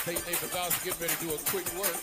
Take neighbor, God's getting ready to do a quick work.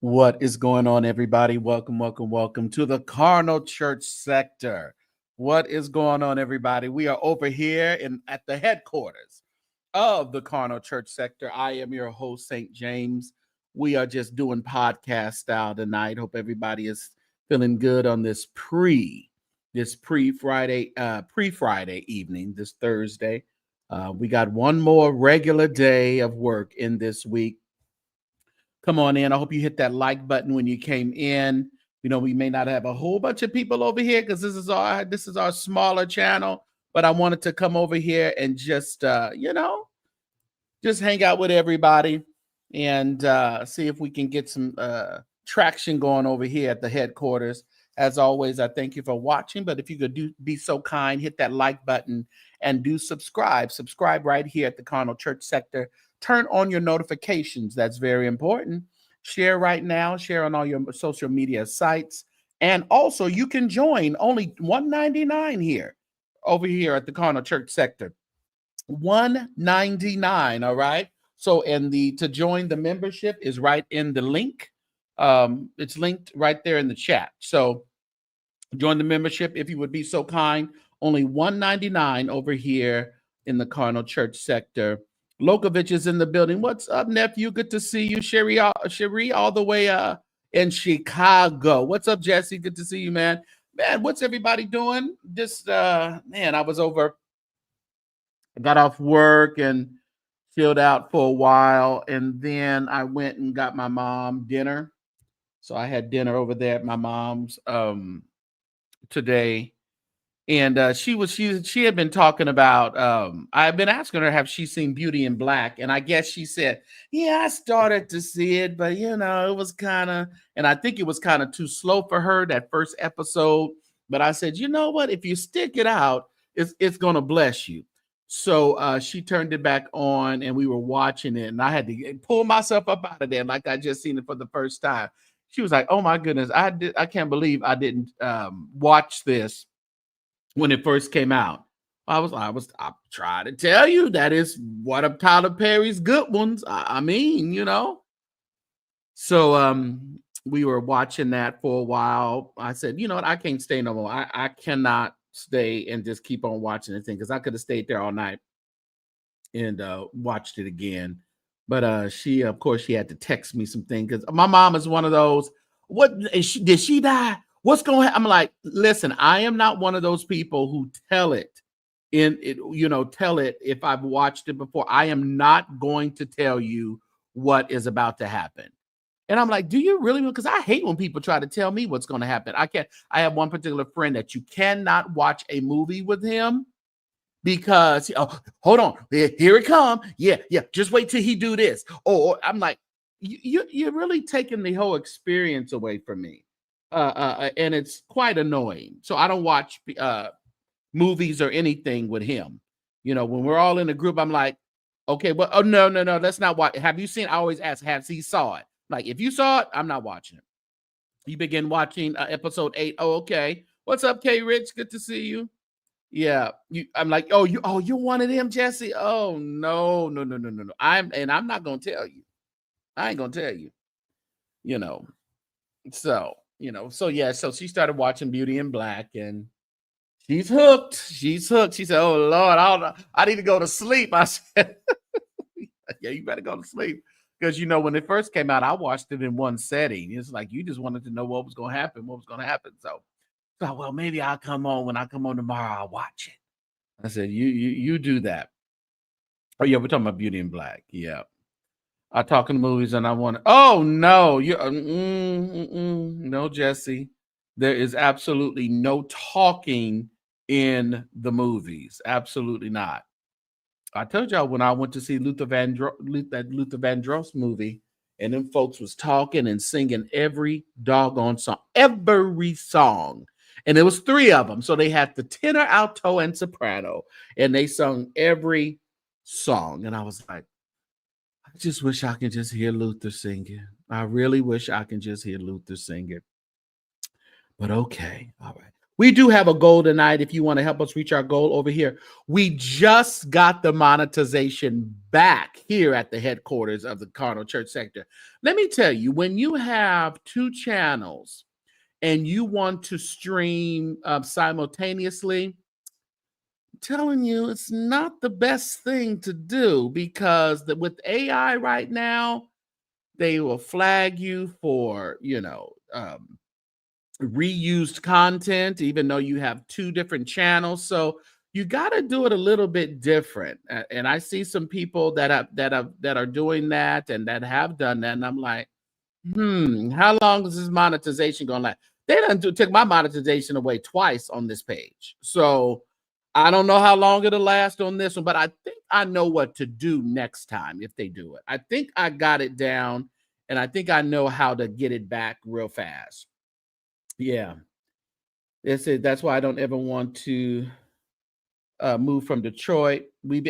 What is going on, everybody? Welcome to the Carnal Church sector. What is going on, everybody? We are over here at the headquarters of the Carnal Church sector. I am your host, St. James. We are just doing podcast style tonight. Hope everybody is feeling good on this pre-Friday evening, this Thursday. We got one more regular day of work in this week. Come on in. I hope you hit that like button when you came in. You know, we may not have a whole bunch of people over here because this is our smaller channel, but I wanted to come over here and just hang out with everybody and see if we can get some traction going over here at the headquarters. As always, I thank you for watching, but if you could be so kind, hit that like button and do subscribe. Subscribe right here at the Carnal Church sector. Turn on your notifications. That's very important. Share right now. Share on all your social media sites. And also, you can join only $199 here, over here at the Carnal Church sector. $199. All right. So, and the to join the membership is right in the link. It's linked right there in the chat. So, join the membership if you would be so kind. Only $199 over here in the Carnal Church sector. Lokovich is in the building. What's up, nephew? Good to see you. Sherry all the way in Chicago. What's up, Jesse? Good to see you, man. Man, what's everybody doing? Just man, I was over, got off work and chilled out for a while, and then I went and got my mom dinner. So I had dinner over there at my mom's today, and she had been talking about I've been asking her, have she seen Beauty in Black, and I guess she said, yeah, I started to see it, but it was kind of, and I think it was kind of too slow for her, that first episode. But I said, you know what, if you stick it out, it's gonna bless you. So she turned it back on, and we were watching it, and I had to pull myself up out of there like I just seen it for the first time. She was like, oh my goodness, I can't believe I didn't watch this when it first came out. I trying to tell you that is one of Tyler Perry's good ones. I mean, So we were watching that for a while. I said, you know what, I can't stay no more. I cannot stay and just keep on watching the thing, because I could have stayed there all night and watched it again. But she, of course, she had to text me some things, because my mom is one of those, did she die? What's going on? I'm like, listen, I am not one of those people who tell it tell it if I've watched it before. I am not going to tell you what is about to happen. And I'm like, do you really? Because I hate when people try to tell me what's going to happen. I can't. I have one particular friend that you cannot watch a movie with him, because hold on, here it come. Yeah, just wait till he do this. Or I'm like, you're really taking the whole experience away from me. And it's quite annoying. So I don't watch movies or anything with him. When we're all in a group, I'm like, okay, well, oh no, let's not watch. Have you seen? I always ask, has he saw it? Like, if you saw it, I'm not watching it. You begin watching episode 8. Oh, okay. What's up, K Rich? Good to see you. Yeah, I'm like, you're one of them, Jesse. Oh no. I'm not gonna tell you. I ain't gonna tell you. So yeah. So she started watching Beauty in Black, and she's hooked. She said, "Oh Lord, I need to go to sleep." I said, "Yeah, you better go to sleep." Because when it first came out, I watched it in one setting. It's like you just wanted to know what was going to happen. So, well, maybe I'll come on. When I come on tomorrow, I'll watch it. I said, you do that. Oh yeah, we're talking about Beauty in Black. Yeah, I talk in movies, and I want to. Oh no, no, Jesse. There is absolutely no talking in the movies. Absolutely not. I told y'all when I went to see Luther Vandross movie, and them folks was talking and singing every doggone song, every song. And there was 3 of them. So they had the tenor, alto, and soprano, and they sung every song. And I was like, I just wish I could just hear Luther singing. I really wish I could just hear Luther singing. But okay, all right. We do have a goal tonight. If you want to help us reach our goal over here, we just got the monetization back here at the headquarters of the Carnal Church sector. Let me tell you, when you have 2 channels and you want to stream simultaneously, I'm telling you, it's not the best thing to do, because with AI right now, they will flag you for, reused content, even though you have 2 different channels. So you got to do it a little bit different. And I see some people that are doing that and that have done that, and I'm like, how long is this monetization going to last? They done took my monetization away twice on this page, so I don't know how long it'll last on this one. But I think I know what to do next time if they do it. I think I got it down, and I think I know how to get it back real fast. Yeah. That's why I don't ever want to move from Detroit. Y'all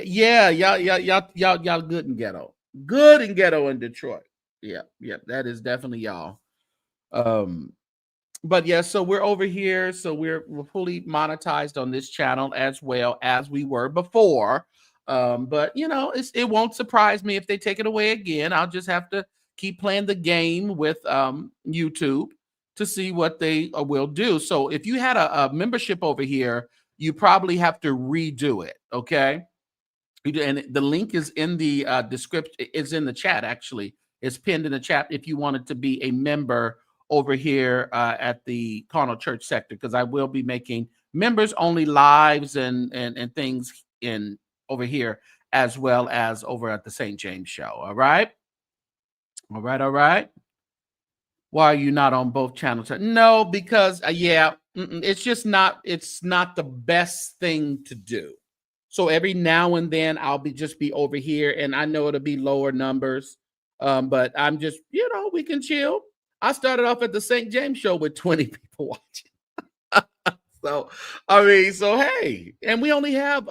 good and ghetto. Good and ghetto in Detroit. Yeah, that is definitely y'all. But yeah, so we're over here. So we're fully monetized on this channel as well as we were before. But it won't surprise me if they take it away again. I'll just have to keep playing the game with YouTube to see what they will do. So if you had a membership over here, you probably have to redo it. Okay. And the link is in the description. It's in the chat, actually. It's pinned in the chat if you wanted to be a member over here at the Carnal Church sector, because I will be making members only lives and things in over here, as well as over at the St. James show. All right. All right. All right. Why are you not on both channels? No, because it's just not. It's not the best thing to do. So every now and then I'll just be over here, and I know it'll be lower numbers, but I'm just we can chill. I started off at the St. James show with 20 people watching. So hey, and we only have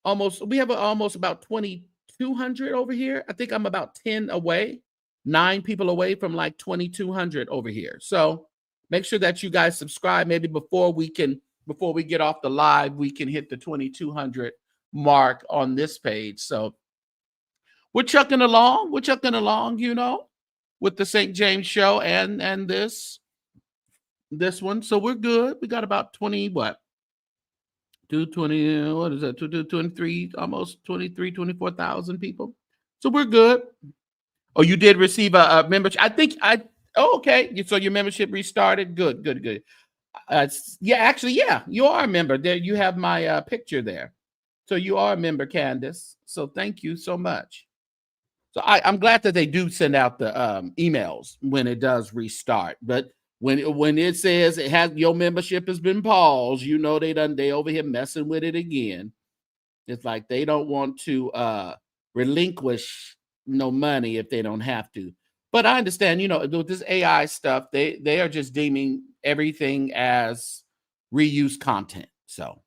almost about 2,200 over here. I think I'm about 10 away. 9 people away from like 2,200 over here. So make sure that you guys subscribe. Maybe before we get off the live, we can hit the 2,200 mark on this page. So we're chucking along. We're chucking along, with the St. James show and this one. So we're good. We got about 20, what? 220, what is that? 23, almost 24,000 people. So we're good. Oh, you did receive a membership. Okay. So your membership restarted. Good. Yeah, you are a member. There, you have my picture there. So you are a member, Candace. So thank you so much. So I'm glad that they do send out the emails when it does restart. But when it says your membership has been paused, they over here messing with it again. It's like they don't want to relinquish no money if they don't have to. But I understand, with this AI stuff, they are just deeming everything as reuse content. So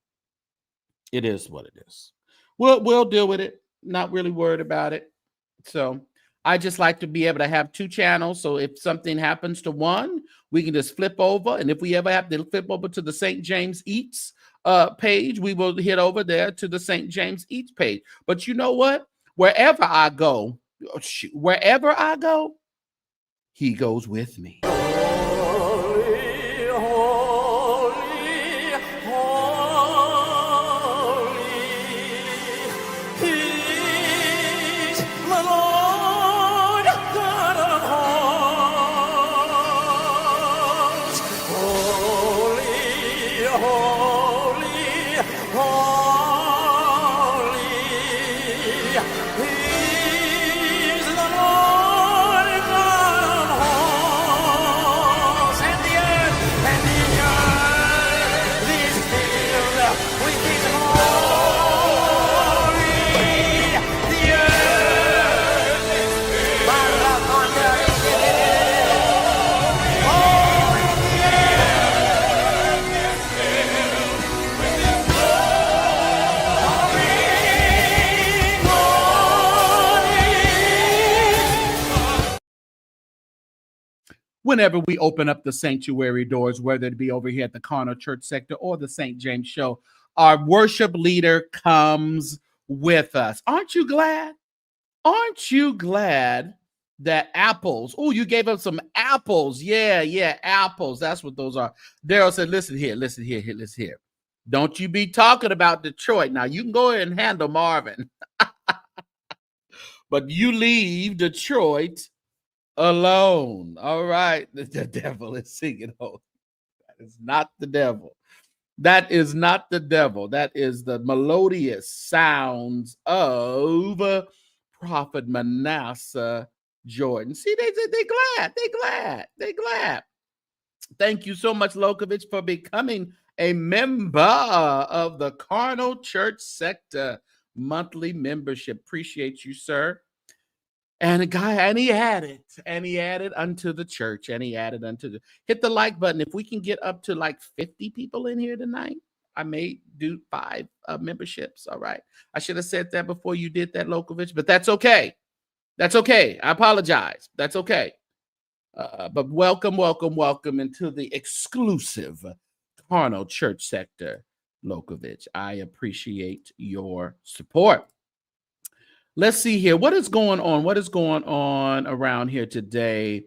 it is what it is. We'll deal with it. Not really worried about it. So I just like to be able to have 2 channels. So if something happens to one, we can just flip over. And if we ever have to flip over to the St. James Eats page, we will hit over there to the St. James Eats page. But you know what? Wherever I go, he goes with me. Holy, holy, holy, He's the Lord God of hosts. Holy, holy, holy, He's the Lord God of hosts. And the earth is filled with His glory. The earth is filled by the thunder. Oh, and the earth is filled with His glory. Whenever we open up the sanctuary doors, whether it be over here at the Carnal Church sector or the St. James show, our worship leader comes with us. Aren't you glad? Aren't you glad that apples? Oh, you gave us some apples. Yeah, apples. That's what those are. Daryl said, listen here. Don't you be talking about Detroit. Now, you can go ahead and handle Marvin, but you leave Detroit alone. All right. The devil is singing. Oh, that is not the devil. That is not the devil. That is the melodious sounds of Prophet Manasseh Jordan. See, they glad. They glad. Thank you so much, Lokovich, for becoming a member of the Carnal Church sector monthly membership. Appreciate you, sir. And he added unto the church, hit the like button. If we can get up to like 50 people in here tonight, I may do 5 memberships. All right. I should have said that before you did that, Lokovich, but that's okay. I apologize. That's okay. But welcome into the exclusive Carnal Church Sector, Lokovich. I appreciate your support. Let's see here. What is going on? What is going on around here today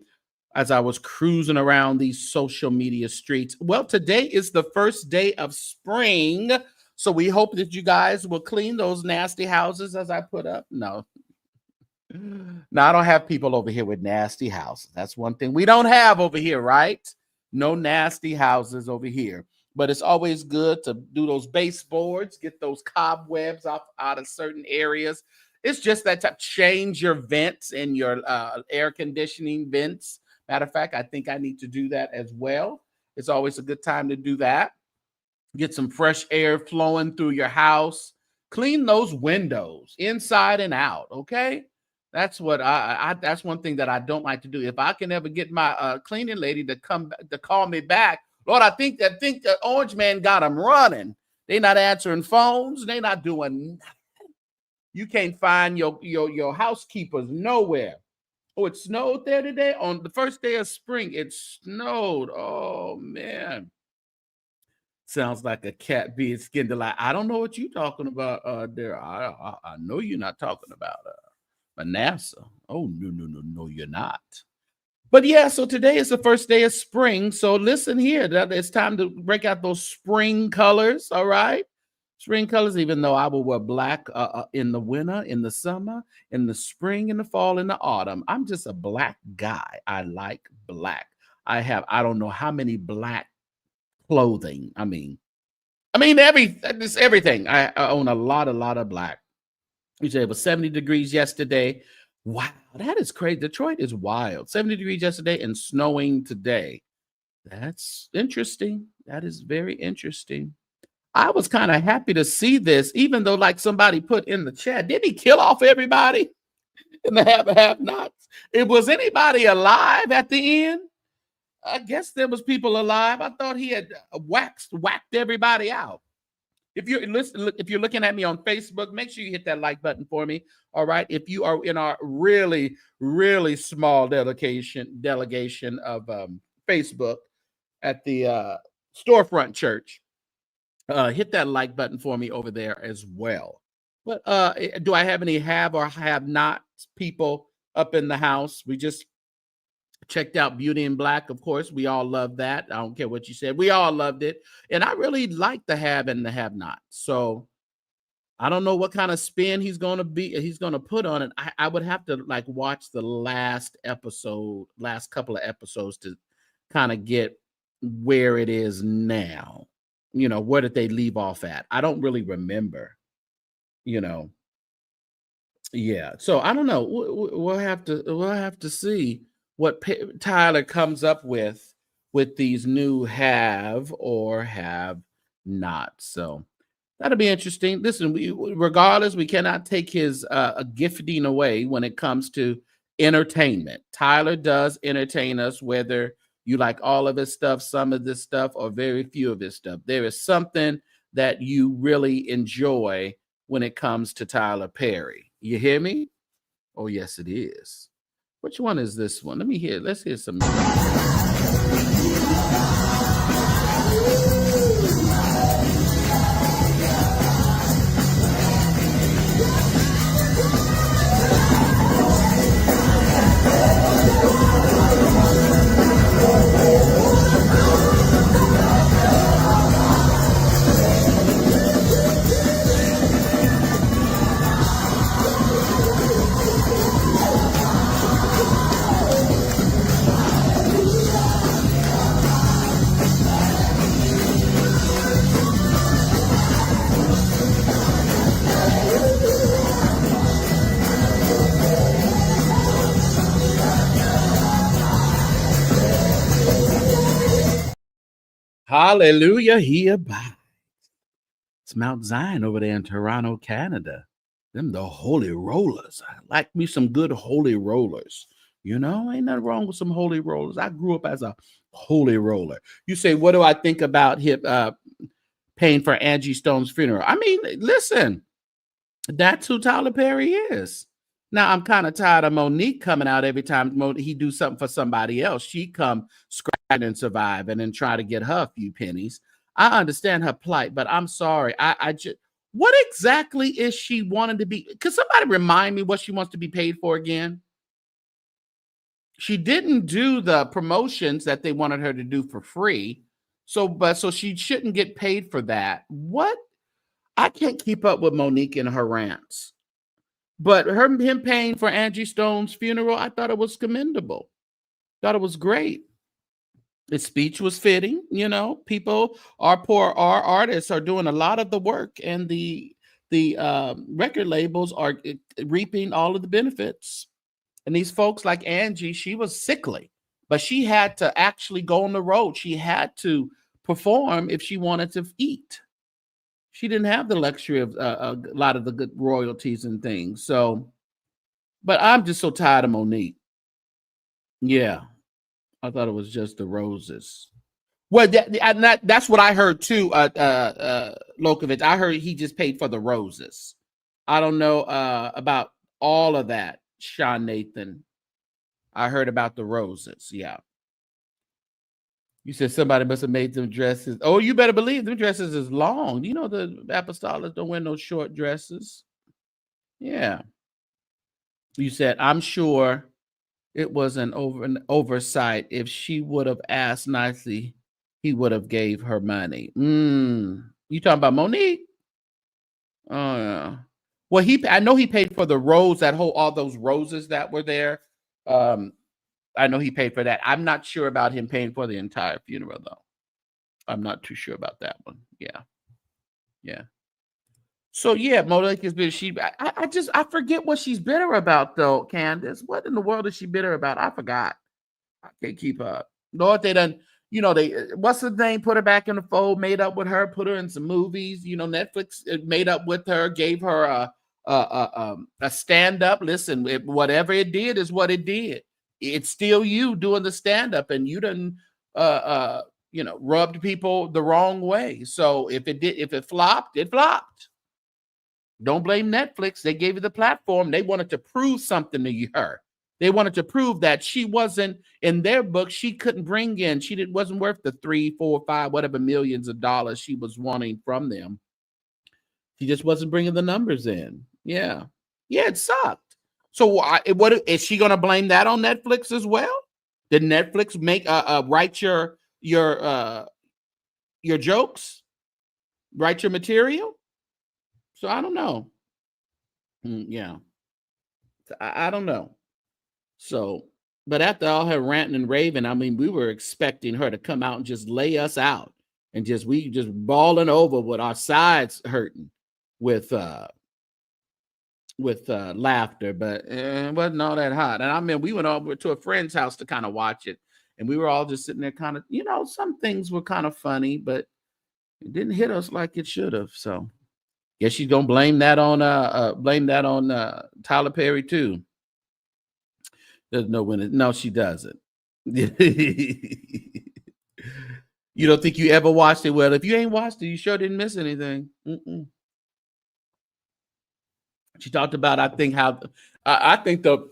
as I was cruising around these social media streets? Well, today is the first day of spring. So we hope that you guys will clean those nasty houses as I put up. No, I don't have people over here with nasty houses. That's one thing we don't have over here, right? No nasty houses over here. But it's always good to do those baseboards, get those cobwebs out of certain areas. It's just that to change your vents and your air conditioning vents. Matter of fact, I think I need to do that as well. It's always a good time to do that. Get some fresh air flowing through your house. Clean those windows inside and out, okay? That's what that's one thing that I don't like to do. If I can ever get my cleaning lady to come to call me back, Lord, I think the orange man got them running. They not answering phones. They not doing nothing. You can't find your housekeepers nowhere. Oh, it snowed there today on the first day of spring. It snowed. Oh man, sounds like a cat being skinned alive. I don't know what you're talking about there. I know you're not talking about Manasseh. Oh, no, you're not. But yeah, so today is the first day of spring. So listen here, that it's time to break out those spring colors, all right? Spring colors, even though I will wear black in the winter, in the summer, in the spring, in the fall, in the autumn. I'm just a black guy. I like black. I don't know how many black clothing. I mean, everything. I own a lot of black. We said it was 70 degrees yesterday. Wow, that is crazy. Detroit is wild. 70 degrees yesterday and snowing today. That's interesting. That is very interesting. I was kind of happy to see this, even though, like somebody put in the chat, didn't he kill off everybody in the have-nots? Was anybody alive at the end? I guess there was people alive. I thought he had whacked everybody out. If you're looking at me on Facebook, make sure you hit that like button for me. All right. If you are in our really, really small delegation of Facebook at the storefront church, hit that like button for me over there as well. But do I have any have or have not people up in the house? We just checked out Beauty in Black, of course. We all love that. I don't care what you said. We all loved it. And I really like the have and the have not. So I don't know what kind of spin he's going to put on it. I would have to like watch the last couple of episodes to kind of get where it is now. You know, where did they leave off at? I don't really remember, you know. Yeah. So I don't know. We'll have to see what Tyler comes up with these new have or have not. So that'll be interesting. Listen, regardless, we cannot take his gifting away when it comes to entertainment. Tyler does entertain us, whether you like all of his stuff, some of this stuff, or very few of his stuff. There is something that you really enjoy when it comes to Tyler Perry. You hear me? Oh, yes, it is. Which one is this one? Let's hear some music. Hallelujah, he abides. It's Mount Zion over there in Toronto, Canada. Them the holy rollers. I like me some good holy rollers. You know, ain't nothing wrong with some holy rollers. I grew up as a holy roller. You say, what do I think about him paying for Angie Stone's funeral? I mean, listen, that's who Tyler Perry is. Now I'm kind of tired of Monique coming out every time he do something for somebody else. She come scratching and survive and then try to get her a few pennies. I understand her plight, but I'm sorry. I just, what exactly is she wanting to be? Could somebody remind me what she wants to be paid for again? She didn't do the promotions that they wanted her to do for free. So she shouldn't get paid for that. What? I can't keep up with Monique and her rants. But him paying for Angie Stone's funeral, I thought it was commendable. Thought it was great. His speech was fitting. You know, people, our artists are doing a lot of the work, and the record labels are reaping all of the benefits. And these folks like Angie, she was sickly, but she had to actually go on the road. She had to perform if she wanted to eat. She didn't have the luxury of a lot of the good royalties and things. So, but I'm just so tired of Monique. Yeah, I thought it was just the roses. Well, that's what I heard too, Lokovich. I heard he just paid for the roses. I don't know about all of that, Sean Nathan. I heard about the roses. Yeah. You said somebody must have made them dresses. Oh, you better believe them dresses is long. You know the apostolics don't wear no short dresses. Yeah. You said, I'm sure it was an oversight. If she would have asked nicely, he would have gave her money. You talking about Monique? Oh yeah. Well, I know he paid for the rose, all those roses that were there. I know he paid for that. I'm not sure about him paying for the entire funeral, though. I'm not too sure about that one. Yeah. So yeah, Monique is bitter. I forget what she's bitter about, though. Candace, what in the world is she bitter about? I forgot. I can't keep up. Lord, they done. You know, what's the name? Put her back in the fold. Made up with her. Put her in some movies. You know, Netflix made up with her. Gave her a stand up. Listen, whatever it did is what it did. It's still you doing the stand-up, and you done rubbed people the wrong way. So if it flopped, it flopped. Don't blame Netflix. They gave you the platform. They wanted to prove something to her. They wanted to prove that she wasn't, in their book, she couldn't bring in, wasn't worth the 3, 4, 5, whatever millions of dollars she was wanting from them. She just wasn't bringing the numbers in. Yeah, it sucked. So what is she going to blame that on Netflix as well? Did Netflix write your jokes, write your material? So I don't know. Yeah, I don't know. So, but after all her ranting and raving, I mean, we were expecting her to come out and just lay us out, and we just balling over with our sides hurting with laughter, but it wasn't all that hot. And I mean, we went over to a friend's house to kind of watch it, and we were all just sitting there kind of, some things were kind of funny, but it didn't hit us like it should have. So guess she's gonna blame that on Tyler Perry too. There's no winner. No, she doesn't. You don't think you ever watched it? Well, if you ain't watched it, you sure didn't miss anything. She talked about, I think the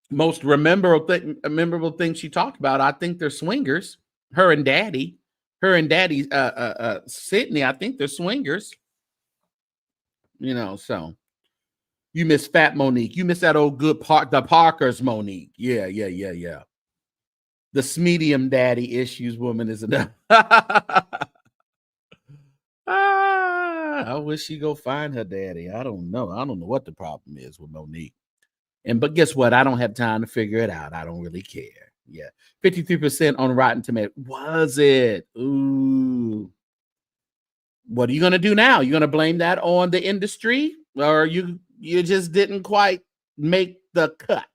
most memorable thing she talked about, I think they're swingers. Her and Daddy, Sydney, I think they're swingers. So you miss Fat Monique. You miss that old good the Parkers Monique. Yeah. The Smedium Daddy issues woman is enough. I wish she go find her daddy. I don't know what the problem is with Monique. But guess what? I don't have time to figure it out. I don't really care. Yeah. 53% on Rotten Tomatoes. Was it? Ooh. What are you going to do now? You're going to blame that on the industry? Or you just didn't quite make the cut?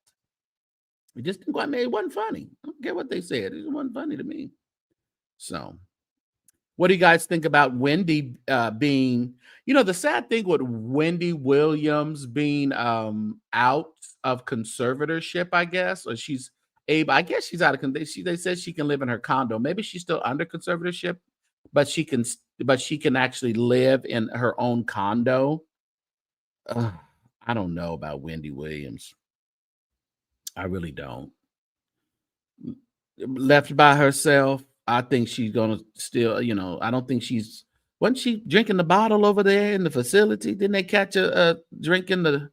It just didn't quite make it. Wasn't funny. I don't care what they said. It wasn't funny to me. So what do you guys think about Wendy being, the sad thing with Wendy Williams being out of conservatorship, I guess, or I guess she's out of, they said she can live in her condo. Maybe she's still under conservatorship, but she can actually live in her own condo. I don't know about Wendy Williams. I really don't. Left by herself, I think she's gonna still, I don't think wasn't she drinking the bottle over there in the facility? Didn't they catch her drinking the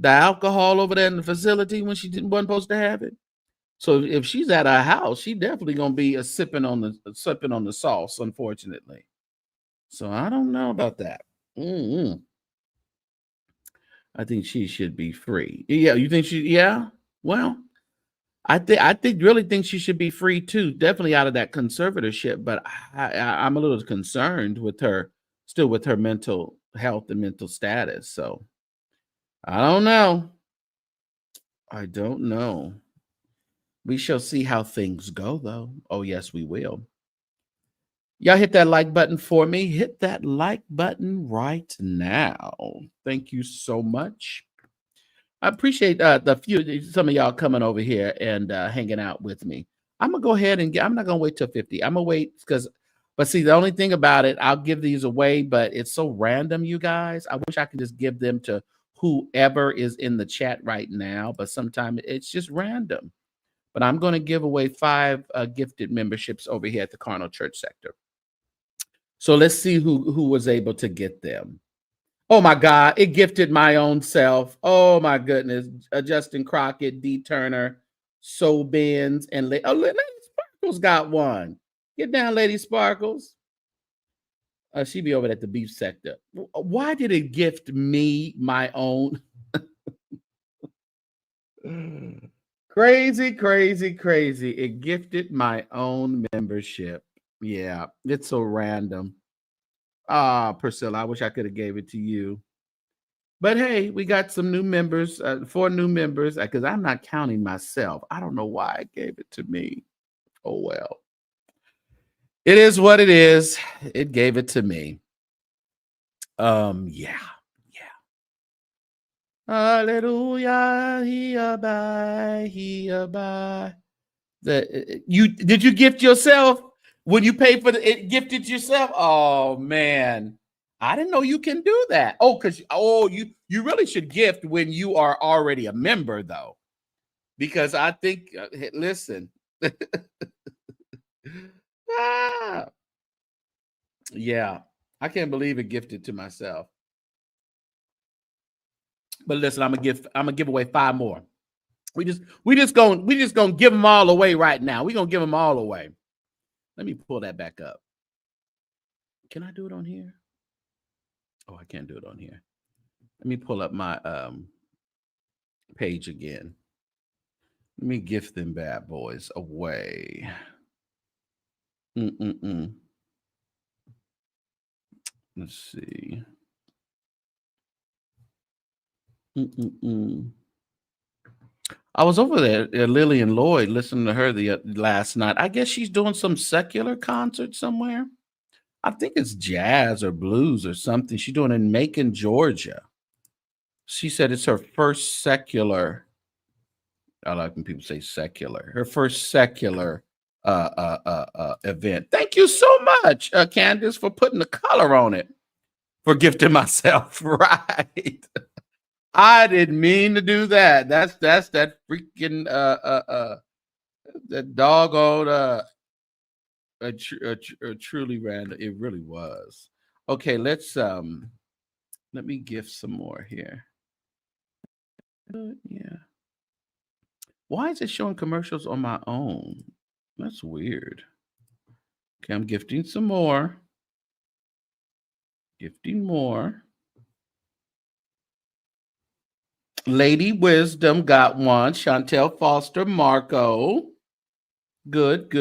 alcohol over there in the facility when wasn't supposed to have it? So if she's at our house, she definitely gonna be sipping on the sauce, unfortunately. So I don't know about that. Mm-mm. I think she should be free. Yeah, you think she? Yeah. Well, really think she should be free too. Definitely out of that conservatorship, but I'm a little concerned with her, still with her mental health and mental status. So I don't know. I don't know. We shall see how things go, though. Oh yes, we will. Y'all hit that like button for me. Hit that like button right now. Thank you so much. I appreciate some of y'all coming over here and hanging out with me. I'm gonna go ahead and I'm not gonna wait till 50. I'm gonna wait but see, the only thing about it, I'll give these away, but it's so random, you guys. I wish I could just give them to whoever is in the chat right now, but sometimes it's just random. But I'm going to give away 5 gifted memberships over here at the Carnal Church sector. So let's see who was able to get them. Oh my God, it gifted my own self. Oh my goodness. Justin Crockett, D. Turner, So Benz, and Lady Sparkles got one. Get down, Lady Sparkles. She be over at the beef sector. Why did it gift me my own? Crazy, crazy, crazy. It gifted my own membership. Yeah, it's so random. Priscilla, I wish I could have gave it to you. But hey, we got some new members, 4 new members, because I'm not counting myself. I don't know why it gave it to me. Oh, well. It is what it is. It gave it to me. Yeah. Hallelujah. Hereby. Did you gift yourself when you pay for it? Gifted yourself? Oh man. I didn't know you can do that. You really should gift when you are already a member, though, because I think listen, yeah, I can't believe it gifted to myself. But listen, I'm gonna give away 5 more. We just gonna give them all away right now. We're gonna give them all away. Let me pull that back up. Can I do it on here? Oh, I can't do it on here. Let me pull up my page again. Let me gift them bad boys away. Let's see. I was over there at Lillian Lloyd listening to her last night. I guess she's doing some secular concert somewhere. I think it's jazz or blues or something. She's doing it in Macon, Georgia. She said it's her first secular. I like when people say secular. Her first secular event. Thank you so much, Candace, for putting the color on it. For gifting myself, right? I didn't mean to do that. That's that freaking that doggone truly random. It really was. Okay, let me gift some more here. Yeah. Why is it showing commercials on my own? That's weird. Okay, I'm gifting some more. Gifting more. Lady Wisdom got one. Chantel Foster Marco. Good.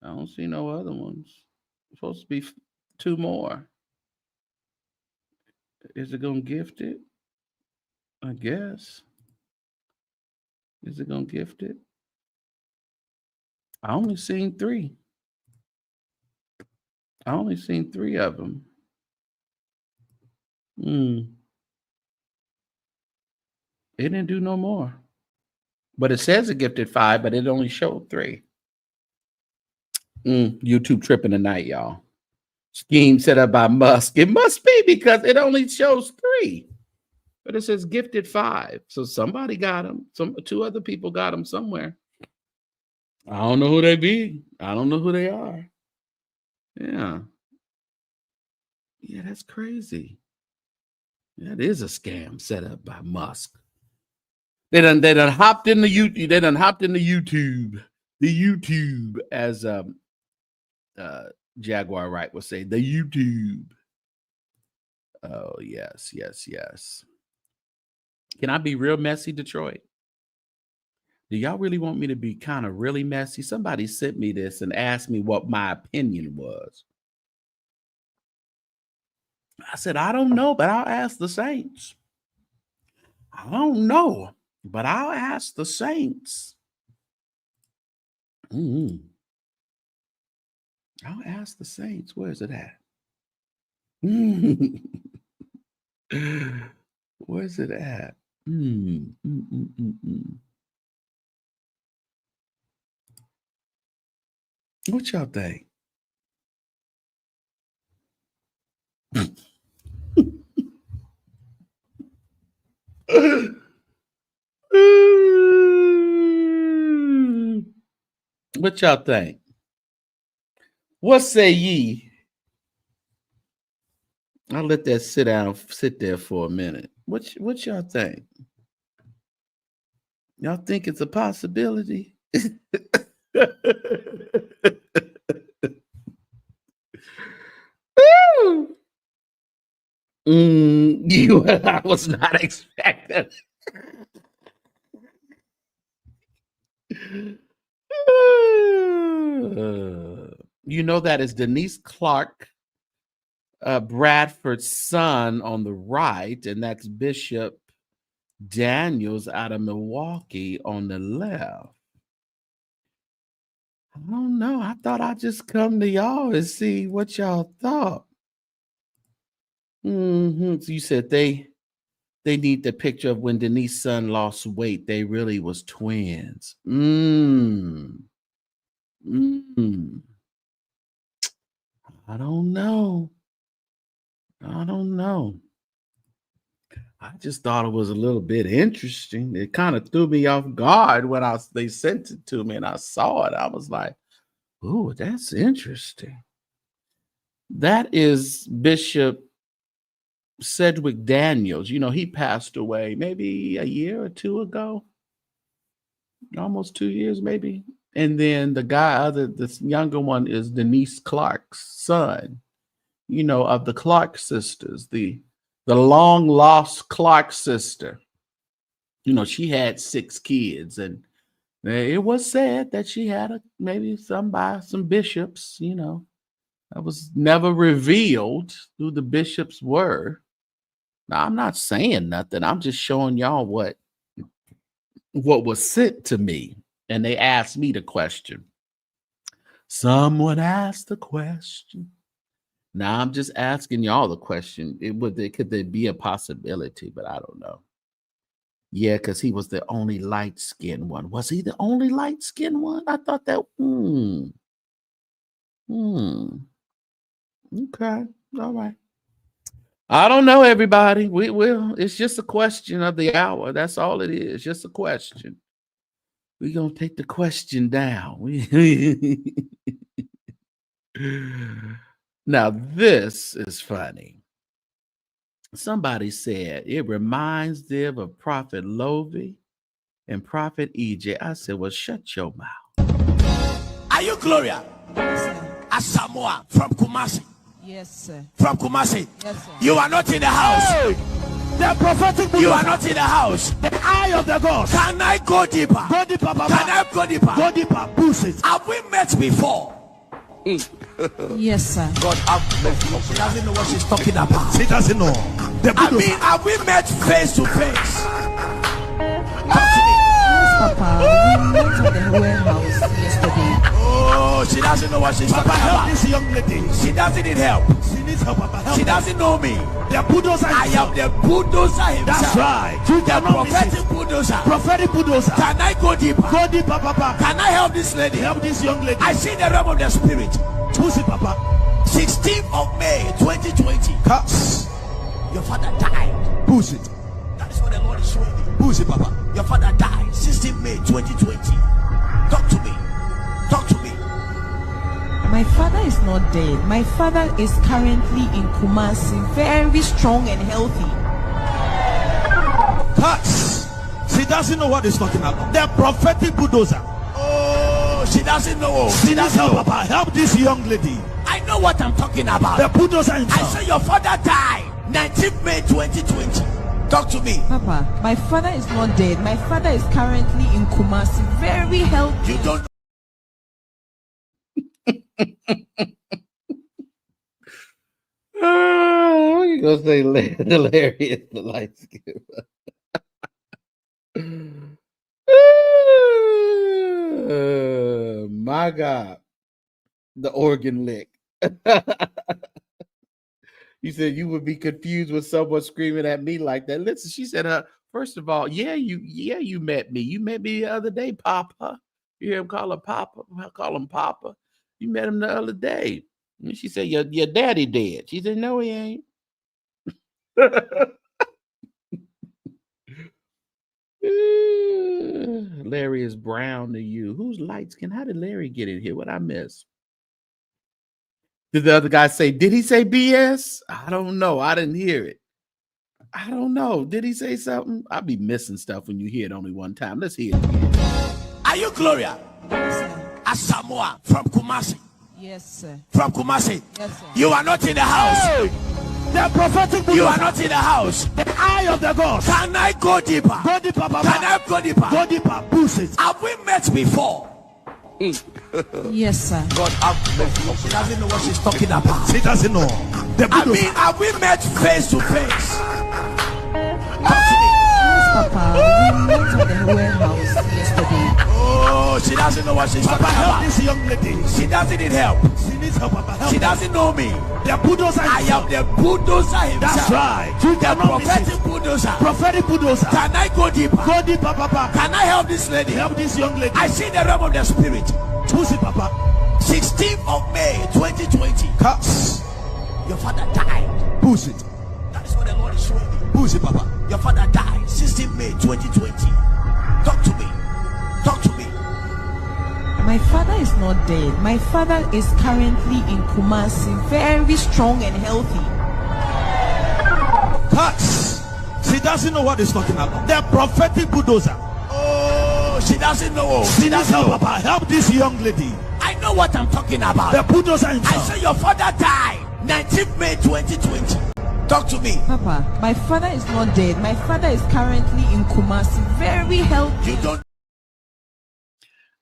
I don't see no other ones. It's supposed to be 2 more. Is it going to gift it? I guess. Is it going to gift it? I only seen 3. I only seen 3 of them. It didn't do no more. But it says it gifted 5, but it only showed 3. YouTube tripping tonight, y'all. Scheme set up by Musk. It must be because it only shows 3. But it says gifted 5. So somebody got them. 2 other people got them somewhere. I don't know who they be. I don't know who they are. Yeah. Yeah, that's crazy. That is a scam set up by Musk. They done hopped in the YouTube. They done hopped in the YouTube. The YouTube, as Jaguar Wright would say, the YouTube. Oh, yes. Can I be real messy, Detroit? Do y'all really want me to be kind of really messy? Somebody sent me this and asked me what my opinion was. I said, I don't know, but I'll ask the saints. I don't know, but I'll ask the saints. I'll ask the saints. Where's it at? Where's it at? What y'all think? What y'all think? What say ye? I'll let that sit there for a minute. What y'all think? Y'all think it's a possibility? I was not expecting. You know, that is Denise Clark, Bradford's son on the right, and that's Bishop Daniels out of Milwaukee on the left. I don't know. I thought I'd just come to y'all and see what y'all thought. So you said they need the picture of when Denise's son lost weight. They really was twins. I don't know. I just thought it was a little bit interesting. It kind of threw me off guard when they sent it to me and I saw it. I was like, "Ooh, that's interesting." That is Bishop Sedgwick Daniels. You know, he passed away maybe a year or 2 ago, almost 2 years maybe. And then this younger one is Denise Clark's son, you know, of the Clark sisters, the long lost Clark sister. You know, she had 6 kids, and it was said that she had maybe some bishops, you know. That was never revealed who the bishops were. Now, I'm not saying nothing. I'm just showing y'all what was sent to me. And they asked me the question. Someone asked the question. Now I'm just asking y'all the question. Could there be a possibility? But I don't know. Yeah, because he was the only light-skinned one. Was he the only light-skinned one? I thought that. Okay. All right. I don't know, everybody. We will. It's just a question of the hour. That's all it is. Just a question. We're going to take the question down. Now, this is funny. Somebody said it reminds them of Prophet Lovey and Prophet EJ. I said, well, shut your mouth. Are you Gloria? Asamoah from Kumasi. Yes, sir. From Kumasi. Yes, sir. You are not in the house. Hey! The prophetic. You are not in the house. The eye of the God. Can I go deeper? Go deeper, Papa. Can I go deeper? Go deeper. Push it. Have we met before? Yes, sir. God have mercy. She doesn't know what she's talking about. She doesn't know. Have we met face to face? Talk to me. Papa, we met at the warehouse yesterday. Oh, she doesn't know what she's talking about. Help this young lady. She doesn't need help. She needs help, Papa. Help She her. doesn't know me. The bulldozer. I am the bulldozer himself. That's right. The prophetic bulldozer. Prophetic bulldozer. Can I go deeper? Go deeper, Papa. Can I help this lady? Help this young lady. I see the realm of the spirit. Push it, Papa. 16th of May 2020. Cuts. Your father died. Push it. what the Lord is showing me. Who is it, Papa? Your father died 16 May 2020. Talk to me. Talk to me. My father is not dead. My father is currently in Kumasi, very strong and healthy. Cuts. She doesn't know what he's talking about. The prophetic bulldozer. Oh, she doesn't know. She doesn't know. Papa, help this young lady. I know what I'm talking about. The bulldozer himself. I say your father died 19th May 2020. Talk to me. Papa, my father is not dead. My father is currently in Kumasi, very healthy. You don't. Oh, you gonna say Larry is the light skin? My God, the organ lick. You said you would be confused with someone screaming at me like that. Listen, she said, first of all, you met me. You met me the other day, Papa. You hear him call her Papa? I call him Papa. You met him the other day. And she said, your daddy dead. She said, no, he ain't. Larry is brown to you. Whose light skin? How did Larry get in here? What I miss? Did the other guy say, did he say BS? I don't know. I didn't hear it. I don't know. Did he say something? I'll be missing stuff when you hear it only one time. Let's hear it again. Are you Gloria? Yes, sir. Asamoah from Kumasi. Yes, sir. From Kumasi. Yes, sir. You are not in the house. Hey! The prophetic. You are not in the house. The eye of the God. Can I go deeper? Go deeper, Papa. Can I go deeper? Go deeper. Push it. Have we met before? Yes, sir. God have mercy. She doesn't know what she's talking about. She doesn't know. Have we met face to face? Talk to me. Yes, Papa. We met at the warehouse yesterday. Oh, she doesn't know what she's talking about. Help this young lady. She doesn't need help. She needs help, Papa. Help. She doesn't know me. The bulldozer. I am the bulldozer himself. That's right. The prophetic bulldozer. Prophetic bulldozer. Can I go deeper? Go deeper, Papa. Can I help this lady? Help this young lady. I see the realm of the spirit. Who's it, Papa? 16th of May 2020. Cuts. Your father died. Who's it? That is what the Lord is showing me. Who's it, Papa? Your father died 16th May 2020. Talk to me. Talk to me. My father is not dead. My father is currently in Kumasi, very strong and healthy. Cuts. She doesn't know what he's talking about. The prophetic bulldozer. Oh, she doesn't know. She doesn't know. Papa, help this young lady. I know what I'm talking about. The bulldozer himself. I say your father died 19th May 2020. Talk to me. Papa, my father is not dead. My father is currently in Kumasi, very healthy. You don't.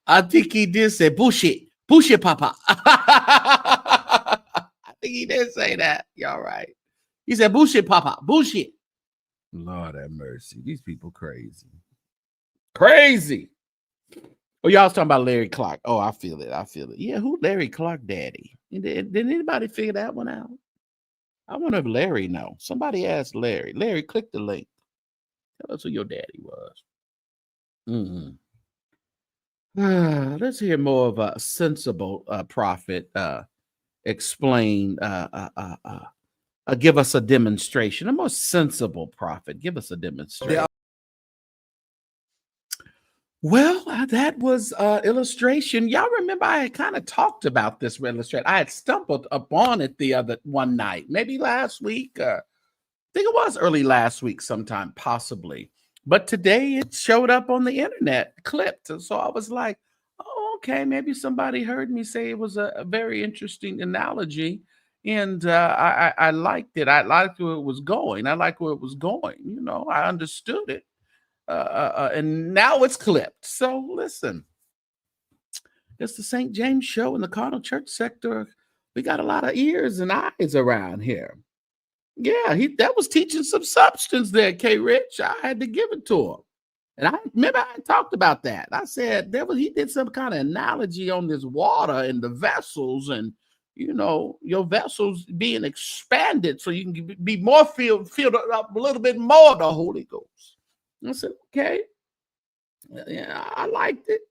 I think he did say bullshit. Bullshit, Papa. I think he did say that. Y'all right. He said bullshit, Papa. Bullshit. Lord have mercy. These people crazy. Crazy. Oh, y'all was talking about Larry Clark. Oh, I feel it. I feel it. Yeah, who Larry Clark daddy? Did anybody figure that one out? I wonder if Larry know. Somebody asked Larry. Larry, click the link. Tell us who your daddy was. Mm-hmm. Let's hear more of a sensible prophet explain, give us a demonstration. A more sensible prophet, give us a demonstration. Well, that was illustration. Y'all remember I had kind of talked about this illustration. I had stumbled upon it the other one night, maybe last week. I think it was early last week sometime, possibly. But today it showed up on the internet, clipped. And so I was like, oh, okay, maybe somebody heard me say it was a very interesting analogy. And I liked it. I liked where it was going. I liked where it was going. You know, I understood it. And now it's clipped. So listen, it's the St. James Show in the Carnal Church sector. We got a lot of ears and eyes around here. Yeah, that was teaching some substance there, K. Rich. I had to give it to him. And I remember I talked about that. I said he did some kind of analogy on this water and the vessels, and you know, your vessels being expanded so you can be more filled up a little bit more of the Holy Ghost. I said, okay. Yeah, I liked it.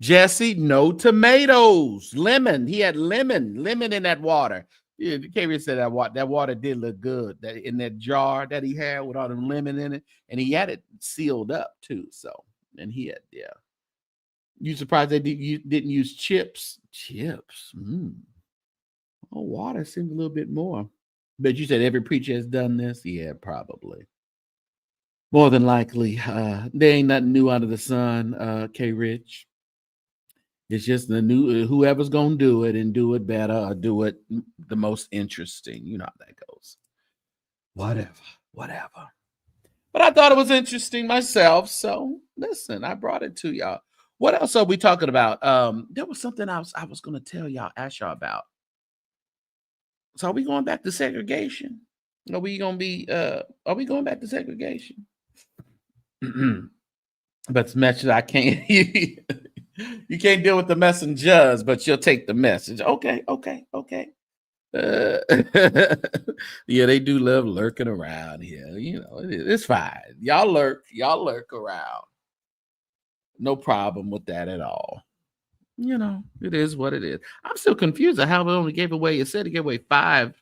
Jesse, no tomatoes. Lemon. He had lemon in that water. Yeah, K. said that water did look good. That in that jar that he had with all the lemon in it, and he had it sealed up too. So, and he had, yeah. You surprised you didn't use chips? Chips. Oh, water seems a little bit more. But you said every preacher has done this? Yeah, probably. More than likely. There ain't nothing new under the sun, K. Rich. It's just the new whoever's gonna do it and do it better or do it the most interesting. You know how that goes. Whatever. But I thought it was interesting myself. So listen, I brought it to y'all. What else are we talking about? There was something else I was gonna tell y'all, ask y'all about. So are we going back to segregation? Are we going back to segregation? But as much as I can't, you can't deal with the messengers, but you'll take the message. Okay. Yeah, they do love lurking around here. You know, it's fine. Y'all lurk around. No problem with that at all. You know, it is what it is. I'm still confused at how it only gave away. It said it gave away 5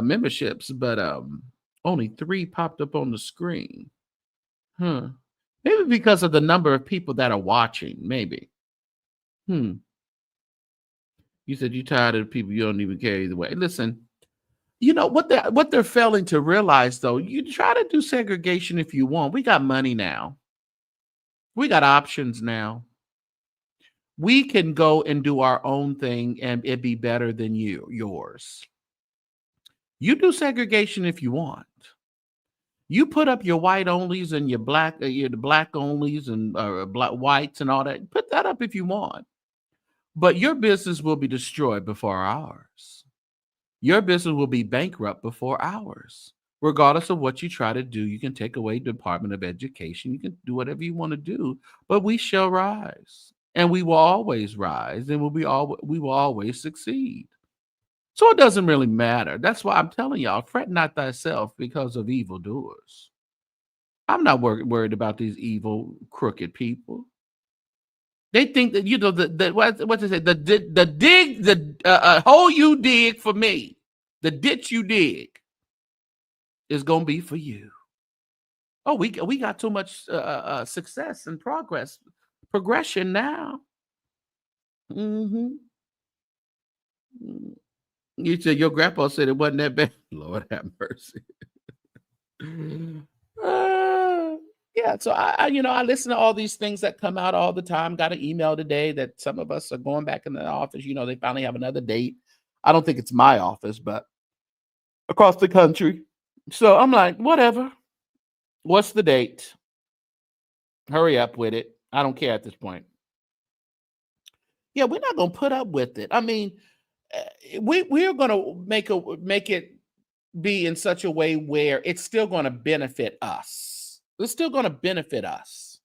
memberships, but only 3 popped up on the screen. Maybe because of the number of people that are watching. Maybe. You said you're tired of the people you don't even care either way. Listen, you know what they're failing to realize though. You try to do segregation if you want. We got money now. We got options now. We can go and do our own thing and it'd be better than yours. You do segregation if you want. You put up your white onlys and your black onlys and black whites and all that. Put that up if you want. But your business will be destroyed before ours. Your business will be bankrupt before ours. Regardless of what you try to do, you can take away the Department of Education. You can do whatever you want to do, but we shall rise. And we will always rise, and we will always succeed. So it doesn't really matter. That's why I'm telling y'all, fret not thyself because of evildoers. I'm not worried about these evil, crooked people. They think that, you know, what they say, the hole you dig for me, the ditch you dig is going to be for you. Oh, we got too much success and progression now. You said your grandpa said it wasn't that bad. Lord have mercy. Yeah, so I listen to all these things that come out all the time. Got an email today that some of us are going back in the office. You know, they finally have another date. I don't think it's my office, but across the country. So I'm like, whatever. What's the date? Hurry up with it. I don't care at this point. Yeah, we're not going to put up with it. I mean, we're going to make it be in such a way where it's still going to benefit us. It's still going to benefit us.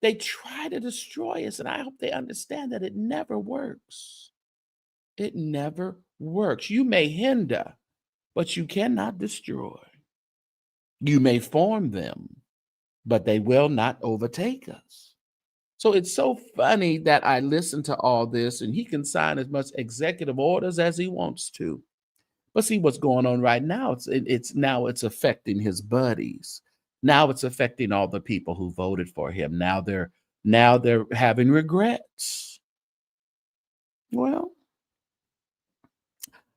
They try to destroy us, and I hope they understand that it never works. It never works. You may hinder, but you cannot destroy. You may form them, but they will not overtake us. So it's so funny that I listen to all this, and he can sign as much executive orders as he wants to. But see what's going on right now. It's affecting his buddies. Now it's affecting all the people who voted for him. Now they're having regrets. Well,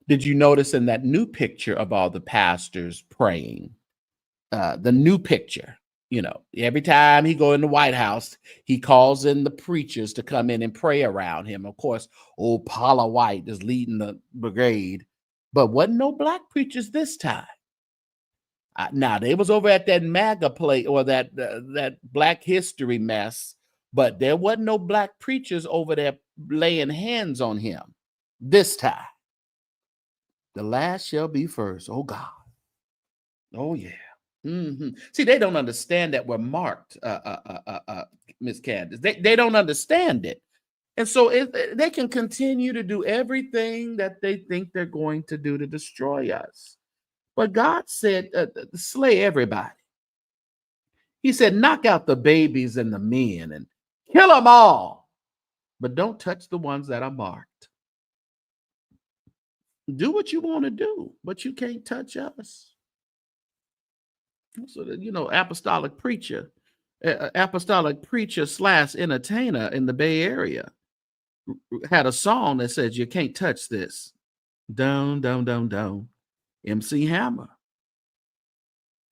did you notice in that new picture of all the pastors praying? The new picture. You know, every time he go in the White House, he calls in the preachers to come in and pray around him. Of course, old Paula White is leading the brigade, but wasn't no black preachers this time. Now they was over at that MAGA play or that Black History mess, but there wasn't no black preachers over there laying hands on him this time. The last shall be first. Oh God. Oh yeah. See, they don't understand that we're marked, Miss Candace. They don't understand it. And so they can continue to do everything that they think they're going to do to destroy us. But God said, slay everybody. He said, knock out the babies and the men and kill them all. But don't touch the ones that are marked. Do what you want to do, but you can't touch us. So that, apostolic preacher, slash entertainer in the Bay Area had a song that says, "You can't touch this." Down, down, down, down. MC Hammer.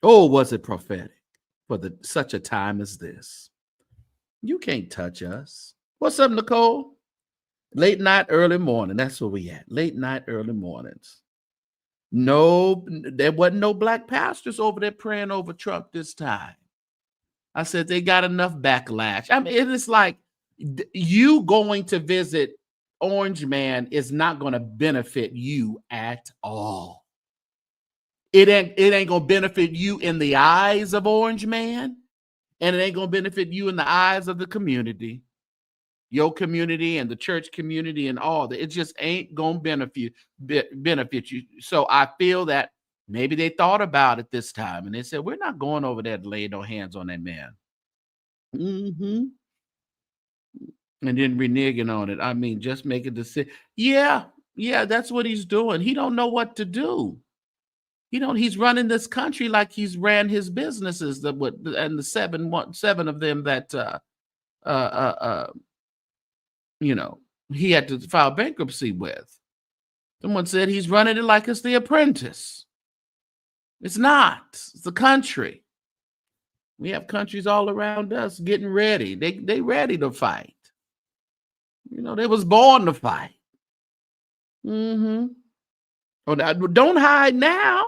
Oh, was it prophetic for such a time as this? You can't touch us. What's up, Nicole? Late night, early morning. That's where we at. Late night, early mornings. No, there wasn't no black pastors over there praying over Trump this time. I said they got enough backlash. I mean, it's like you going to visit Orange Man is not going to benefit you at all. It ain't gonna benefit you in the eyes of Orange Man, and it ain't gonna benefit you in the eyes of the community, your community and the church community and all that. It just ain't gonna benefit you. So I feel that maybe they thought about it this time and they said, we're not going over there to lay no hands on that man. And then reneging on it. I mean, just make a decision. Yeah, that's what he's doing. He don't know what to do. He's running this country like he's ran his businesses and the seven of them that he had to file bankruptcy with. Someone said he's running it like it's The Apprentice. It's not. It's the country. We have countries all around us getting ready. They ready to fight. They was born to fight. Oh, now, don't hide now.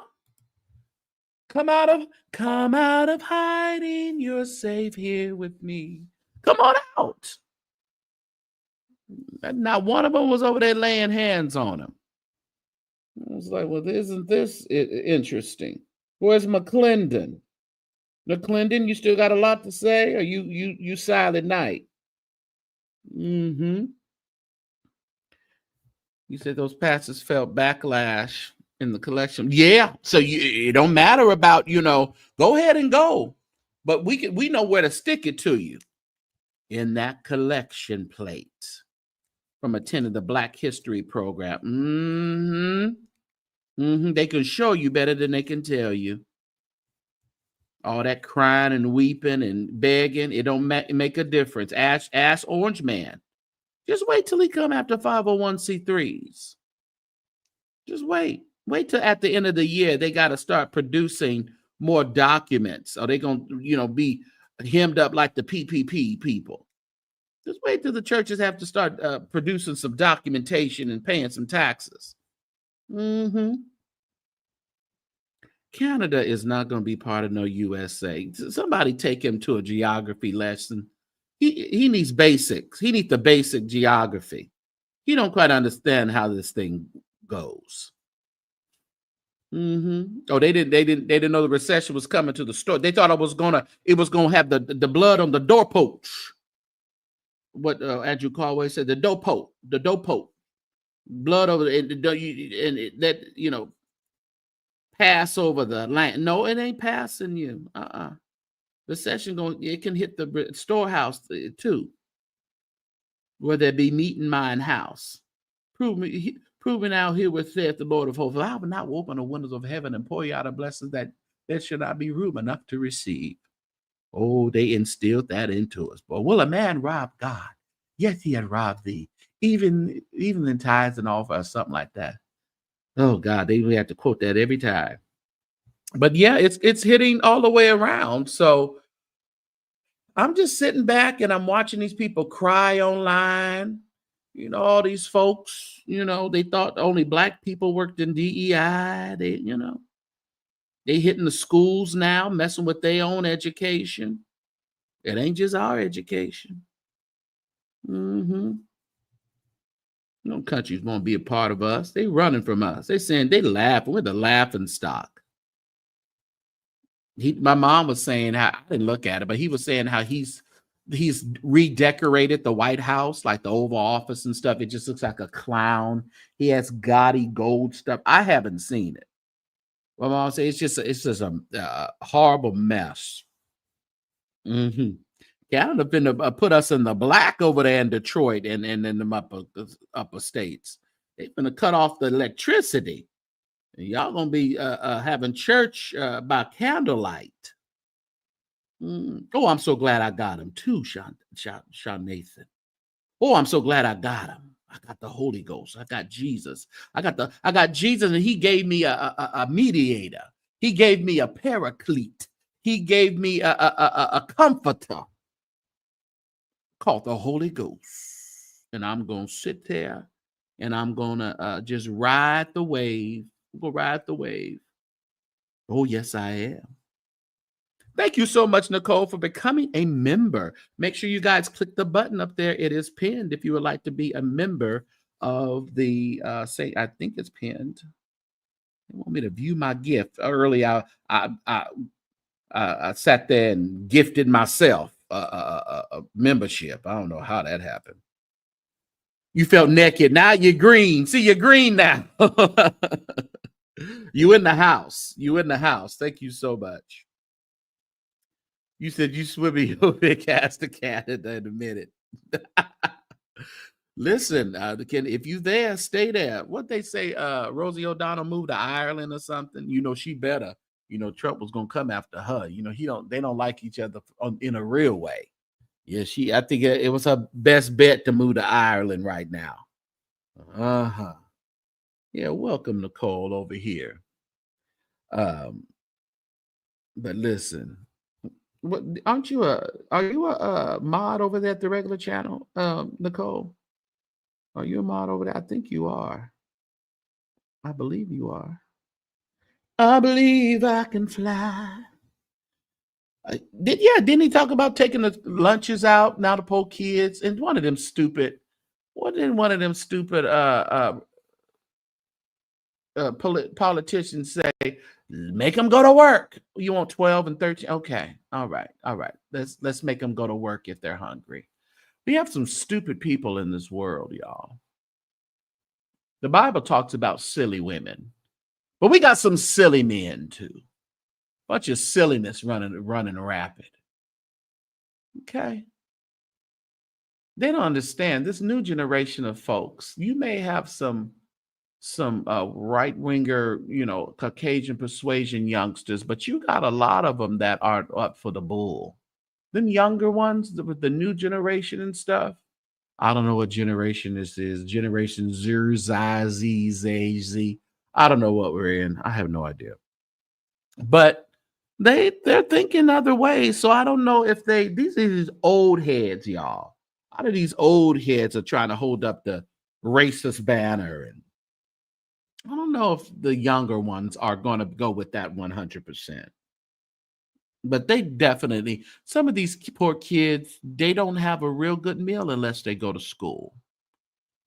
Come out of hiding. You're safe here with me. Come on out. Not one of them was over there laying hands on him. I was like, well, isn't this interesting? Where's McClendon? McClendon, you still got a lot to say, or you silent night? You said those pastors felt backlash in the collection. Yeah. So it don't matter about, go ahead and go. But we know where to stick it to you. In that collection plate from attending the Black History program. They can show you better than they can tell you. All that crying and weeping and begging, it don't make a difference. Ask Orange Man. Just wait till he come after 501c3s. Just wait. Wait till at the end of the year, they got to start producing more documents. Or they going to, be hemmed up like the PPP people. Just wait till the churches have to start producing some documentation and paying some taxes. Canada is not going to be part of no USA. Somebody take him to a geography lesson. He needs basics. He needs the basic geography. He don't quite understand how this thing goes. Oh, they didn't know the recession was coming to the store. They thought it was gonna have the blood on the doorpost. What Andrew Caldwell said, the doorpost, blood over that pass over the land. No, it ain't passing you. Recession it can hit the storehouse too, where there be meat in mine house. Proving out here with saith the Lord of hosts, I will not open the windows of heaven and pour you out a blessing that there should not be room enough to receive. Oh, they instilled that into us. But will a man rob God? Yes, he had robbed thee. Even in tithes and offer or something like that. Oh God, we have to quote that every time. But yeah, it's hitting all the way around. So I'm just sitting back and I'm watching these people cry online. All these folks, they thought only Black people worked in DEI. They hitting the schools now, messing with their own education. It ain't just our education. No countries won't be a part of us. They running from us. They saying they laughing. We're the laughing stock. My mom was saying how, I didn't look at it, but he was saying how he's redecorated the White House, like the Oval Office and stuff. It just looks like a clown. He has gaudy gold stuff. I haven't seen it. My mom said it's just a horrible mess. Canada finna put us in the black over there in Detroit and in the upper states. They're gonna cut off the electricity. And y'all gonna be having church by candlelight. Oh, I'm so glad I got him too, Sean Nathan. Oh, I'm so glad I got him. I got the Holy Ghost. I got Jesus. I got Jesus, and he gave me a mediator. He gave me a paraclete. He gave me a comforter called the Holy Ghost. And I'm going to sit there and I'm going to just ride the wave. I'm going to ride the wave. Oh, yes, I am. Thank you so much, Nicole, for becoming a member. Make sure you guys click the button up there. It is pinned if you would like to be a member of the, I think it's pinned. They want me to view my gift. Earlier, I sat there and gifted myself a membership. I don't know how that happened. You felt naked. Now you're green. See, you're green now. You in the house. You in the house. Thank you so much. You said you swimming your big ass to Canada in a minute. Listen, if you there, stay there. What they say, Rosie O'Donnell moved to Ireland or something. You know, she better. You know, Trump was gonna come after her. You know, they don't like each other in a real way. Yeah, I think it was her best bet to move to Ireland right now. Yeah, welcome, Nicole, over here. But listen. What are you a mod over there at the regular channel, Nicole? Are you a mod over there? I think you are. I believe you are. I believe I can fly. Didn't he talk about taking the lunches out now to poor kids? And one of them stupid politicians say, make them go to work. You want 12 and 13? Okay. All right. Let's make them go to work if they're hungry. We have some stupid people in this world, y'all. The Bible talks about silly women, but we got some silly men too. Bunch of silliness running rapid. Okay. They don't understand this new generation of folks. You may have some right-winger, Caucasian persuasion youngsters, but you got a lot of them that aren't up for the bull. Them younger ones with the new generation and stuff. I don't know what generation this is. Generation Z. I don't know what we're in. I have no idea. But they're thinking other ways. So I don't know if these are these old heads, y'all. A lot of these old heads are trying to hold up the racist banner, and I don't know if the younger ones are going to go with that 100%. But they definitely, some of these poor kids, they don't have a real good meal unless they go to school.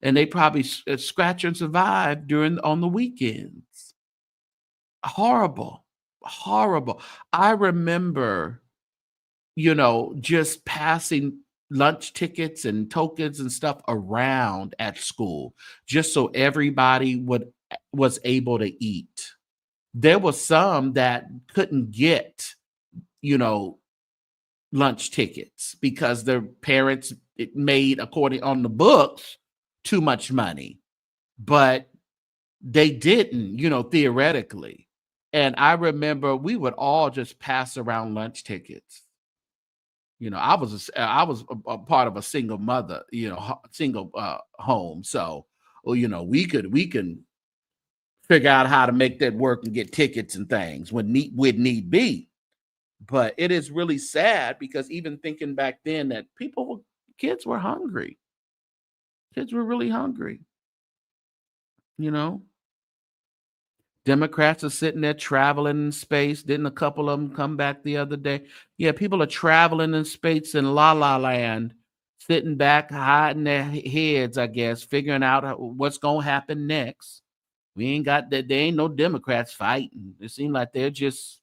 And they probably scratch and survive on the weekends. Horrible. I remember, just passing lunch tickets and tokens and stuff around at school just so everybody was able to eat. There were some that couldn't get lunch tickets because their parents made, according on the books, too much money, but they didn't, theoretically. And I remember we would all just pass around lunch tickets. I was a part of a single mother, single home. So, we can figure out how to make that work and get tickets and things when need be. But it is really sad because even thinking back then that kids were hungry. Kids were really hungry. Democrats are sitting there traveling in space. Didn't a couple of them come back the other day? Yeah, people are traveling in space in La La Land, sitting back, hiding their heads, I guess, figuring out what's going to happen next. We ain't got that. There ain't no Democrats fighting. It seems like they're just,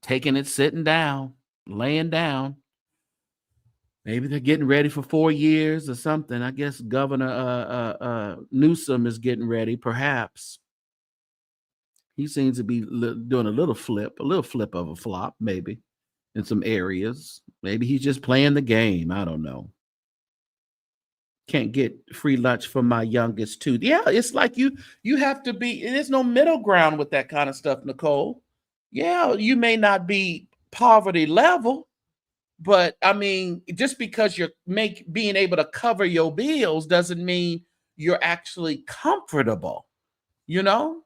taking it, sitting down, laying down. Maybe they're getting ready for 4 years or something. I guess Governor Newsom is getting ready, perhaps. He seems to be doing a little flip of a flop, maybe, in some areas. Maybe he's just playing the game. I don't know. Can't get free lunch for my youngest too. Yeah, it's like you have to be, there's no middle ground with that kind of stuff, Nicole. Yeah, you may not be poverty level, but I mean, just because you're being able to cover your bills doesn't mean you're actually comfortable, you know?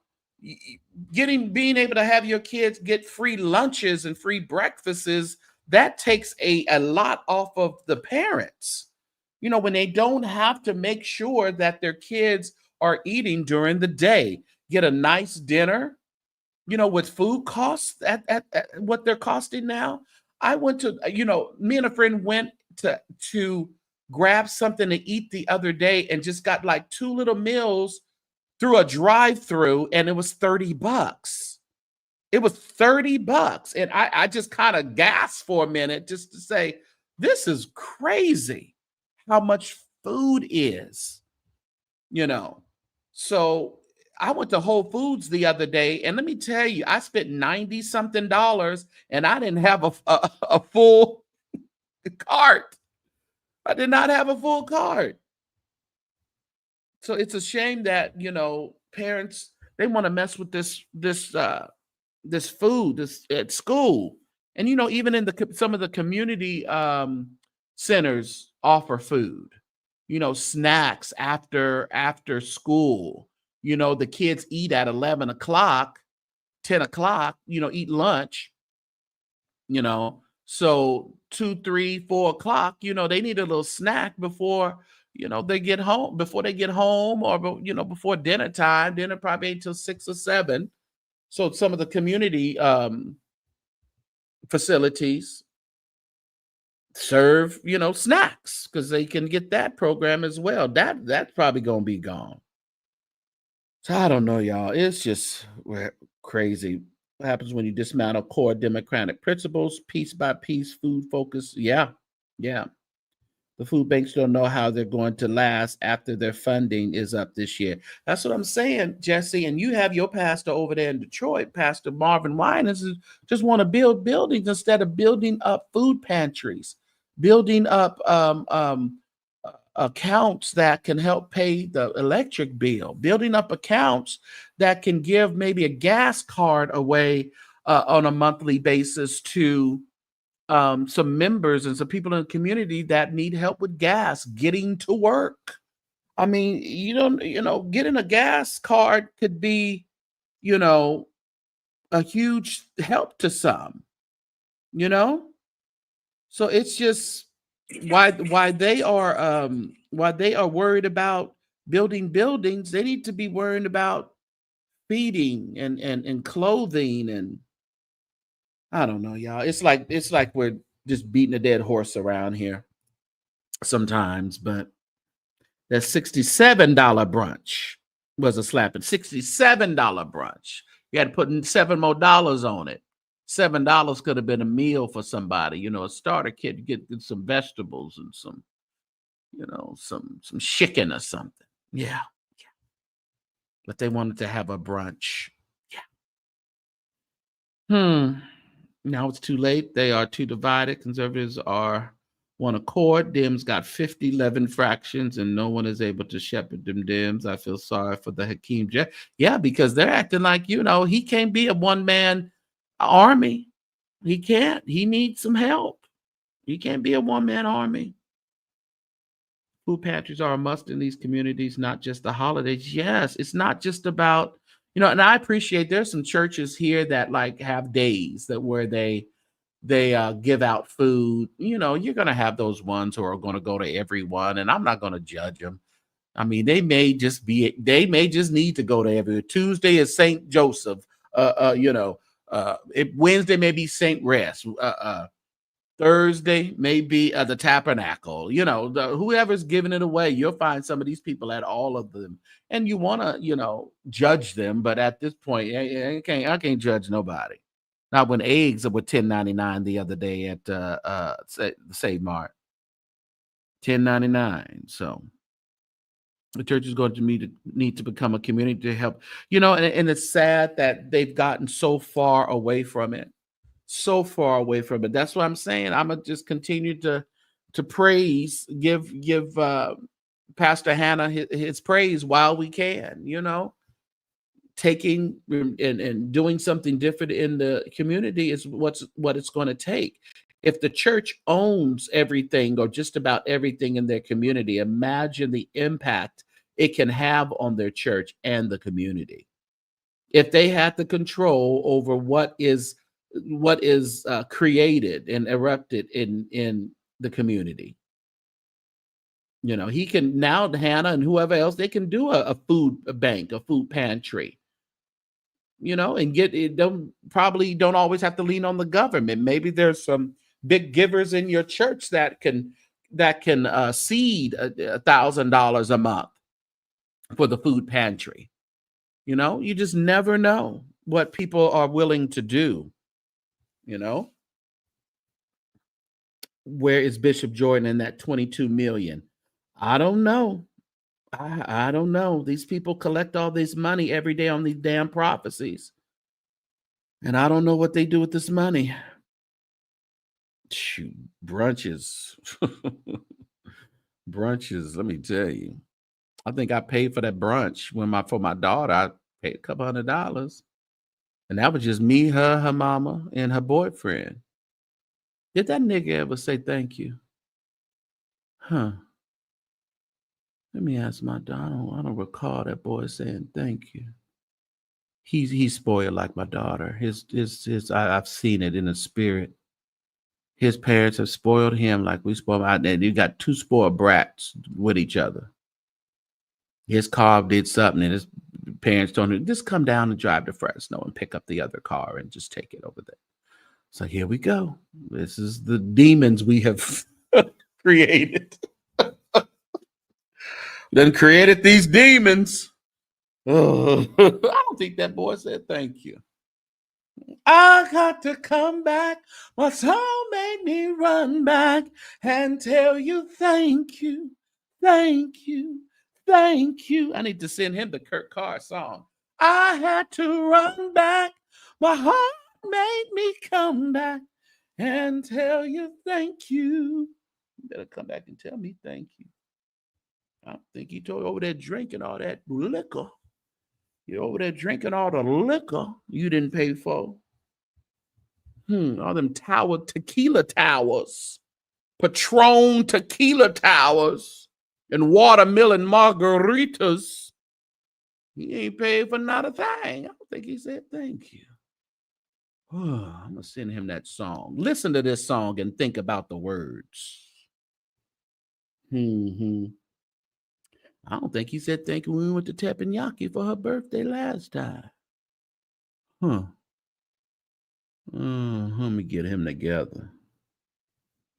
Being able to have your kids get free lunches and free breakfasts, that takes a lot off of the parents. When they don't have to make sure that their kids are eating during the day, get a nice dinner, with food costs at what they're costing now. I went to, me and a friend went to grab something to eat the other day and just got like two little meals through a drive-through, and it was $30. It was $30. And I just kind of gasped for a minute just to say, this is crazy how much food is, So I went to Whole Foods the other day, and let me tell you, I spent 90 something dollars, and I didn't have a full cart. I did not have a full cart. So it's a shame that, parents, they want to mess with this food at school. And, even in some of the community centers offer food, snacks after school. The kids eat at 11 o'clock, 10 o'clock, eat lunch, so 2, 3, 4 o'clock, they need a little snack before, they get home, or, before dinner time. Dinner probably ain't till 6 or 7. So some of the community facilities serve, snacks, because they can get that program as well. That's probably going to be gone. So I don't know, y'all. It's just crazy. What happens when you dismantle core democratic principles, piece by piece, food focus? Yeah. The food banks don't know how they're going to last after their funding is up this year. That's what I'm saying, Jesse. And you have your pastor over there in Detroit, Pastor Marvin Winans, just want to build buildings instead of building up food pantries, building up accounts that can help pay the electric bill, building up accounts that can give maybe a gas card away on a monthly basis to some members and some people in the community that need help with gas, getting to work. I mean, getting a gas card could be, a huge help to some, So it's just why they are worried about building buildings. They need to be worried about feeding and clothing, and I don't know, y'all. It's like we're just beating a dead horse around here sometimes. But that $67 brunch was a slapping. $67 brunch. You had to put in $7 more on it. $7 could have been a meal for somebody. A starter kit, get some vegetables and some, some chicken or something. Yeah. But they wanted to have a brunch. Yeah. Now it's too late. They are too divided. Conservatives are one accord. Dems got 50 11 fractions, and no one is able to shepherd them Dems. I feel sorry for the Hakeem J. Yeah, because they're acting like, he can't be a one-man army. He can't. He needs some help. He can't be a one-man army. Food pantries are a must in these communities, not just the holidays. Yes, it's not just about, and I appreciate there's some churches here that like have days that where they give out food. You're going to have those ones who are going to go to everyone, and I'm not going to judge them. I mean, they may just need to go to every Tuesday is St. Joseph. Wednesday may be St. Rest. Thursday may be the Tabernacle. Whoever's giving it away, you'll find some of these people at all of them, and you want to, judge them. But at this point, I can't judge nobody. Not when eggs were $10.99 the other day at the Save Mart. $10.99. So the church is going to need to become a community to help. And it's sad that they've gotten so far away from it. So far away from it. That's what I'm saying. I'm gonna just continue to praise, give Pastor Hannah his praise while we can, you know. Taking and doing something different in the community is what it's going to take. If the church owns everything or just about everything in their community, imagine the impact it can have on their church and the community. If they had the control over what is created and erupted in the community, you know, he can now, Hannah and whoever else, they can do a food bank, a food pantry, you know, and get it. Don't always have to lean on the government. Maybe there's some big givers in your church that can seed $1,000 a month for the food pantry. You know, you just never know what people are willing to do. You know, where is Bishop Jordan in that 22 million? I don't know. I don't know. These people collect all this money every day on these damn prophecies. And I don't know what they do with this money. Shoot, brunches. Brunches, let me tell you. I think I paid for that brunch for my daughter. I paid a couple $100. And that was just me, her mama, and her boyfriend. Did that nigga ever say thank you? Huh. Let me ask my daughter. I don't recall that boy saying thank you. He's spoiled like my daughter. I've seen it in the spirit. His parents have spoiled him like we spoiled. You got two spoiled brats with each other. His car did something, and his parents told him, just come down and drive to Fresno and pick up the other car and just take it over there. So here we go. This is the demons we have created. Then created these demons. Oh, I don't think that boy said thank you. I got to come back. My soul made me run back and tell you thank you, thank you, thank you. I need to send him the Kurt Carr song. I had to run back. My heart made me come back and tell you thank you. You better come back and tell me thank you. I think he told over there drinking all that liquor. You're over there drinking all the liquor you didn't pay for. All them tequila towers, Patron tequila towers, and watermelon margaritas. He ain't paid for not a thing. I don't think he said thank you. I'm going to send him that song. Listen to this song and think about the words. I don't think he said thank you when we went to teppanyaki for her birthday last time. Let me get him together.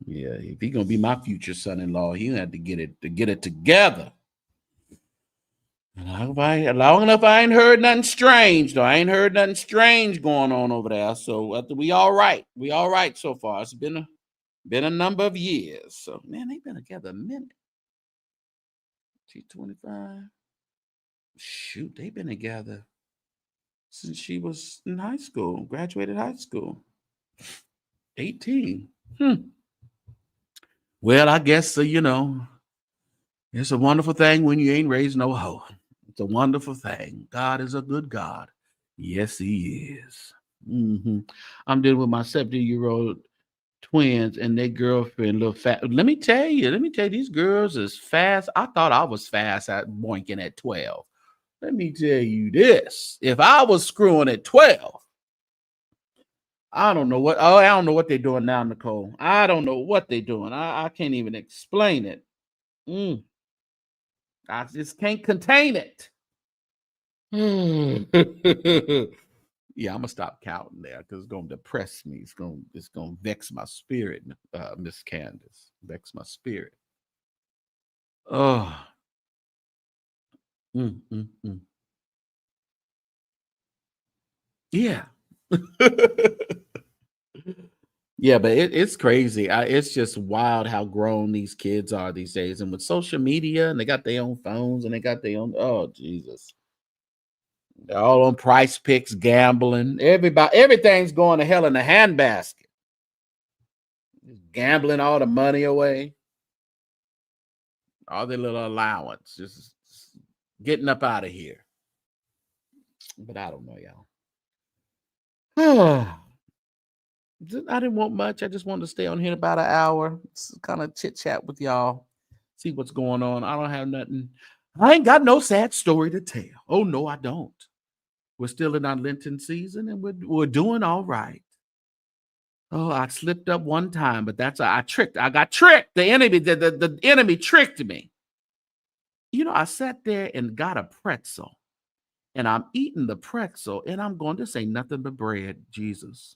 Yeah, if he's gonna be my future son-in-law, he had to get it together. Long enough, I ain't heard nothing strange, though. I ain't heard nothing strange going on over there. So we all right. We all right so far. It's been a number of years. So man, they've been together a minute. She's 25. Shoot, they've been together since she was in high school, graduated high school. 18. Well, I guess, you know, it's a wonderful thing when you ain't raised no hoe. It's a wonderful thing. God is a good God. Yes, he is. I'm dealing with my 70-year-old twins and their girlfriend, little fat. Let me tell you, these girls is fast. I thought I was fast at boinking at 12. Let me tell you this. If I was screwing at 12, I don't know what they're doing now, Nicole. I don't know what they're doing. I can't even explain it. I just can't contain it. Yeah, I'm gonna stop counting there because it's gonna depress me. It's gonna vex my spirit, Miss Candace. Vex my spirit. Oh. Yeah. Yeah, but it's crazy. It's just wild how grown these kids are these days. And with social media, and they got their own phones, and they got their own, oh, Jesus. They're all on Price Picks, gambling. Everything's going to hell in a handbasket. Gambling all the money away. all their little allowance, just getting up out of here. But I don't know, y'all. I didn't want much. I just wanted to stay on here about an hour, kind of chit chat with y'all, see what's going on. I don't have nothing. I ain't got no sad story to tell. Oh, no, I don't. We're still in our Lenten season, and we're doing all right. Oh, I slipped up one time, but I got tricked. The enemy tricked me. You know, I sat there and got a pretzel, and I'm eating the pretzel, and I'm going, this ain't nothing but bread, Jesus.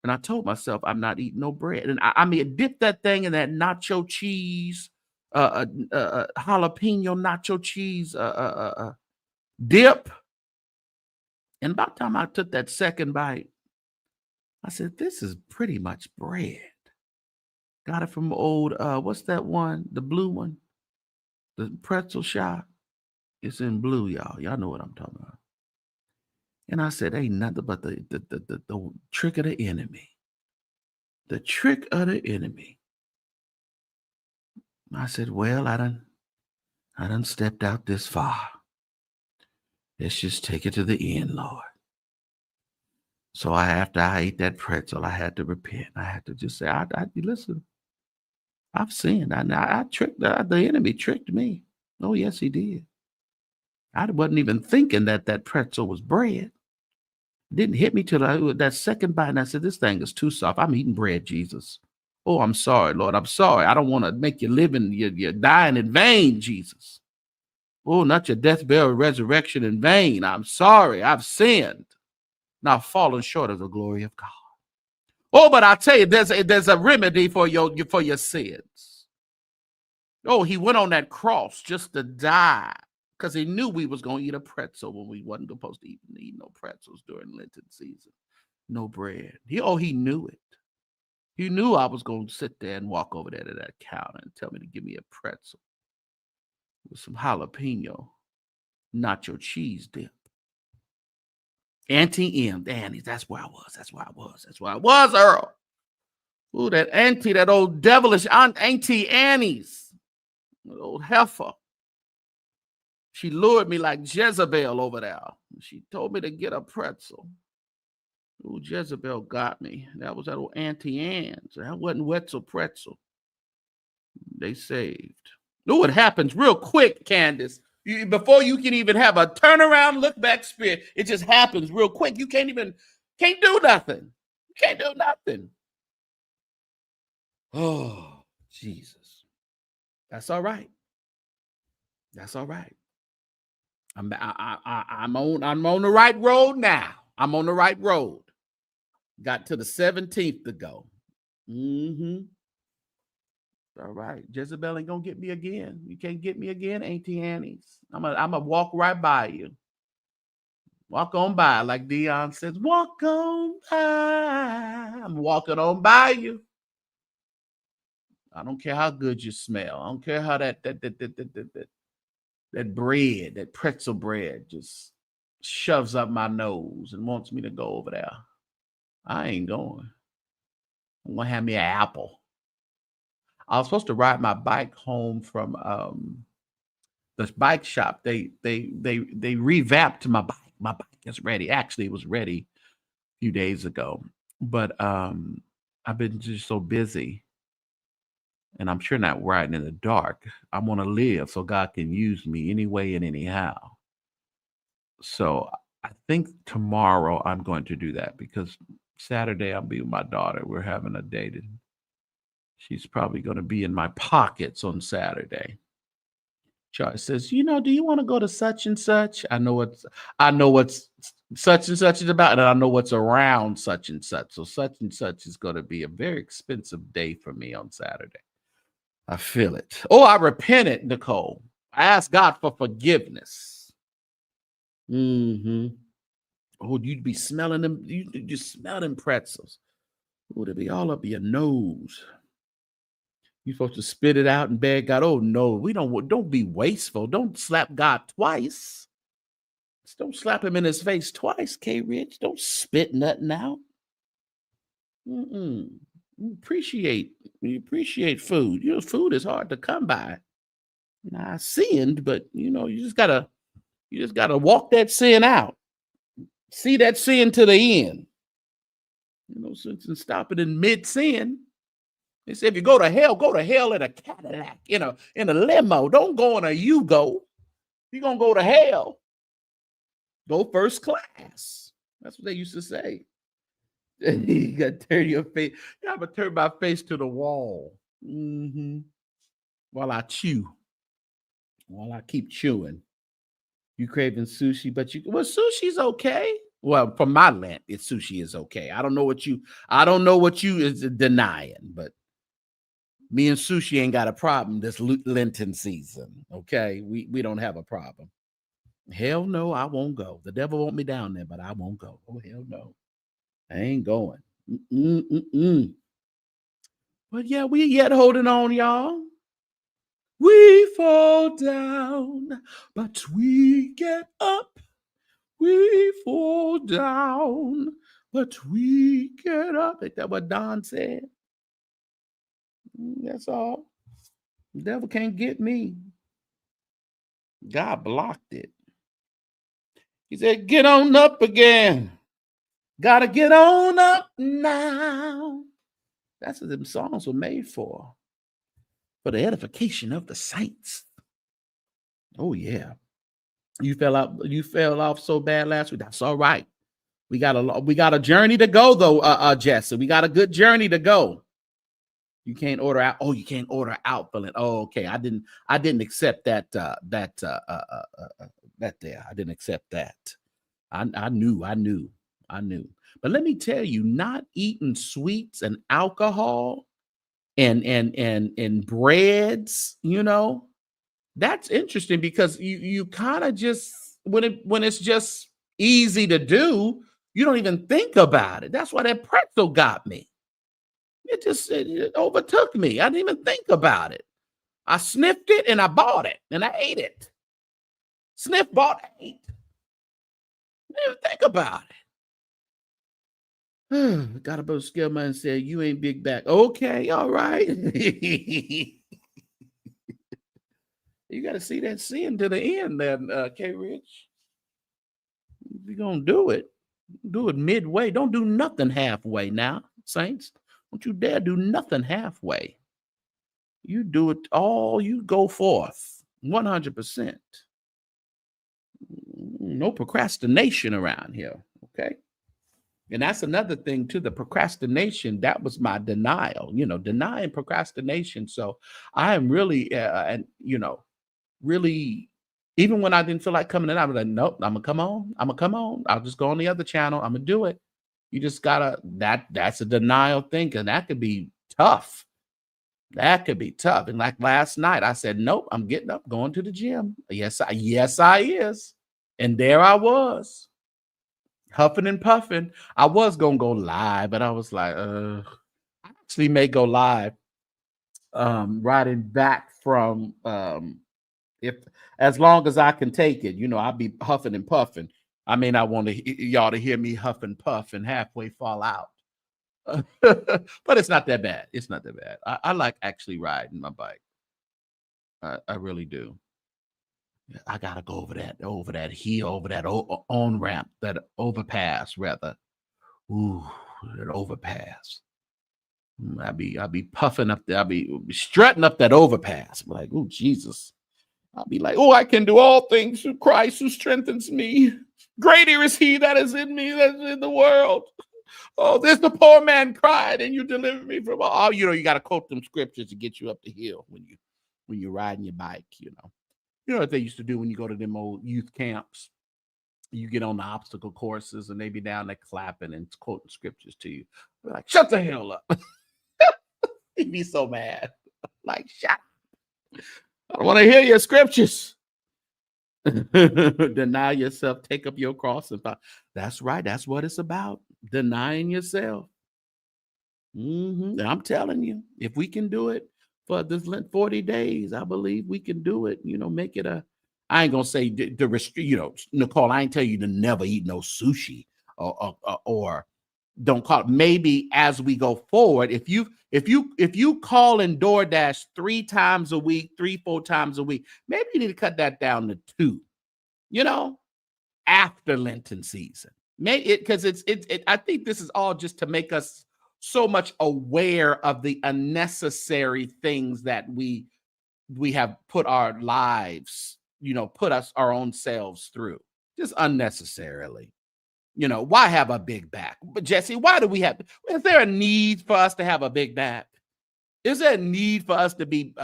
And I told myself, I'm not eating no bread. And I dip that thing in that nacho cheese, jalapeno nacho cheese dip. And about the time I took that second bite, I said, this is pretty much bread. Got it from old, what's that one? The blue one? The pretzel shop. It's in blue, y'all. Y'all know what I'm talking about. And I said, ain't nothing but the trick of the enemy. The trick of the enemy. I said, well, I done stepped out this far. Let's just take it to the end, Lord. So after I ate that pretzel, I had to repent. I had to just say, listen, I've sinned. I tricked the enemy tricked me. Oh, yes, he did. I wasn't even thinking that pretzel was bread. Didn't hit me till that second bite, and I said, this thing is too soft. I'm eating bread, Jesus. Oh, I'm sorry, Lord. I'm sorry. I don't want to make you living, you're dying in vain, Jesus. Oh, not your death, burial, resurrection in vain. I'm sorry. I've sinned. Now fallen short of the glory of God. Oh, but I tell you, there's a remedy for your sins. Oh, he went on that cross just to die because he knew we was going to eat a pretzel when we wasn't supposed to eat no pretzels during Lenten season. No bread. He knew it. He knew I was going to sit there and walk over there to that counter and tell me to give me a pretzel with some jalapeno nacho cheese dip. Auntie M, Annie's, that's where I was, Earl. Ooh, that old devilish Auntie Annie's, that old heifer. She lured me like Jezebel over there. She told me to get a pretzel. Ooh, Jezebel got me. That was that old Auntie Anne's. That wasn't Wetzel Pretzel. They saved. Ooh, it happens real quick, Candace. Before you can even have a turnaround, look back spirit, it just happens real quick. You can't do nothing. You can't do nothing. Oh, Jesus. That's all right. That's all right. I'm on the right road now. I'm on the right road. Got to the 17th to go. All right. Jezebel ain't gonna get me again. You can't get me again, Auntie Annie's. I'm gonna walk right by you. Walk on by, like Dion says, walk on by. I'm walking on by you. I don't care how good you smell. I don't care how that bread, that pretzel bread, just shoves up my nose and wants me to go over there. I ain't going. I'm gonna have me an apple. I was supposed to ride my bike home from the bike shop. They revamped my bike. My bike is ready. Actually, it was ready a few days ago, but I've been just so busy, and I'm sure not riding in the dark. I want to live so God can use me anyway and anyhow. So I think tomorrow I'm going to do that because Saturday I'll be with my daughter. We're having a date. She's probably going to be in my pockets on Saturday. Charlie says, do you want to go to such and such? I know what's such and such is about, and I know what's around such and such. So such and such is going to be a very expensive day for me on Saturday. I feel it. Oh, I repented, Nicole. I asked God for forgiveness. Oh, you'd be smelling them. You just smell them pretzels. Oh, they'd be all up your nose. You're supposed to spit it out and beg God. Oh, no, don't be wasteful. Don't slap God twice. Just don't slap him in his face twice, K-Rich. Don't spit nothing out. You appreciate food. Food is hard to come by. Now I sinned, but you just gotta walk that sin out. See that sin to the end. Since and stop it in mid-sin. They say if you go to hell in a Cadillac, in a limo. Don't go in a Yugo. You're gonna go to hell. Go first class. That's what they used to say. You got to turn your face. You have to turn my face to the wall. While I chew. While I keep chewing. You craving sushi, but sushi's okay. Well, from my Lent, sushi is okay. I don't know what you is denying, but me and sushi ain't got a problem this Lenten season. Okay, we don't have a problem. Hell no, I won't go. The devil want me down there, but I won't go. Oh hell no, I ain't going. But yeah, we yet holding on, y'all. We fall down, but we get up. We fall down, but we get up. Ain't that what Don said? That's all. The devil can't get me. God blocked it. He said, get on up again. Gotta get on up now. That's what them songs were made for the edification of the saints. Oh, yeah. You fell off so bad last week. That's all right. We got a journey to go though, Jesse. We got a good journey to go. You can't order out. Oh, you can't order out for it. Oh, okay. I didn't accept that there. I didn't accept that. I knew. But let me tell you, not eating sweets and alcohol and breads, that's interesting because you kind of just when it's just easy to do, you don't even think about it. That's why that pretzel got me. It overtook me. I didn't even think about it. I sniffed it and I bought it and I ate it. Sniff, bought, ate. Didn't even think about it. Got about scare man and said, "You ain't big back." Okay, all right. You got to see that sin to the end, then, K. Rich. If you're gonna do it midway. Don't do nothing halfway now, saints. Don't you dare do nothing halfway. You do it all. You go forth 100%. No procrastination around here. Okay. And that's another thing too. The procrastination, that was my denial, denying procrastination. So I am really, really, even when I didn't feel like coming in, I was like, nope, I'm gonna come on. I'll just go on the other channel. I'm gonna do it. You just gotta, that's a denial thing. And that could be tough. And like last night, I said, nope, I'm getting up, going to the gym. Yes, I is. And there I was, huffing and puffing. I was going to go live, but I was like, I actually may go live, riding back from, as long as I can take it, I'll be huffing and puffing. I may not want y'all to hear me huff and puff and halfway fall out. But it's not that bad. I like actually riding my bike. I really do. I gotta go over that hill, over that on ramp, that overpass rather. Ooh, that overpass. I'll be puffing up there. I'll be strutting up that overpass. I'm like, oh Jesus. I'll be like, oh, I can do all things through Christ who strengthens me. Greater is he that is in me than in the world. Oh, there's the poor man cried, and you delivered me from all. You got to quote them scriptures to get you up the hill when you're riding your bike. You know what they used to do when you go to them old youth camps. You get on the obstacle courses, and they be down there clapping and quoting scriptures to you. They're like, shut the hell up. He'd be so mad. Like, shut up. I don't want to hear your scriptures. Deny yourself, take up your cross and follow. That's right. That's what it's about. Denying yourself. And I'm telling you, if we can do it for this 40 days, I believe we can do it. Make it I ain't gonna say the restrict. Nicole, I ain't tell you to never eat no sushi or don't call it. Maybe as we go forward, if you call in DoorDash 3 times a week, 3-4 times a week, maybe you need to cut that down to 2, after Lenten season. Maybe because I think this is all just to make us so much aware of the unnecessary things that we have put our lives, put our own selves through, just unnecessarily. Why have a big back? But Jesse, why do we have? Is there a need for us to have a big back? Is there a need for us to be,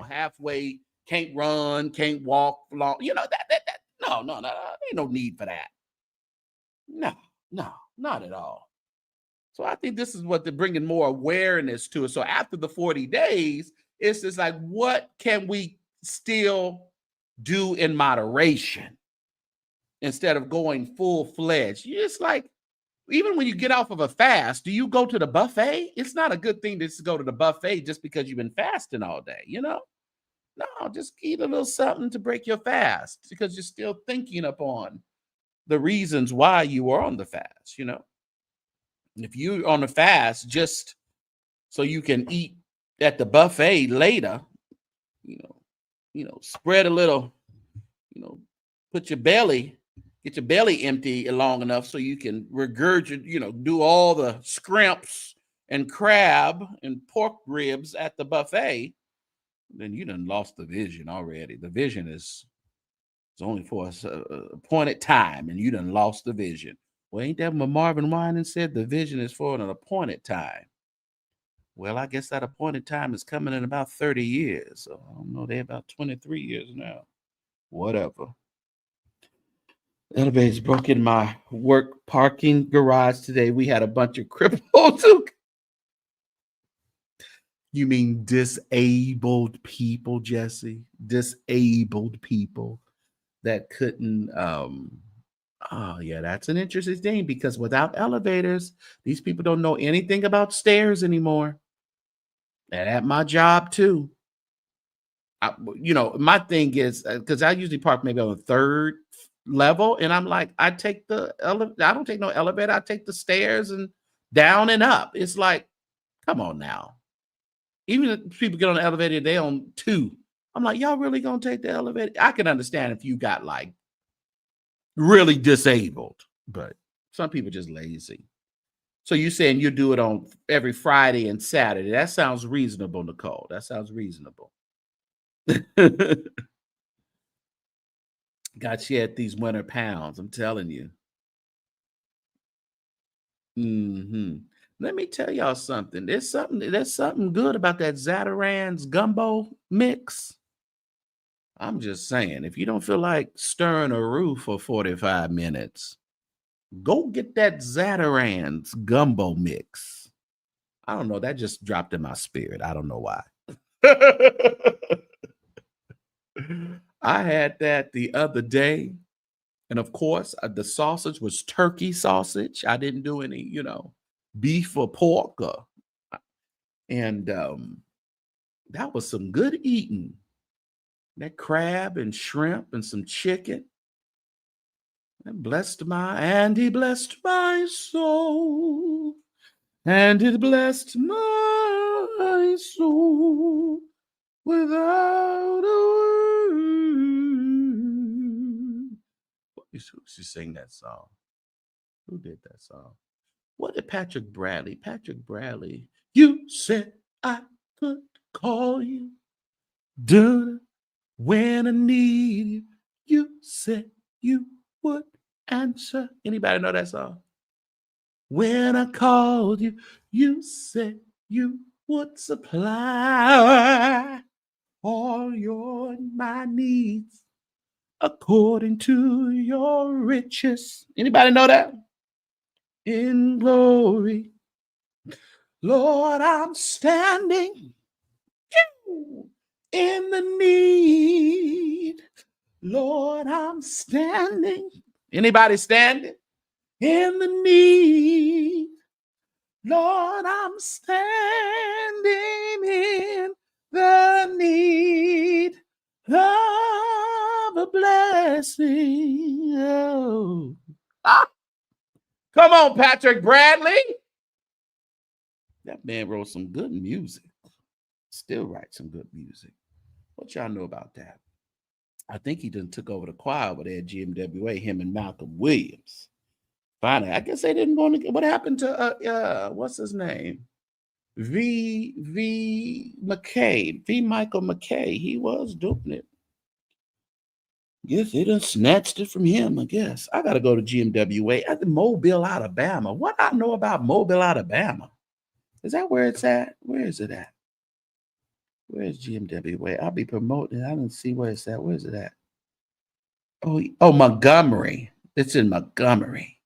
halfway, can't run, can't walk long? No, ain't no need for that. No, not at all. So I think this is what they're bringing more awareness to it. So after the 40 days, it's just like, what can we still do in moderation instead of going full-fledged? It's like, even when you get off of a fast, do you go to the buffet? It's not a good thing to just go to the buffet just because you've been fasting all day, No, just eat a little something to break your fast because you're still thinking upon the reasons why you are on the fast, If you're on the fast just so you can eat at the buffet later, spread a little, get your belly empty long enough so you can regurgitate, do all the scrimps and crab and pork ribs at the buffet, then you done lost the vision already. The vision is only for a appointed time, and you done lost the vision. Well, ain't that what Marvin Winans said? The vision is for an appointed time. Well, I guess that appointed time is coming in about 30 years. So I don't know, they're about 23 years now. Whatever. Elevators broke in my work parking garage today. We had a bunch of cripples. You mean disabled people, Jesse? Disabled people that couldn't. Oh, yeah, that's an interesting thing because without elevators, these people don't know anything about stairs anymore. And at my job too. My thing is because I usually park maybe on the 3rd level, and I'm like, I don't take no elevator. I take the stairs and down and up. It's like, come on now. Even if people get on the elevator, they on 2. I'm like, y'all really gonna take the elevator? I can understand if you got like really disabled, but some people just lazy. So you're saying you do it on every Friday and Saturday. That sounds reasonable, Nicole. That sounds reasonable. God shed these winter pounds, I'm telling you. Let me tell y'all something. There's something good about that Zatarain's gumbo mix. I'm just saying, if you don't feel like stirring a roux for 45 minutes, go get that Zatarain's gumbo mix. I don't know. That just dropped in my spirit. I don't know why. I had that the other day. And of course, the sausage was turkey sausage. I didn't do any, beef or pork. And that was some good eating. That crab and shrimp and some chicken. And he blessed my soul. And it blessed my soul without a word. Who should sing that song? Who did that song? What did Patrick Bradley? You said I could call you. When I need you, you said you would answer. Anybody know that song? When I called you, you said you would supply all my needs according to your riches. Anybody know that? In glory. Lord, I'm standing in the need. Lord, I'm standing. Anybody standing? In the need. Lord, I'm standing in the need of a blessing. Oh. Come on, Patrick Bradley. That man wrote some good music. Still writes some good music. What y'all know about that? I think he done took over the choir over there at GMWA, him and Malcolm Williams. Finally, I guess they didn't want to. What happened to what's his name? V Michael McKay. He was doing it. Yes, they done snatched it from him, I guess. I gotta go to GMWA at Mobile, Alabama. What I know about Mobile, Alabama? Is that where it's at? Where is it at? Where is GMWA? I'll be promoting. I didn't see where it's at. Where is it at? Oh, Montgomery. It's in Montgomery.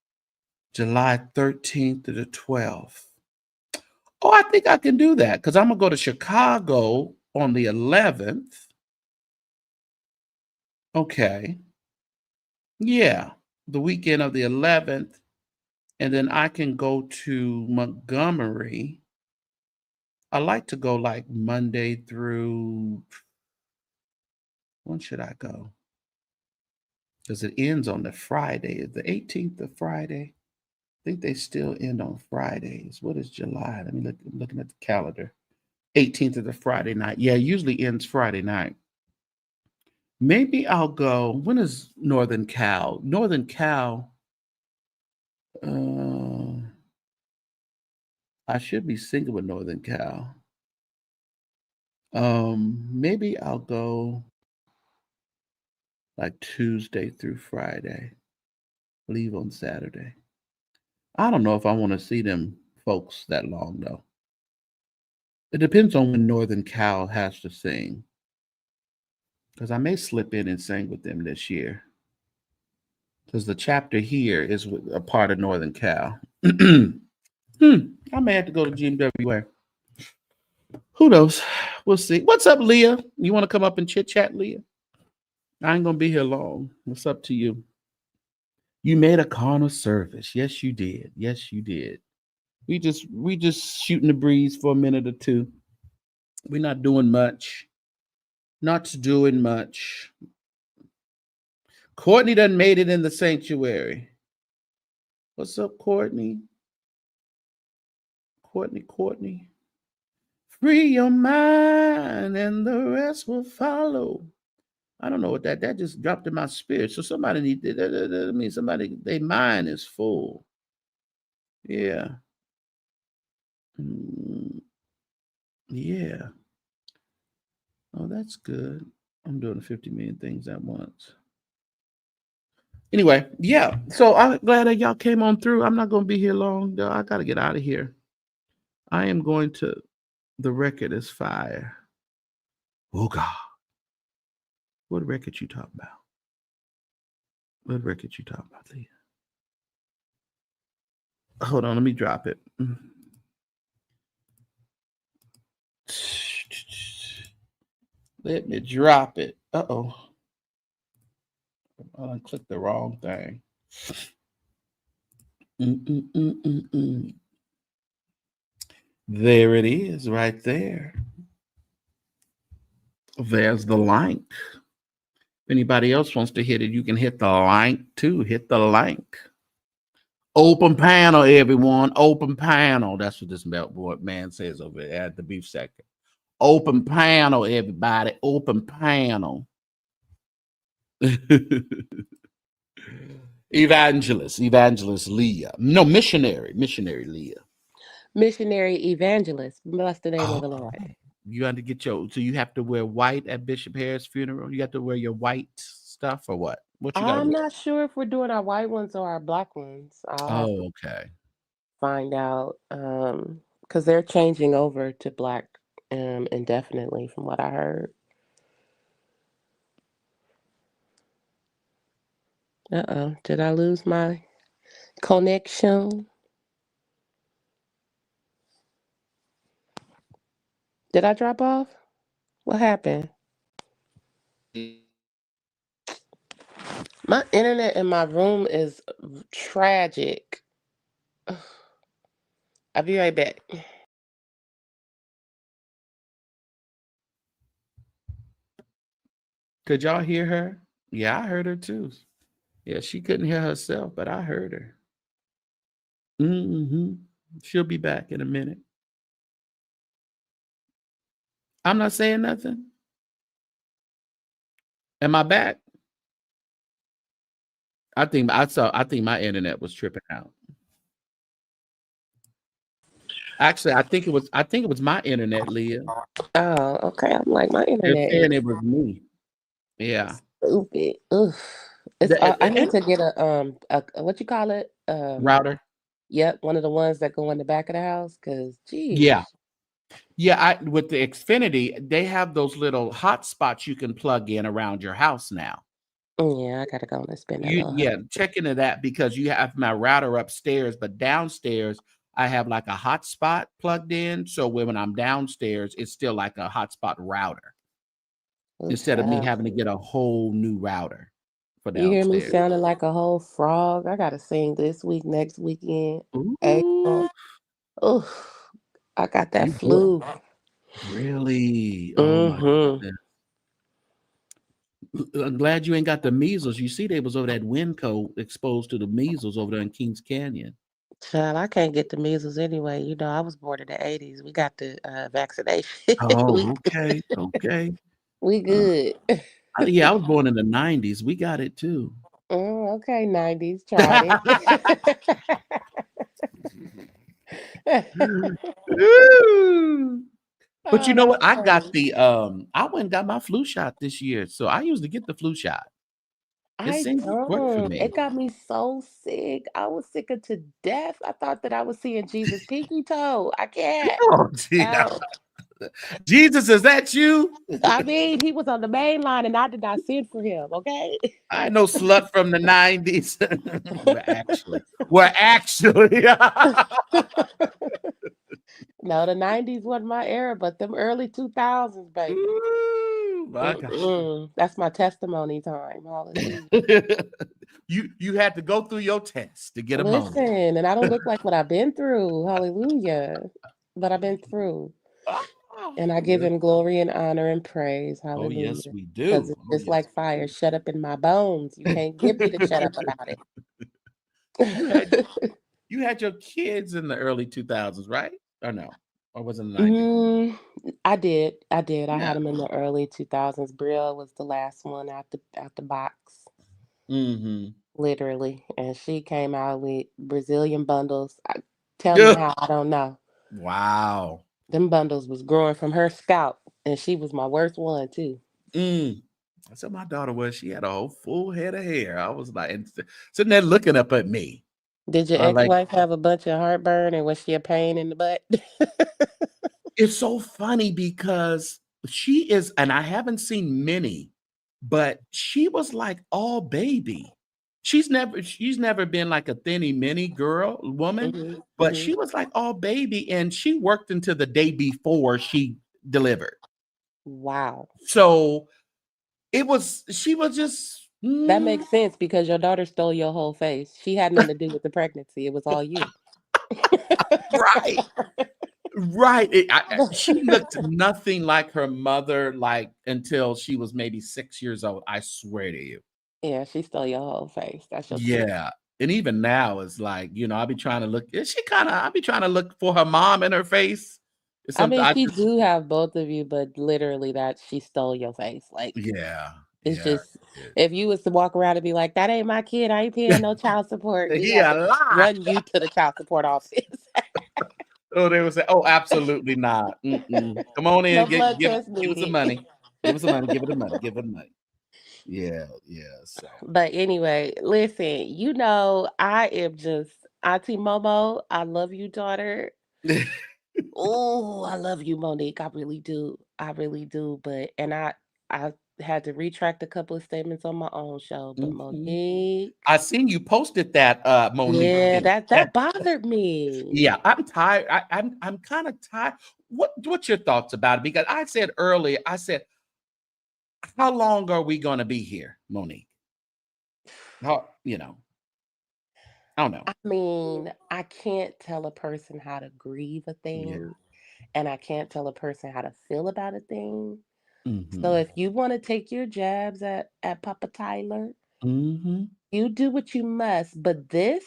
July 13th to the 12th. Oh, I think I can do that because I'm going to go to Chicago on the 11th. Okay. Yeah, the weekend of the 11th. And then I can go to Montgomery. I like to go like Monday through. When should I go? Because it ends on the Friday. Is the 18th of Friday? I think they still end on Fridays. What is July? Let me look. I'm looking at the calendar. 18th is the Friday night. Yeah, it usually ends Friday night. Maybe I'll go. When is Northern Cal? Northern Cal. I should be singing with Northern Cal. Maybe I'll go like Tuesday through Friday. Leave on Saturday. I don't know if I want to see them folks that long though. It depends on when Northern Cal has to sing. Because I may slip in and sing with them this year. Because the chapter here is a part of Northern Cal. I may have to go to GMWA. Who knows? We'll see. What's up, Leah? You want to come up and chit chat, Leah? I ain't gonna be here long. What's up to you? You made a carnal service. Yes, you did. Yes, you did. We just shooting the breeze for a minute or two. We're not doing much. Not doing much. Courtney done made it in the sanctuary. What's up, Courtney? Courtney. Free your mind and the rest will follow. I don't know what that just dropped in my spirit. So somebody need that means somebody, their mind is full. Yeah. Yeah. Oh, that's good. I'm doing 50 million things at once. Anyway, yeah. So I'm glad that y'all came on through. I'm not going to be here long, though. I got to get out of here. I am going to. The record is fire. Oh, God. What record you talking about? What record you talking about, Leah? Hold on, let me drop it. Let me drop it. Uh-oh. I clicked the wrong thing. There it is, right there. There's the link. If anybody else wants to hit it, you can hit the link too. Hit the link. Open panel, everyone. Open panel. That's what this man says over at the beef sector. Open panel, everybody. Open panel. Evangelist Leah. No, missionary Leah. Missionary evangelist. Bless the name of the Lord. You had to get so you have to wear white at Bishop Harris' funeral? You have to wear your white stuff or what? What you got? I'm not sure if we're doing our white ones or our black ones. I'll have to Okay. find out. Because they're changing over to black indefinitely from what I heard. Did I lose my connection? Did I drop off? What happened? My internet in my room is tragic. I'll be right back. Could y'all hear her? Yeah, I heard her too. Yeah, she couldn't hear herself, but I heard her. Mm-hmm. She'll be back in a minute. I'm not saying nothing. Am I back? I think my internet was tripping out. Actually, I think it was my internet, Leah. Oh, okay. I'm like, my They're internet saying is it was me. Yeah. stupid. Ugh. It's I need And to get a what you call it? router. Yep, one of the ones that go in the back of the house. Cause Yeah. geez, Yeah, with the Xfinity, they have those little hotspots you can plug in around your house now. yeah, I gotta go and spend that little Yeah, check into that because you have my router upstairs, but downstairs I have like a hotspot plugged in. So when I'm downstairs, it's still like a hotspot router instead of me child. having to get a whole new router for You hear me downstairs. sounding like a whole frog? I gotta sing this week, next weekend. Ooh, April. Oof. I got that you book flu. really? Oh my Mm-hmm. goodness. I'm glad you ain't got the measles. You see, they was over that Winco exposed to the measles over there in Kings Canyon. Child, I can't get the measles anyway. You know, I was born in the 80s. We got the vaccination. we Oh, okay, okay. we Uh, good. yeah, I was born in the '90s. We got it too. Okay, 90s. Tried it. Ooh. But you Oh, know that's what? I got funny. the I went and got my flu shot this year. So I usually get the flu shot. It I seems to work for don't. me. It got me so sick. I was sick to death. I thought that I was seeing Jesus' pinky toe. I can't. Oh, gee, Help. Jesus, is that you? I mean, he was on the main line and I did not send for him, okay? I know slut from the '90s. We're actually. No, the 90s wasn't my era, but them early 2000s, baby. Ooh, my God. That's my testimony time. Hallelujah. You had to go through your test to get a moment. Listen, and I don't look like what I've been through. Hallelujah. But I've been through. Oh, And I give good. him glory and honor and praise. Oh, yes, Hallelujah. we Because do. it's Oh, just yes, like we fire do. shut up in my bones. You can't get me to shut up about you had it. you had your kids in the early 2000s, right? Or no? Or was it in the 90s? Mm, I did. I did. I Yeah. had them in the early 2000s. Brielle was the last one out the box, Mm-hmm. literally. And she came out with Brazilian bundles. Tell me Yeah. how, I don't know. Wow. Them bundles was growing from her scalp, and she was my worst one too. Mm. That's what my daughter was. She had a whole full head of hair. I was like, and sitting there looking up at me. Did your Like, ex-wife have a bunch of heartburn, and was she a pain in the butt? it's so funny because she is, and I haven't seen many, but she was like all baby. She's never been like a thinny mini woman, Hmm. but Hmm. she was like all baby, and she worked until the day before she delivered. Wow. So she was just That makes sense because your daughter stole your whole face. She had nothing to do with the pregnancy. It was all you. right. Right. She looked nothing like her mother, like until she was maybe 6 years old. I swear to you. Yeah, she stole your whole face. That's your twin. Yeah. And even now, it's like, I'll be trying to look. I'll be trying to look for her mom in her face. It's I something mean, I she just, do have both of you, but literally that she stole your face. Like yeah. it's Yeah. just if you was to walk around and be like, "That ain't my kid. I ain't paying no child support." We have Yeah, to lie. run you to the child support office. Oh, they would say, oh, absolutely not. Mm-mm. Come on No in, blood test give us some needed. money. Give us some money. Give it the money. Give it the money. Yeah, yeah. So But anyway, listen, I am just Auntie Momo. I love you, daughter. Oh, I love you, Monique. I really do. I really do. But and I had to retract a couple of statements on my own show. But Mhm. Monique, I seen you posted that, Monique yeah, thing. that bothered me. Yeah, I'm tired. I'm kind of tired. What's your thoughts about it? Because I said earlier, I said, how long are we going to be here, Monique? How, I don't know. I mean, I can't tell a person how to grieve a Yeah. thing, and I can't tell a person how to feel about a thing. So Hmm. if you want to take your jabs at Papa Tyler, Hmm. you do what you must. But this,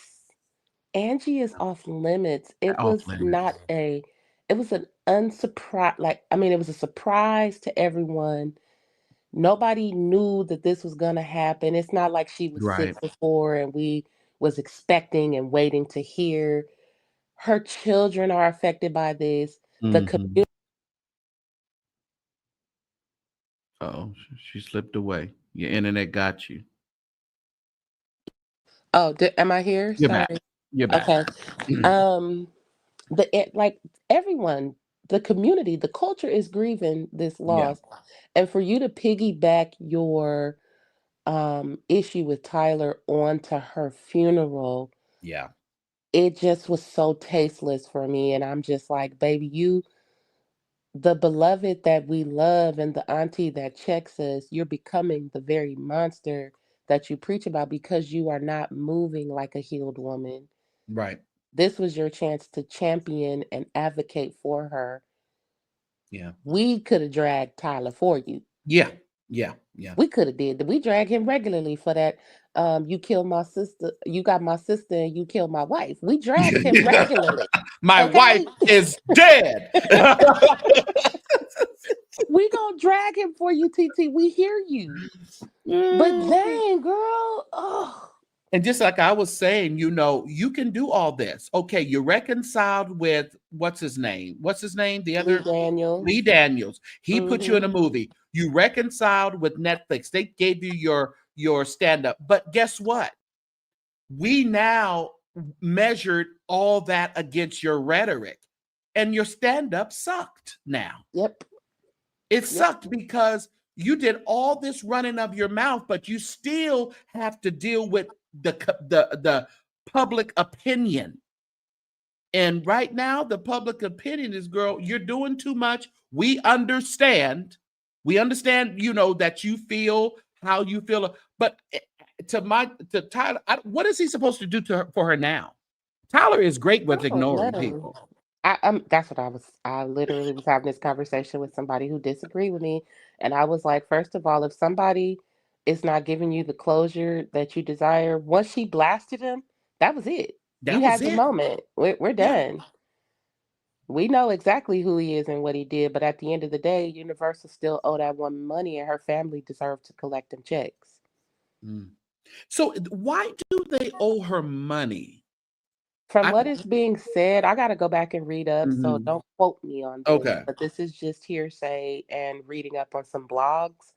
Angie is off limits. It Off was limits. not a, it was an unsurprise, like, I mean, it was a surprise to everyone. Nobody knew that this was gonna happen. It's not like she was sick Right. before and we was expecting and waiting to hear. Her children are affected by this. The Mm-hmm. Oh, she slipped away. Your internet got you. Oh, am I here? You're back. Sorry. You're back. Okay. Um, like everyone, the community, the culture is grieving this Yeah. loss, and for you to piggyback your issue with Tyler onto her funeral, Yeah. it just was so tasteless for me, and I'm just like, baby, you, the beloved that we love, and the auntie that checks us, you're becoming the very monster that you preach about because you are not moving like a healed woman. Right. This was your chance to champion and advocate for her. Yeah. We could have dragged Tyler for you. Yeah. Yeah. Yeah. We could have did. We drag him regularly for that. You killed my sister. You got my sister, and you killed my wife. We dragged him regularly. My wife Okay, is dead. we gonna drag him for you, TT. We hear you, but dang, girl, oh, And just like I was saying, you can do all this. Okay, you're reconciled with what's his name? What's his name? The Lee other Daniels. Lee Daniels. He put you in a Mm-hmm. movie. You reconciled with Netflix. They gave you your stand-up. But guess what? We now measured all that against your rhetoric, and your stand-up sucked now. Yep. It sucked because you did all this running of your mouth, but you still have to deal with the public opinion. And right now, the public opinion is, girl, you're doing too much. We understand. We understand, that you feel how you feel. But to Tyler, what is he supposed to do for her now? Tyler is great with I don't ignoring know. people. That's what I was. I literally was having this conversation with somebody who disagreed with me, and I was like, first of all, if somebody is not giving you the closure that you desire, once she blasted him, that was it. You That was had your it. moment. We're Yeah. done. We know exactly who he is and what he did, but at the end of the day, Universal still owe that woman money, and her family deserve to collect them checks. Mm. So why do they owe her money? From what is being said, I got to go back and read up, so Mhm. don't quote me on this, Okay. but this is just hearsay and reading up on some blogs.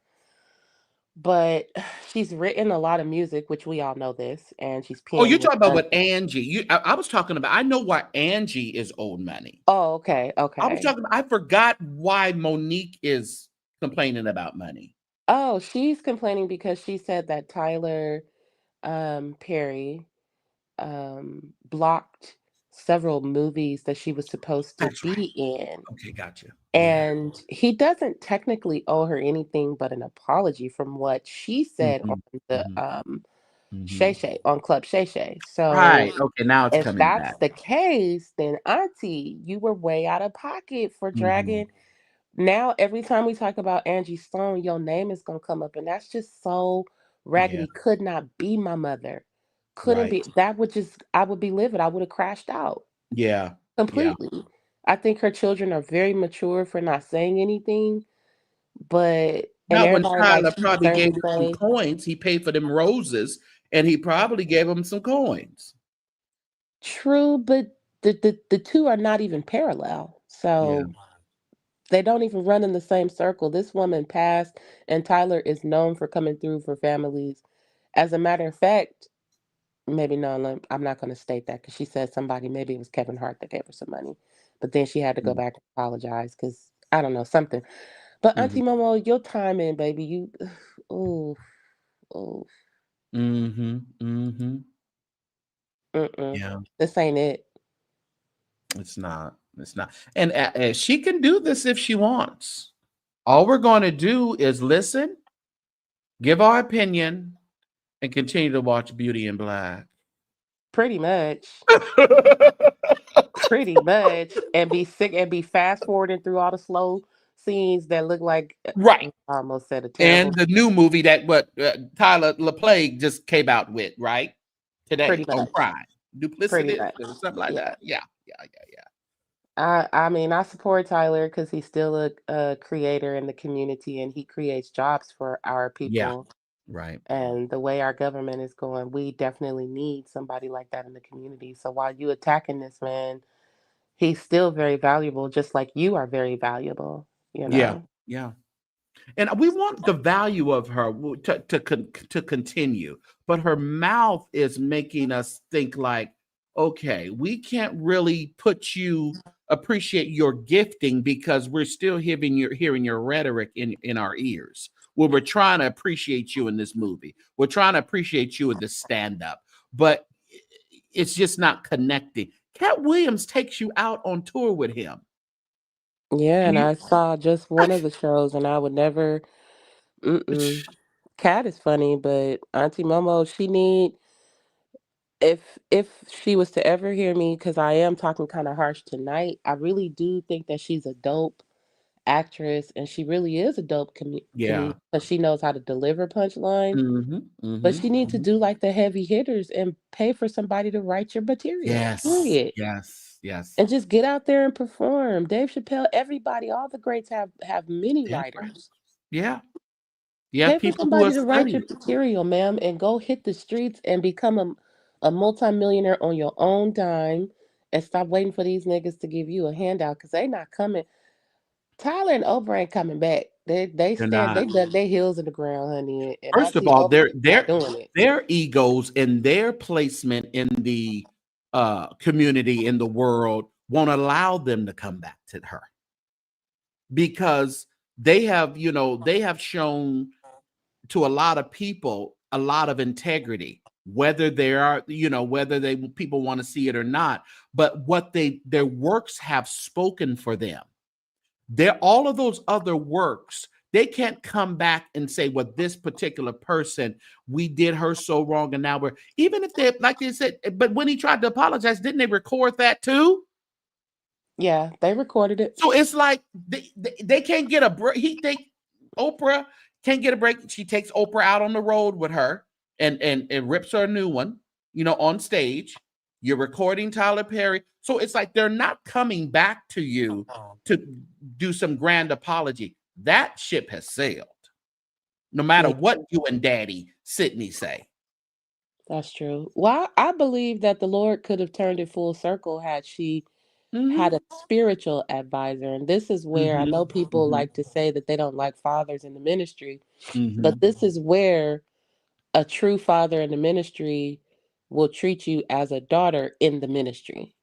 But she's written a lot of music, which we all know this, and she's Oh, you're penned with talking about with Angie. I was talking about, I know why Angie is owed money. Oh, okay, I was okay. talking about, I forgot why Monique is complaining about money. Oh, she's complaining because she said that Tyler Perry blocked several movies that she was supposed to That's right. be in. Okay, gotcha. Yeah. And he doesn't technically owe her anything but an apology from what she said on Mhm, the mhm, Shay mhm. Shay on Club Shay Shay. So Right. Okay, now it's if coming that's back. the case, then Auntie, you were way out of pocket for Mhm. dragging. Now every time we talk about Angie Stone, your name is gonna come up, and that's just so Yeah. raggedy. Could not be my mother. Couldn't Right. be. That would just, I would be livid. I would have crashed out Yeah. Yeah. completely. I think her children are very mature for not saying anything, but and Not when everybody like Tyler she probably deserved gave to him some say coins. He paid for them roses, and he probably gave him some coins. true, but the two are not even parallel. Yeah. So they don't even run in the same circle. This woman passed, and Tyler is known for coming through for families. As a matter of fact, maybe no, I'm not going to state that because she said somebody, maybe it was Kevin Hart that gave her some money, but then she had to go Mm, back and apologize because I don't know something. But mhm. Auntie Momo, your timing, baby, you, ooh, ooh, Mhm. Mhm. mm-mm, Yeah. this ain't it. It's not. It's not. And she can do this if she wants. All we're going to do is listen, give our opinion, and continue to watch Beauty in Black. Pretty much, pretty much, and be sick and be fast forwarding through all the slow scenes that look like Right. I almost said a terrible. And the new movie that Tyler LaPlague just came out with, right? Today Pretty on much. Prime. pretty duplicitous much. or something like Yeah. that. Yeah. I mean, I support Tyler because he's still a creator in the community and he creates jobs for our Yeah. people. Right. And the way our government is going, we definitely need somebody like that in the community. So while you attacking this man, he's still very valuable, just like you are very valuable, you Yeah. know? Yeah. And we want the value of her to continue, but her mouth is making us think like, okay, we can't really appreciate your gifting because we're still hearing your rhetoric in our ears. Well, we're trying to appreciate you in this movie. We're trying to appreciate you in this stand up, but it's just not connecting. Cat Williams takes you out on tour with him. Yeah, And and you, I saw just one of the shows and I would never mm-mm. Cat is funny, but Auntie Momo, she need if she was to ever hear me, because I am talking kind of harsh tonight, I really do think that she's a dope actress and she really is a dope yeah. comedian because she knows how to deliver punchlines. Mm-hmm, But mm-hmm, she needs to mm-hmm. do like the heavy hitters and pay for somebody to write your material. Yes, Period. yes, yes. And just get out there and perform. Dave Chappelle, everybody, all the greats have many Yeah, writers. yeah. You have Pay for people who somebody have to write your studied. material, ma'am, and go hit the streets and become a multimillionaire on your own dime and stop waiting for these niggas to give you a handout because they not coming. Tyler and Oprah ain't coming back. They're not. They dug their heels in the ground, honey, and I First of see all, Oprah is not doing it. their egos and their placement in the community in the world won't allow them to come back to her because they have shown to a lot of people a lot of integrity, whether they are, whether they people want to see it or not, but their works have spoken for them. They're all of those other works. They can't come back and say, well, this particular person, we did her so wrong. And now even if they, like they said, but when he tried to apologize, didn't they record that too? Yeah, they recorded it. So it's like they can't get a break. Oprah can't get a break. She takes Oprah out on the road with her and rips her a new one, on stage. You're recording Tyler Perry. So it's like they're not coming back to you to do some grand apology. That ship has sailed. No matter Yeah, what you and Daddy Sydney say. that's true. Well, I believe that the Lord could have turned it full circle had she had Mm-hmm. a spiritual advisor. And this is where I Mm-hmm. know people Mm-hmm. like to say that they don't like fathers in the ministry, Mm-hmm. but this is where a true father in the ministry will treat you as a daughter in the ministry,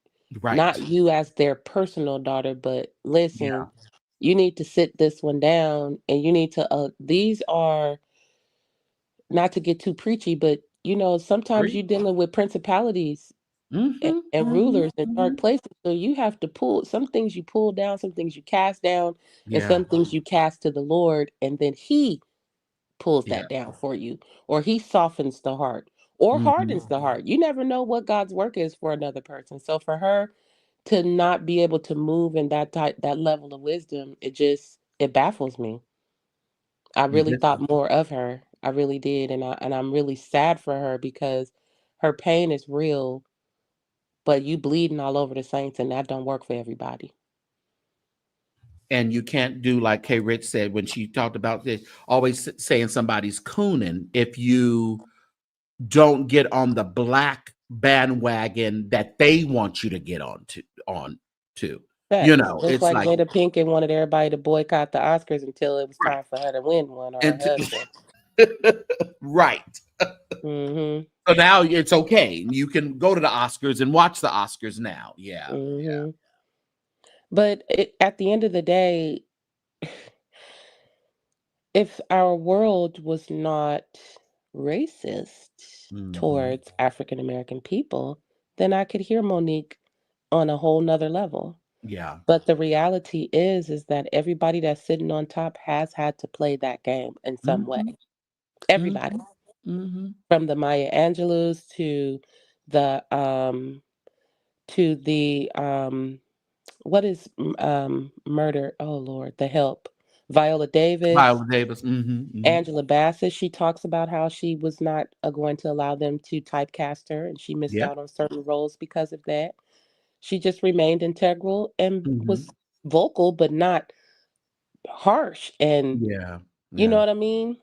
Right. not you as their personal daughter, but Yeah. listen, you need to sit this one down and you need to, these are not to get too preachy, but sometimes Agree. you're dealing with principalities and, Mm-hmm. and Mm-hmm. rulers in Mm-hmm. dark places. So you have to pull some things you pull down, some things you cast down, and Yeah. some things you cast to the Lord, and then He pulls Yeah. that down for you, or He softens the heart, or Mm-hmm. hardens the heart. You never know what God's work is for another person. So for her to not be able to move in that level of wisdom, it baffles me. I You really get thought more of her. I really did, and I'm really sad for her because her pain is real, but you bleeding all over the saints, and that don't work for everybody. and you can't do like Kay Rich said when she talked about this, always saying somebody's cooning if you don't get on the black bandwagon that they want you to get on to. Facts. Just It's like like Jada Pinkett wanted everybody to boycott the Oscars until it was right. time for her to win one, or her And husband. right. Mhm. So now it's okay. You can go to the Oscars and watch the Oscars now. Yeah. Mhm. But at the end of the day, if our world was not racist Hmm. towards African American people, then I could hear Monique on a whole nother level. Yeah. But the reality is that everybody that's sitting on top has had to play that game in some way. Hmm. Everybody, Hmm. Hmm. from the Maya Angelou's the to the what is murder? Oh Lord, The Help, Viola Davis, Viola Davis. Mm-hmm. Angela Bassett. She talks about how she was not going to allow them to typecast her, and she missed Yep. out on certain roles because of that. She just remained integral and Mm-hmm. was vocal, but not harsh. And Yeah. you know Yeah. what I mean?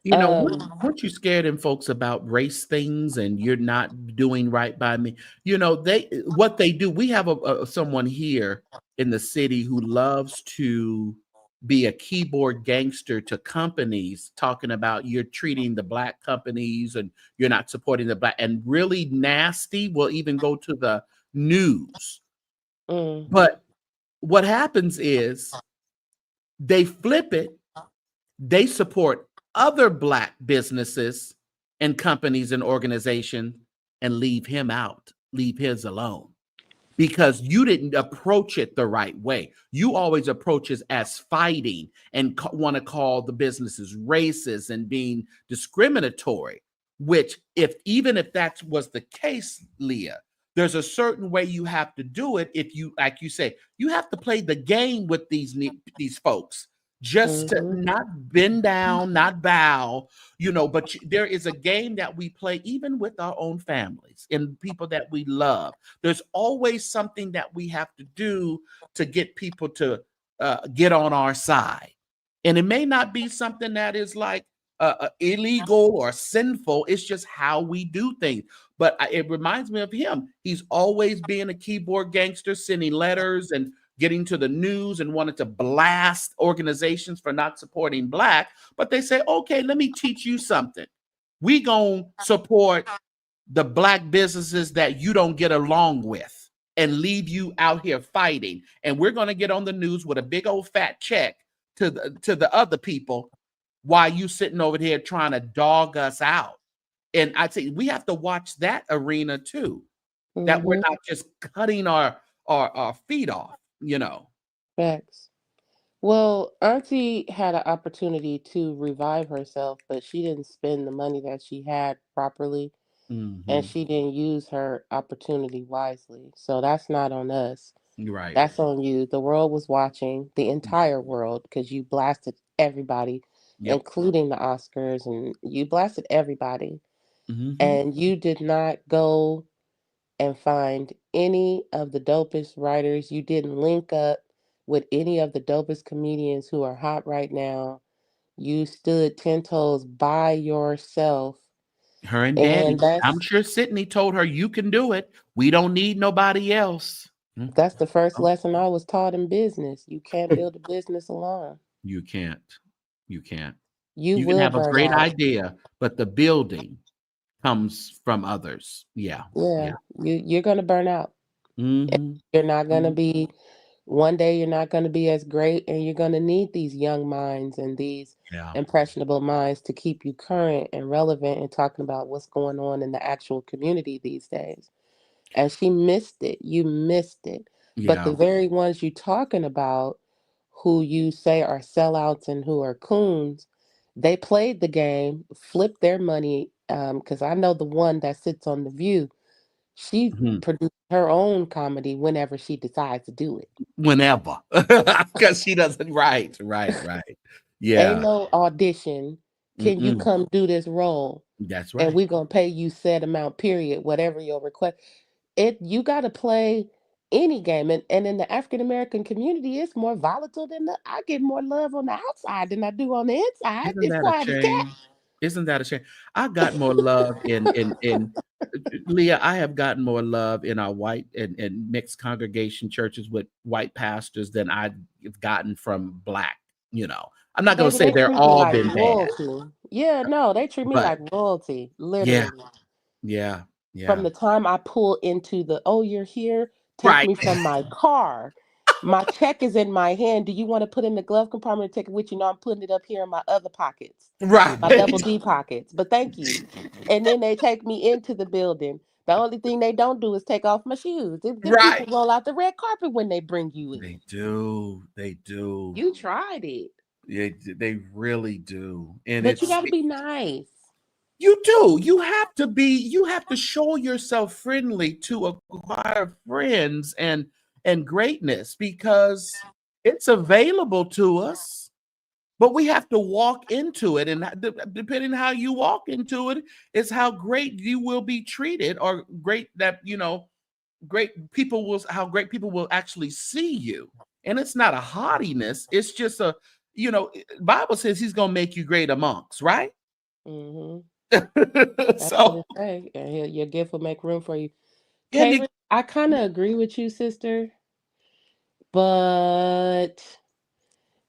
Weren't you scared in folks about race things and you're not doing right by me? What they do. We have someone here in the city who loves to be a keyboard gangster to companies, talking about you're treating the black companies and you're not supporting the black, and really nasty. Will even go to the news. Mm, But what happens is they flip it. They support other black businesses and companies and organizations and leave him out, leave his alone because you didn't approach it the right way. You always approach it as fighting and want to call the businesses racist and being discriminatory, which even if that was the case, Leah, there's a certain way you have to do it. If you, like you say, you have to play the game with these folks, just to mm-hmm, not bend down, not bow, but there is a game that we play even with our own families and people that we love. There's always something that we have to do to get people to get on our side. And it may not be something that is like illegal or sinful. It's just how we do things. But it reminds me of him. He's always being a keyboard gangster, sending letters and getting to the news and wanted to blast organizations for not supporting black. But they say, okay, let me teach you something. We gonna support the black businesses that you don't get along with and leave you out here fighting. And we're going to get on the news with a big old fat check to the other people while you sitting over here trying to dog us out. And I'd say we have to watch that arena too, that we're mm-hmm. not just cutting our feet off. Facts. Well, Auntie had an opportunity to revive herself, but she didn't spend the money that she had properly, and Mm-hmm. she didn't use her opportunity wisely. So that's not on us. Right. That's on you. The world was watching, the entire world, because you blasted everybody, Yep. including the Oscars, and you blasted everybody. Mm-hmm. And you did not go and find any of the dopest writers. You didn't link up with any of the dopest comedians who are hot right now. You stood 10 toes by yourself. Her and And Daddy. I'm sure Sydney told her, you can do it. We don't need nobody else. that's the first lesson I was taught in business. You can't build a business alone. You can't. You can't. You You can will have a burn great out. idea, but the building comes from others. Yeah. Yeah, Yeah. you're gonna burn out. Mm-hmm. You're not gonna be one day you're not gonna be as great, and you're gonna need these young minds and these Yeah. impressionable minds to keep you current and relevant and talking about what's going on in the actual community these days. And she missed it. You missed it. But the Yeah. very ones you talking about who you say are sellouts and who are coons, they played the game, flipped their money. Because I know the one that sits on the View, she Mhm. produced her own comedy whenever she decides to do it. Whenever. Because she doesn't. Right. Right. Right. Ain't Yeah. no audition. Can you Mm-mm. come do this role? That's And right. we're gonna pay you said amount, period, whatever your request. You gotta play any game. And in the African American community, it's more volatile than I get more love on the outside than I do on the inside. Isn't It's that a quiet as shame? Isn't that a shame? I got more love in Leah, I have gotten more love in our white and mixed congregation churches with white pastors than I've gotten from black. I'm not gonna Baby, say they they're treat me all like been bad, royalty. Yeah, no, they treat me but like royalty, yeah, literally. yeah, From yeah. the time I pull into the, oh, you're here, take Right, me from my car. My check is in my hand. Do you want to put in the glove compartment and take it with you? No, I'm putting it up here in my other pockets, my double right, D pockets. But thank you. And then they take me into the building. The only thing they don't do is take off my shoes. Them right. people roll out the red carpet when they bring you in. They do, they do. You tried it, They really do, and but you got to be nice. you do. You have to show yourself friendly to acquire friends and greatness because It's available to us, but we have to walk into it. And depending how you walk into it, is how great you will be treated, or great that, how great people will actually see you. And it's not a haughtiness. It's just Bible says he's going to make you great amongst, right? Mm-hmm. That's what So, it say. And your gift will make room for you. and Kayla, I kind of agree with you, sister, but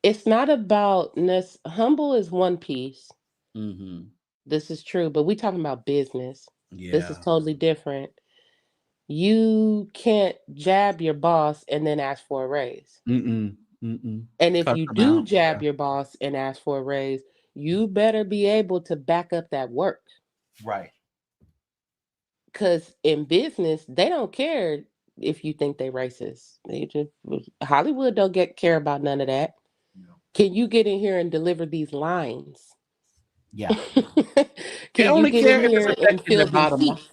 it's not about humble is one piece. Mhm. This is true, but we talking about business. This is Yeah. totally different. You can't jab your boss and then ask for a raise. Mm-mm. Mm-mm. And if Cut you them do out. jab Yeah. your boss and ask for a raise, you better be able to back up that work. Right. Because in business, they don't care if you think they racist. They just Hollywood don't care about none of that. No. Can you get in here and deliver these lines? Yeah. They Can you only get in care if it's here and affecting fill their these bottom line. seats?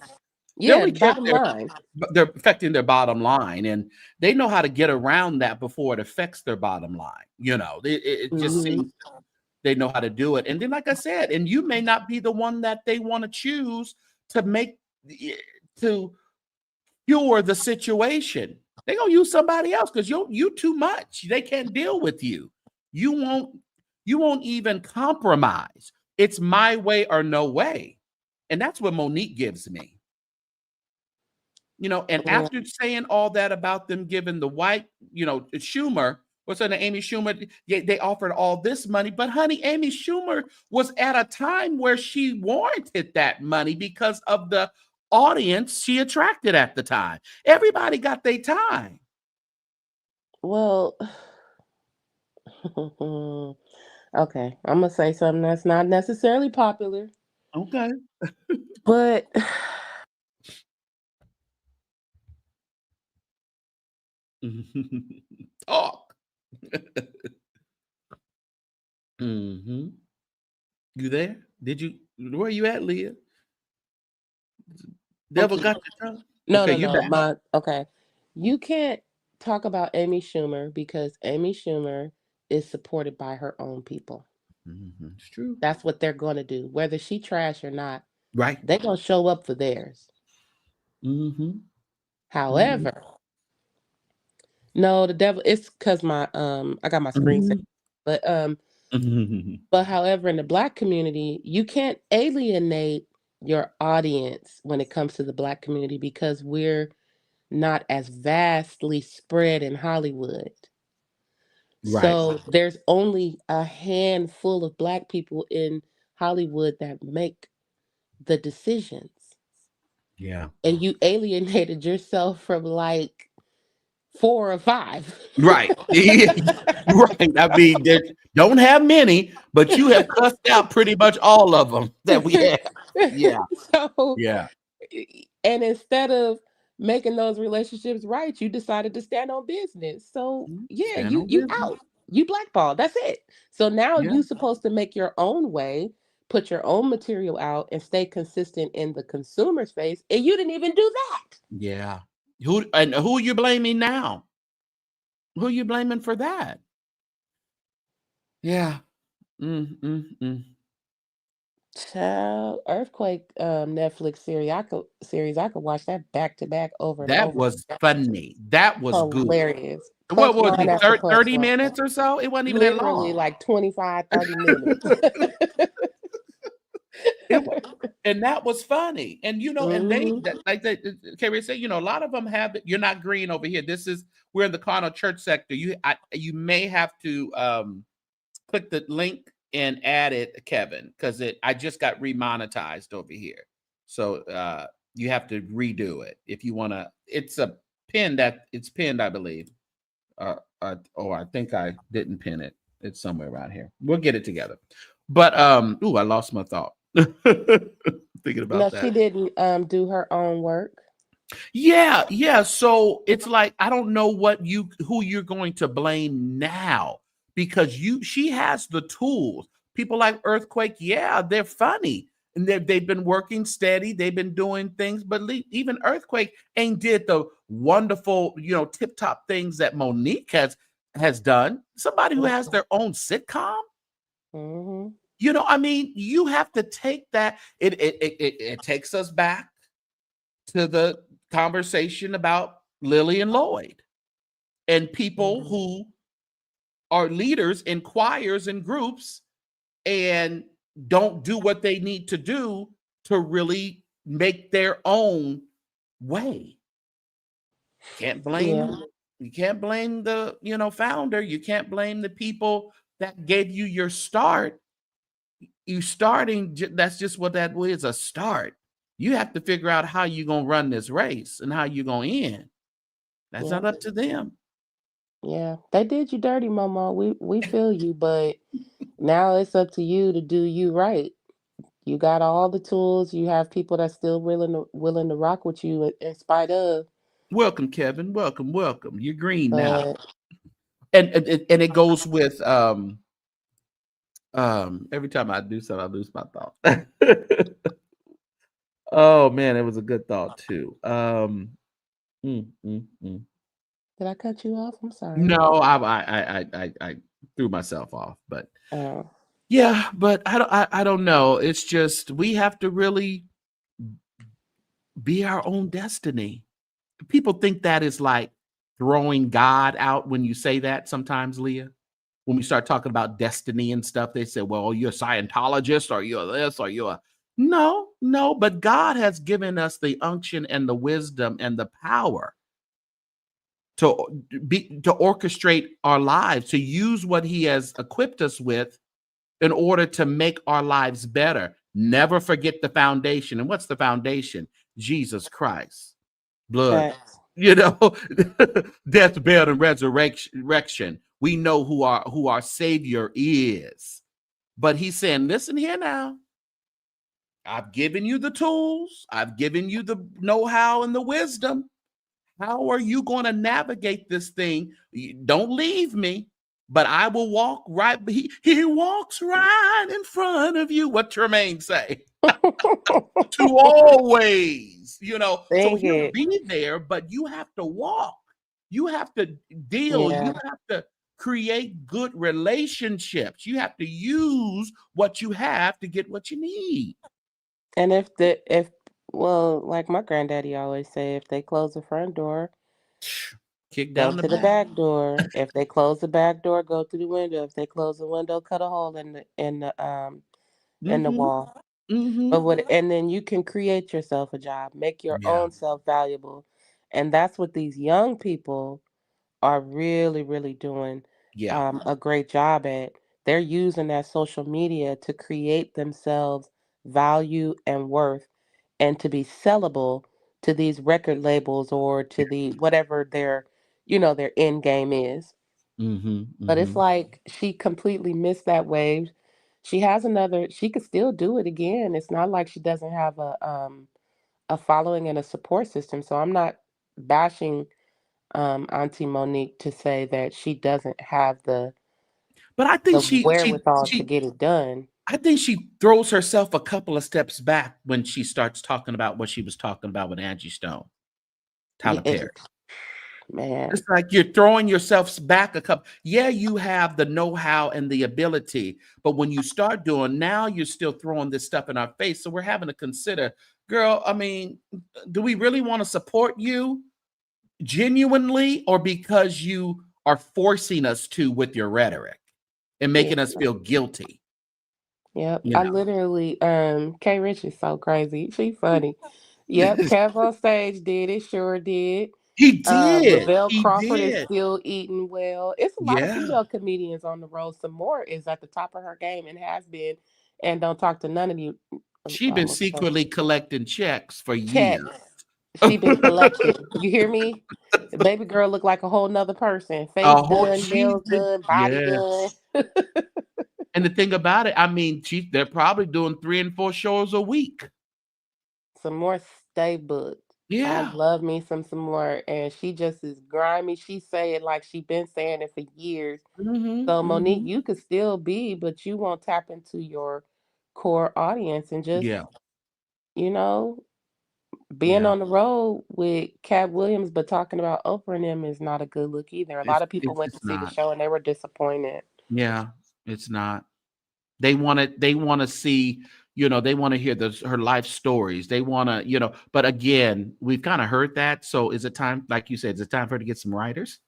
They Yeah, only care if bottom line. they're affecting their bottom line, and they know how to get around that before it affects their bottom line. It just Hmm. seems they know how to do it. And then, like I said, and you may not be the one that they want to choose to make to cure the situation. They're gonna use somebody else because you too much. They can't deal with you. You won't even compromise. It's my way or no way. And that's what Monique gives me. And Yeah. after saying all that about them giving the white, Schumer, what's her name, Amy Schumer, they offered all this money. But honey, Amy Schumer was at a time where she warranted that money because of the audience she attracted at the time. Everybody got their time. Well, okay. I'm gonna say something that's not necessarily popular, Okay. but Talk. Hmm. You there? Where are you at, Leah? Devil got your tongue? no, Okay, no, you no. back. Okay. You can't talk about Amy Schumer because Amy Schumer is supported by her own people. It's true. That's what they're going to do. Whether she trash or not, Right. they're going to show up for theirs. Mm-hmm. However, no, the devil, it's because I got my screen set. Mhm. But Mhm. but however, in the black community, you can't alienate your audience when it comes to the black community because we're not as vastly spread in Hollywood. Right. So there's only a handful of black people in Hollywood that make the decisions. Yeah. And you alienated yourself from like 4 or 5. Right. Right. I mean, don't have many, but you have cussed out pretty much all of them that we have. Yeah. So, Yeah. and instead of making those relationships right, you decided to stand on business. So, yeah, Stand you on you business. out. You blackballed. That's it. So now Yeah. you supposed to make your own way, put your own material out, and stay consistent in the consumer's face, and you didn't even do that. Yeah. Who are you blaming now? Who are you blaming for that? Yeah. Mm. Child, Earthquake Netflix series. I could watch that back to back over and That over. was funny. That was good. Hilarious. What was Punchline it? after 30 punchline. minutes or so? It wasn't even that Literally long. like 25, 30 minutes. It was, and that was funny. And and they Mhm. like they Carrie said, a lot of them have it. You're not green over here. We're in the carnal church sector. You may have to click the link and add it, Kevin, because I just got remonetized over here. So you have to redo it if you want to. It's pinned, I believe. I think I didn't pin it. It's somewhere around here. We'll get it together. But I lost my thought. Thinking No, about she that. didn't do her own work. Yeah. So it's like I don't know who you're going to blame now because she has the tools. People like Earthquake, yeah, they're funny and they've been working steady. They've been doing things, but even Earthquake ain't did the wonderful, tip top things that Monique has. has done, somebody who has their own sitcom. Mm-hmm. You know, I mean, you have to take that. It takes us back to the conversation about Lily and Lloyd and people Mm-hmm. who are leaders in choirs and groups and don't do what they need to do to really make their own way. Can't Yeah. blame you can't blame the, founder. You can't blame the people that gave you your start. You starting, that's just what that is, a start. You have to figure out how you're going to run this race and how you're going to end. That's not Yep. up to them. Yeah. They did you dirty, Momo. We feel you, but now it's up to you to do you right. You got all the tools. You have people that's still willing to rock with you in spite of. Welcome, Kevin. Welcome, welcome. You're green now. But And it goes with every time I do something, I lose my thought. Oh man, it was a good thought too. Mm, mm, mm. did I cut you off? I'm sorry. No, I threw myself off, but Oh. yeah, but I don't know. It's just we have to really be our own destiny. People think that is like throwing God out when you say that sometimes, Leah. When we start talking about destiny and stuff, they say, well, you're a Scientologist or you're this or you're a no, but God has given us the unction and the wisdom and the power to orchestrate our lives, to use what he has equipped us with in order to make our lives better. Never forget the foundation. And what's the foundation? Jesus Christ. Blood, Facts. death, burial, and resurrection. We know who our Savior is. But he's saying, listen here now. I've given you the tools. I've given you the know-how and the wisdom. How are you going to navigate this thing? Don't leave me, but I will walk right. He walks right in front of you. What Tremaine say? To always, so Sing he'll it. be there, but you have to walk. You have to deal. You Yeah. have to create good relationships. You have to use what you have to get what you need. And if well, like my granddaddy always say, if they close the front door, Kick go down the to the back. back door. If they close the back door, go through the window. If they close the window, cut a hole in the Mm-hmm. wall. Mm-hmm. But what and then you can create yourself a job, make your Yeah. own self valuable. And that's what these young people are really, really doing Yeah. a great job at. They're using that social media to create themselves value and worth and to be sellable to these record labels or to the whatever their end game is. Mm-hmm. But it's Mm-hmm. like she completely missed that wave. She could still do it again. It's not like she doesn't have a following and a support system. So I'm not bashing Auntie Monique to say that she doesn't have But I the think wherewithal to get it done. she throws herself a couple of steps back when she starts talking about what she was talking about with Angie Stone, Yeah, Tyler Perry. man. It's like you're throwing yourself back a couple. Yeah, you have the know-how and the ability, but when you start doing now, you're still throwing this stuff in our face. So we're having to consider, girl. I mean, do we really want to support you genuinely, or because you are forcing us to with your rhetoric and Yeah. making us feel guilty? Yep. You I know, literally K Rich is so crazy. She funny. Yep, Kev on stage did it, sure did. he did. Lavelle He Crawford is did. still eating well. It's a lot of Yeah. female comedians on the road. Some more is at the top of her game and has been, and don't talk to none of you. She been Almost secretly collecting checks for years. checks. She been collecting. You hear me? The baby girl look like a whole nother person. Face A whole done, she's nails been done, body done. yes. And the thing about it, I mean, they're probably doing 3 and 4 shows a week. Some more stay booked. I Yeah. love me some more. And she just is grimy. She say it like she been saying it for years. Mhm. So Monique, Mhm. you could still be, but you won't tap into your core audience and just, Yeah. you know, Being Yeah. on the road with Cat Williams, but talking about Oprah and them is not a good look either. A lot of people went to It's see the not. show and they were disappointed. Yeah, it's not. They want to see, they want to hear her life stories. They want to, but again, we've kind of heard that. So is it time, like you said, is it time for her to get some writers?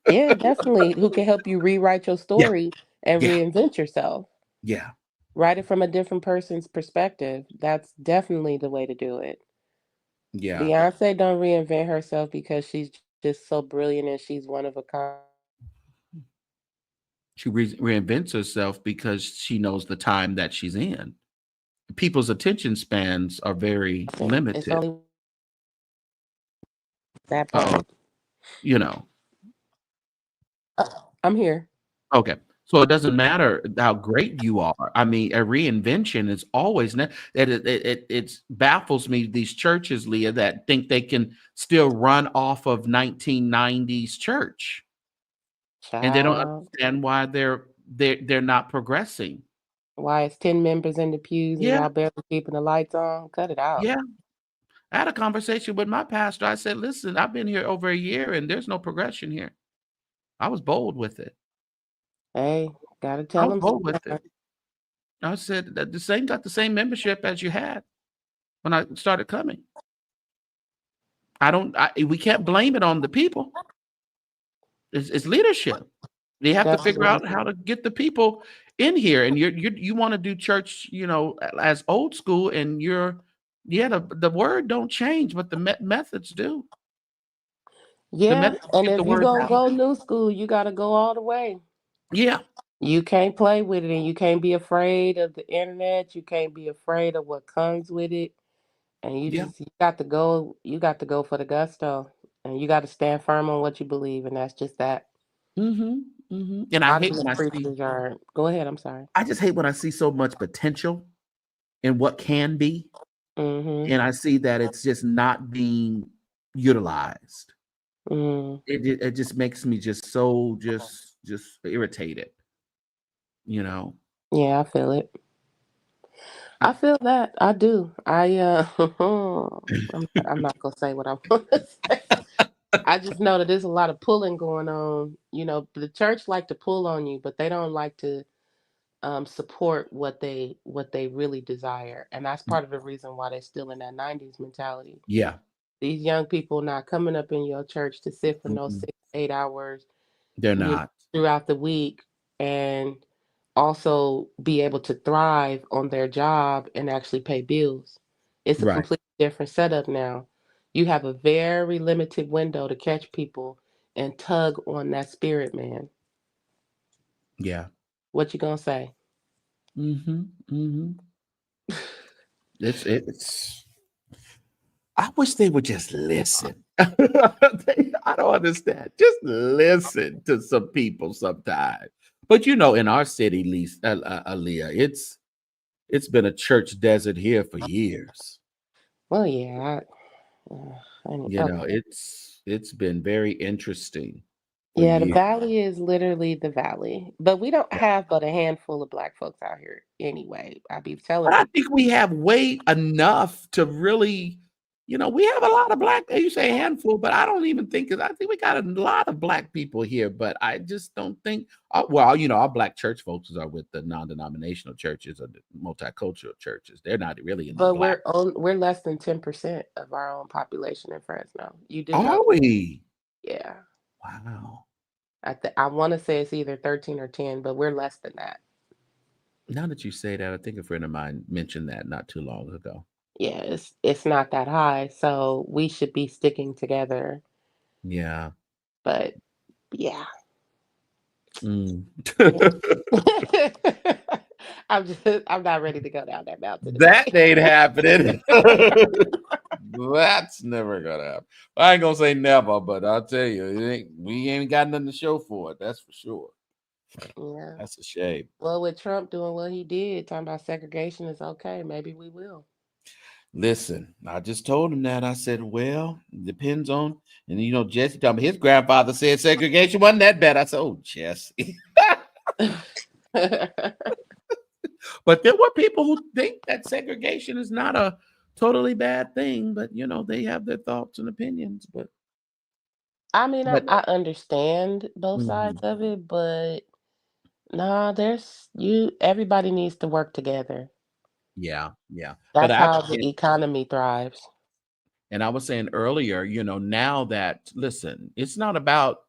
Yeah, definitely. Who can help you rewrite your Yeah, story and yeah, reinvent yourself? yeah, Write it from a different person's perspective. That's definitely the way to do it. yeah. Beyonce don't reinvent herself because she's just so brilliant and she's one of a kind. She reinvents herself because she knows the time that she's in. People's attention spans are very It's limited. only that Uh-oh, part. you know. I'm here. Okay. So it doesn't matter how great you are. I mean, a reinvention is always it baffles me, these churches, Leah, that think they can still run off of 1990s church, and they don't Child. understand why they're not progressing. Why it's 10 members in the pews and Yeah, y'all barely keeping the lights on? Cut it out. yeah. I had a conversation with my pastor. I said, "Listen, I've been here over a year, and there's no progression here." I was bold with it. Hey, gotta I tell was them bold with it. sometimes. I said that got the same membership as you had when I started coming. We can't blame it on the people. It's leadership. They have to figure Definitely. out how to get the people in here. And you want to do church, as old school, and the word don't change, but the methods do. The Yeah, methods and get the if you word gonna out. go new school, you gotta go all the way. Yeah, You can't play with it, and you can't be afraid of the internet. You can't be afraid of what comes with it. And yeah. you got to go. You got to go for the gusto, and you got to stand firm on what you believe, and that's just that. And A lot of these preachers are. Go ahead. I'm sorry. I just hate when I see so much potential in what can be, Mm-hmm. and I see that it's just not being utilized. Mm. It just makes me just so just irritated, you know. Yeah, I feel it. I, I feel that. I do. I'm not gonna say what I want to say. I just know that there's a lot of pulling going on. The church like to pull on you, but they don't like to support what they really desire, and that's part of the reason why they're still in that '90s mentality. yeah, These young people not coming up in your church to sit for no mm-mm, 6 8 hours, they're you know, not. throughout the week, and also be able to thrive on their job and actually pay bills. It's a Right. completely different setup now. You have a very limited window to catch people and tug on that spirit, man. Yeah. What you gonna say? Mm-hmm. It's I wish they would just listen. I don't understand. Just listen to some people sometimes. But in our city, Aaliyah, it's been a church desert here for years. Well, yeah. Okay. It's been very interesting for Yeah, the years. valley is literally the valley. But we don't Yeah. have but a handful of black folks out here anyway. I be telling But I people. think we have way enough to really, we have a lot of black. You say a handful, but I don't even think. I think we got a lot of black people here, but I just don't think. Well, our black church folks are with the non-denominational churches or the multicultural churches. They're not really in the But black. we're less than 10% of our own population in Fresno. You do know Are that? we? Yeah. Wow. I want to say it's either 13 or 10, but we're less than that. Now that you say that, I think a friend of mine mentioned that not too long ago. Yeah, it's not that high, so we should be sticking together. Yeah. But yeah. Mm. I'm not ready to go down that mountain That today. ain't happening. That's never gonna happen. I ain't gonna say never, but I'll tell you, we ain't got nothing to show for it. That's for sure. Yeah. That's a shame. Well, with Trump doing what he did, talking about segregation is okay, maybe we will. Listen, I just told him that. I said, well, it depends on, and Jesse told me his grandfather said segregation wasn't that bad. I said, oh, Jesse. But there were people who think that segregation is not totally bad thing, but they have their thoughts and opinions. But I mean, I, but I understand both sides mhm. of it, but nah, everybody needs to work together. Yeah, yeah. But That's how the economy thrives. and I was saying earlier, now that listen, it's not about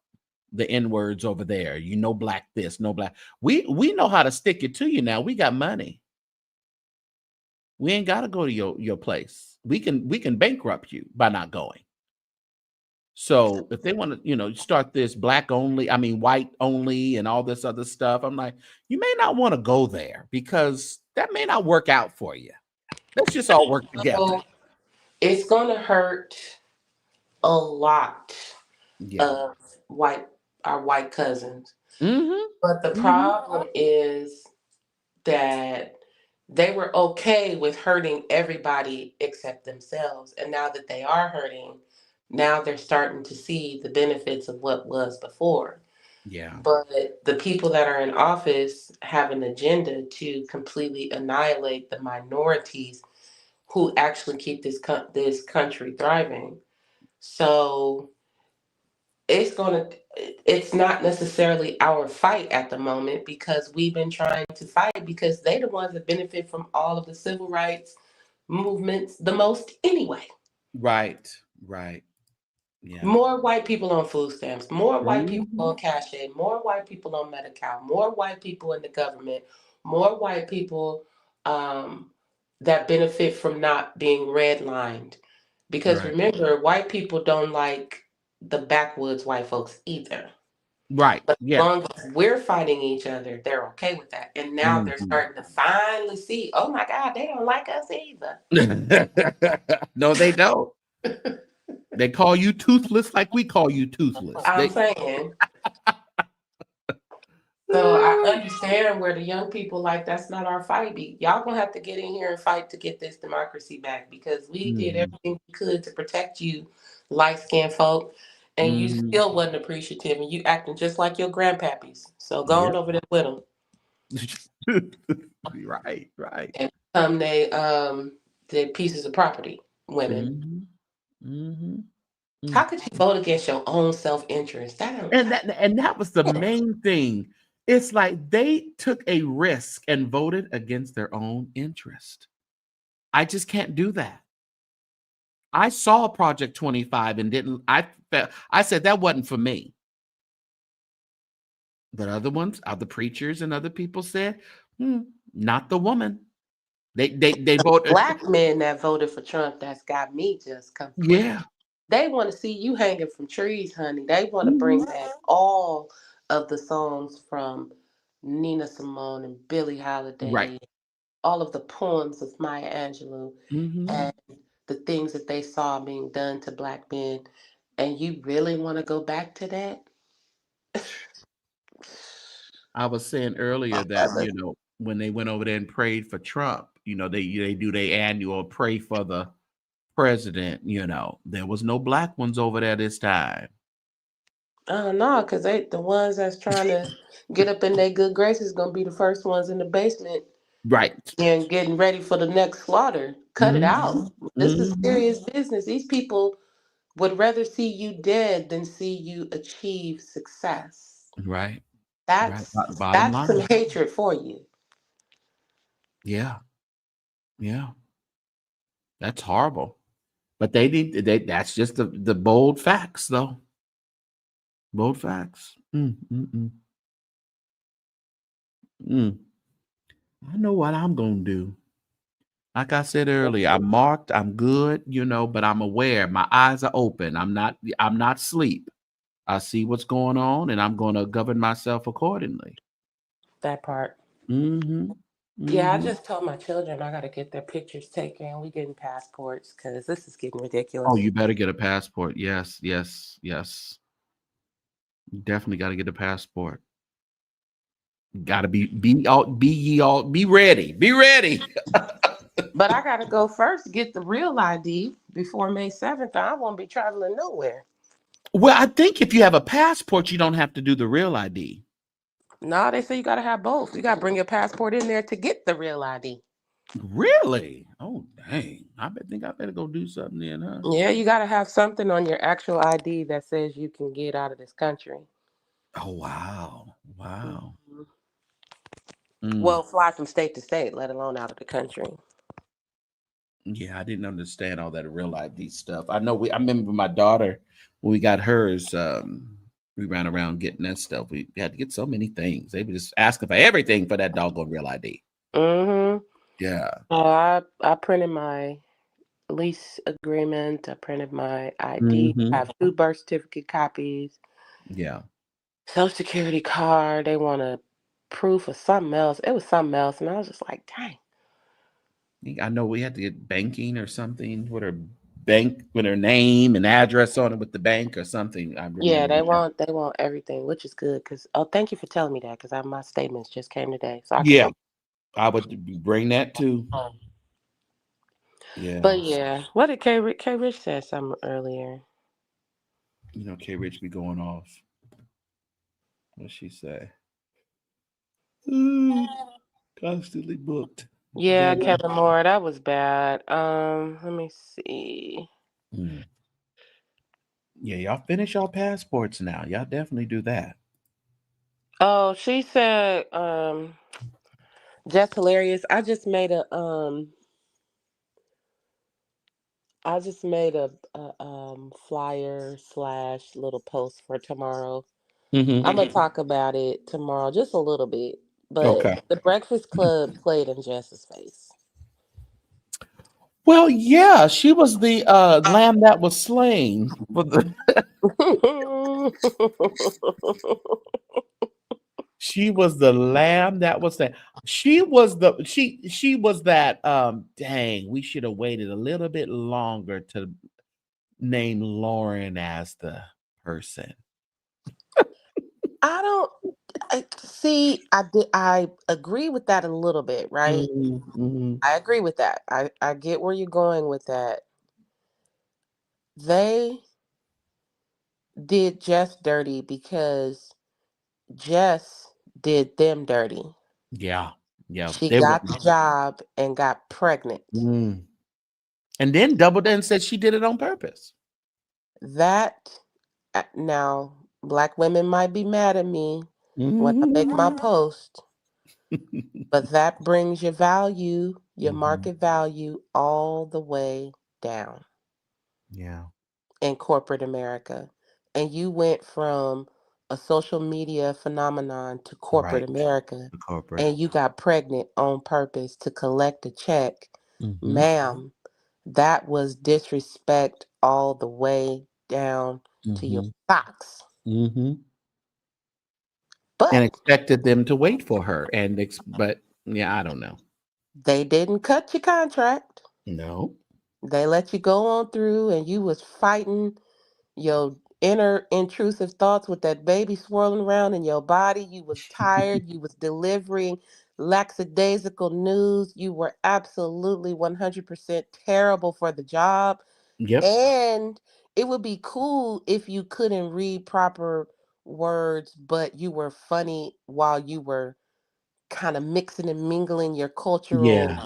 the N words over there. Black this, no black. We know how to stick it to you now. We got money. We ain't got to go to your place. We can bankrupt you by not going. So if they want to, start this black only, I mean white only and all this other stuff, I'm like, you may not want to go there because that may not work out for you. Let's just all work together. So it's gonna hurt a lot Yeah. of our white cousins. Mm-hmm. But the Mm-hmm. problem is that they were okay with hurting everybody except themselves. And now that they are hurting, now they're starting to see the benefits of what was before. Yeah. But the people that are in office have an agenda to completely annihilate the minorities who actually keep this country thriving. So it's not necessarily our fight at the moment because we've been trying to fight because they the ones that benefit from all of the civil rights movements the most anyway. Right. Right. Yeah. More white people on food stamps, more white people Mm-hmm. on cash aid, more white people on Medi-Cal, more white people in the government, more white people um, that benefit from not being redlined. Because Right. remember, white people don't like the backwoods white folks either. Right. But as Yeah. long as we're fighting each other, they're okay with that. And now they're Mhm. starting to finally see, oh my God, they don't like us either. No, they don't. They call you toothless like we call you toothless. I'm saying. So I understand where the young people like that's not our fight. Y'all gonna have to get in here and fight to get this democracy back because we did Mhm. everything we could to protect you, light skinned folk, and you Mhm. still wasn't appreciative and you acting just like your grandpappies. So go on Yep. over there with them Right. Right. and become they pieces of property, women. Mhm. Mhm. How could you vote against your own self interest? That don't. And that was the main thing. It's like they took a risk and voted against their own interest. I just can't do that. I saw Project 25 and didn't I said that wasn't for me. But other preachers and other people said, not the woman. They voted. Black men that voted for Trump, that's got me just complete. Yeah. They want to see you hanging from trees, honey. They want to bring Mhm. back all of the songs from Nina Simone and Billie Right. Holiday, all of the poems of Maya Angelou, Mhm. and the things that they saw being done to black men. And you really want to go back to that? I was saying earlier that, when they went over there and prayed for Trump, they do their annual pray for the president, there was no black ones over there this time. Oh no, because they the ones that's trying to get up in their good graces gonna be the first ones in the basement Right. and getting ready for the next slaughter. Cut it Mhm. out. This is Mhm. serious business. These people would rather see you dead than see you achieve success. Right. Right. That's Bottom that's some line. hatred for you. Yeah. Yeah. That's horrible. But that's just the bold facts though. Bold facts. Mm. I know what I'm gonna do. Like I said earlier, I'm marked, I'm good, but I'm aware. My eyes are open. I'm not asleep. I see what's going on and I'm gonna govern myself accordingly. That part. Mm-hmm. Yeah, I Mm-hmm. just told my children I gotta get their pictures taken. We getting passports because this is getting Oh, ridiculous. you better get a passport. Yes, yes, yes. You definitely gotta get a passport. Gotta be ready. Be ready. But I gotta go first, get the real ID before May 7th. I won't be traveling nowhere. Well, I think if you have a passport, you don't have to do the real ID. No, they say you gotta have both. You gotta bring your passport in there to get the real ID. Really? Oh, dang. Think I better go do something then, huh? Yeah, you got to have something on your actual ID that says you can get out of this country. Oh, wow. Wow. Mhm. Mm. Well, fly from state to state, let alone out of the country. Yeah, I didn't understand all that real ID stuff. I remember my daughter when we got hers, we ran around getting that stuff. We had to get so many things. They were just asking for everything for that doggone real ID. Mm-hmm. Yeah. I printed my lease agreement. I printed my ID. I Hmm. have 2 birth certificate copies, Yeah. Social Security card. They want a proof of something else. It was something else, and I was just like, dang. I know we had to get banking or something with her bank with her name and address on it with the bank or something. I Yeah, remember they that. want everything, which is good. Thank you for telling me that, because my statements just came today, so I can Yeah, go. I would bring that too. Yeah. But yeah, what did K Rich said something earlier? K Rich be going off. What she say? Mm, constantly booked. Yeah, Very. Kevin Moore, that was bad. Let me see. Mm. Yeah, y'all finish y'all passports now. Y'all definitely do that. Oh, she said, just hilarious. I just made a flyer slash little post for tomorrow. Hmm. I'm gonna talk about it tomorrow, just a little bit. But Okay. the Breakfast Club played in Jess's face. Well, yeah, she was the lamb that was slain for the. She was the lamb that was that. She was that. Dang, we should have waited a little bit longer to name Lauren as the person. I don't see. I agree with that a little bit, right? Mm-hmm. I agree with that. I get where you're going with that. They did Jess dirty because Jess did them dirty. Yeah, yeah, She they were. got the job and got pregnant. Mm. And then doubled in and said she did it on purpose. That now black women might be mad at me when I make my Mhm. post, but that brings your value, your Mhm. market value, all the way down Yeah, in corporate America. And you went from a social media phenomenon to corporate right. America, The corporate. and you got pregnant on purpose to collect a check. Mhm. Ma'am, that was disrespect all the way down to your Mhm. socks. Mhm. And But expected them to wait for her, but yeah, I don't know. they didn't cut your contract. No. They let you go on through, and you was fighting your inner intrusive thoughts with that baby swirling around in your body. You was tired. You was delivering lackadaisical news. You were absolutely 100% terrible for the job. Yep. And it would be cool if you couldn't read proper words, but you were funny while you were kind of mixing and mingling your cultural, Yeah.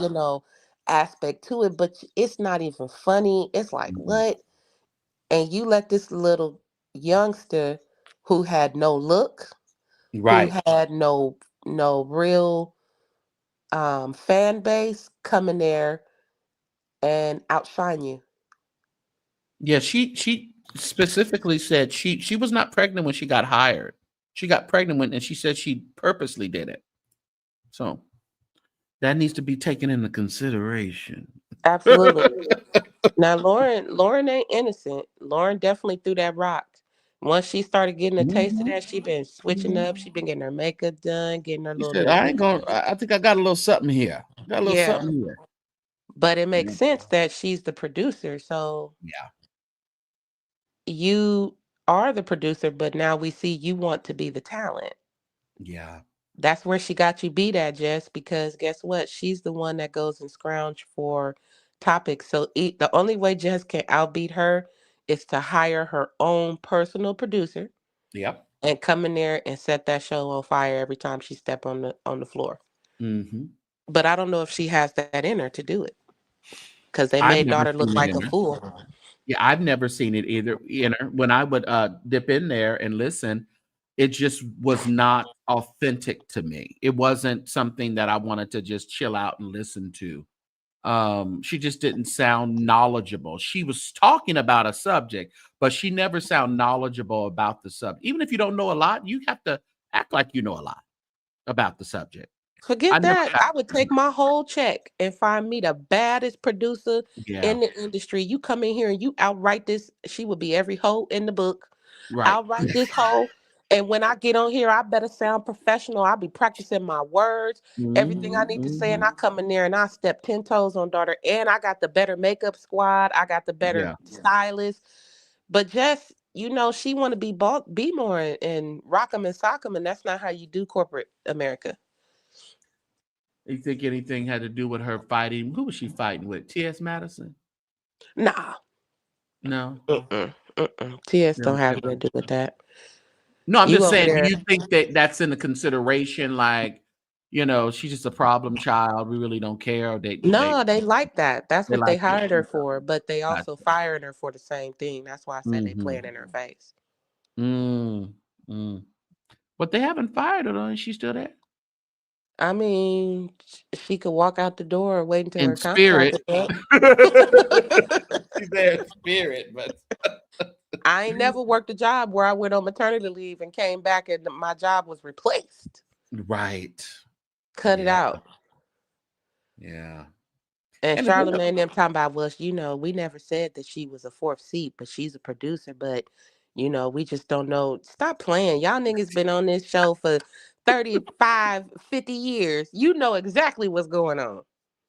aspect to it. But it's not even funny. It's like, Mhm. what? And you let this little youngster who had no look, who Right. had no real fan base, come in there and outshine you. Yeah, she specifically said she was not pregnant when she got hired. She got pregnant and she said she purposely did it. So that needs to be taken into consideration. Absolutely. Now Lauren ain't innocent. Lauren definitely threw that rock. Once she started getting a taste of Mhm. that, she been switching Mhm. up. She been getting her makeup done, getting her She little said, "I ain't gonna. I think I got a little something here. Got a little yeah. something here." But it makes Yeah. sense that she's the producer. So Yeah. you are the producer, but now we see you want to be the talent. Yeah. That's where she got you beat at, Jess, because guess what? She's the one that goes and scrounge for topics. So the only way Jess can outbeat her is to hire her own personal producer Yep. and come in there and set that show on fire every time she step on the floor. Hmm. But I don't know if she has that in her to do it because they I've made never daughter look seen it like in a her. fool. Yeah, I've never seen it either in her. When I would dip in there and listen, it just was not authentic to me. It wasn't something that I wanted to just chill out and listen to. She just didn't sound knowledgeable. She was talking about a subject, but she never sound knowledgeable about the subject. Even if you don't know a lot, you have to act like you know a lot about the subject. I Forget never that. got I would take my whole check and find me the baddest producer yeah, in the industry. You come in here and you outright this. She would be every hoe in the book. right. Outright this hoe. And when I get on here, I better sound professional. I'll be practicing my words, everything I Mhm, need to say. And mhm. I come in there and I step 10 toes on daughter. And I got the better makeup squad. I got the better Yeah. stylist. But just, she want to be more and rock 'em and sock 'em. And that's not how you do corporate America. You think anything had to do with her fighting? Who was she fighting with? T.S. Madison? Nah. No. TS Never don't have said anything to do with that. no, I'm You just over saying, do there. you think that that's in the consideration, like, she's just a problem child, we really don't care, or No, they like that. That's they what they like it? hired her for, but they Gotcha. also fired her for the same thing. That's why I said they Mhm. playing in her face. Mm, mm. But they haven't fired her, though, and she's still there? I mean, she could walk out the door waiting until In her contract is spirit. up. She's there in spirit, but I ain't never worked a job where I went on maternity leave and came back and my job was replaced. right. Cut it Yeah, out. yeah. And And the thing Charlamagne them talking about was, we never said that she was a fourth seat, but she's a producer. But, we just don't know. Stop playing. Y'all niggas been on this show for 35, 50 years. You know exactly what's going on.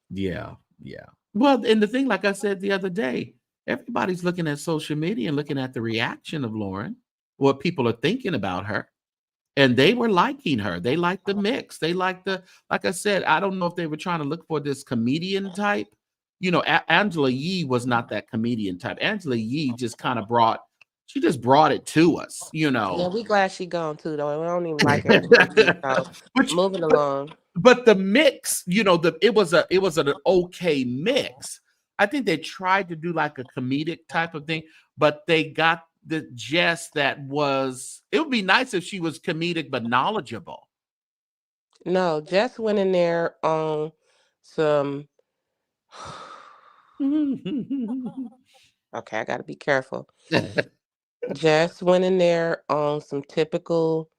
yeah, yeah. Well, and the thing, like I said the other day, everybody's looking at social media and looking at the reaction of Lauren, what people are thinking about her. And they were liking her. They liked the mix. They liked like I said, I don't know if they were trying to look for this comedian type. Angela Yee was not that comedian type. Angela Yee just kind of she just brought it to us, Yeah, we glad she gone too, though. We don't even like Angela Yee. So Which, moving but along. but the mix, it was an okay mix. I think they tried to do like a comedic type of thing, but they got the Jess that was. It would be nice if she was comedic but knowledgeable. No, Jess went in there on some. Okay, I got to be careful. Jess went in there on some typical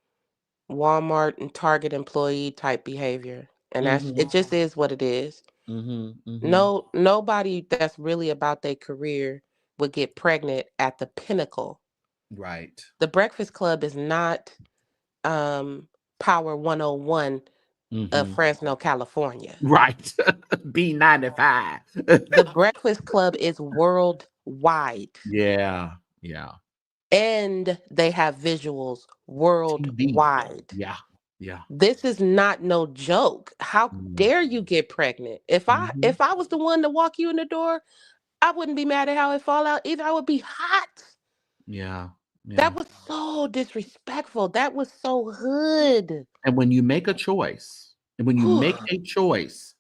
Walmart and Target employee type behavior. And it just is what it is. Mhm, mhm. No, nobody that's really about their career would get pregnant at the pinnacle. Right. The Breakfast Club is not Power 101 of Mhm. Fresno, California. Right. B95. The Breakfast Club is worldwide. Yeah, yeah. And they have visuals TV. worldwide. Yeah, yeah. This is not no joke. How Mm. dare you get pregnant? If I Mhm. if I was the one to walk you in the door, I wouldn't be mad at how it fall out either. I would be hot. Yeah, That yeah. was so disrespectful. That was so hood. And when you make a choice, and when you Whew. make a choice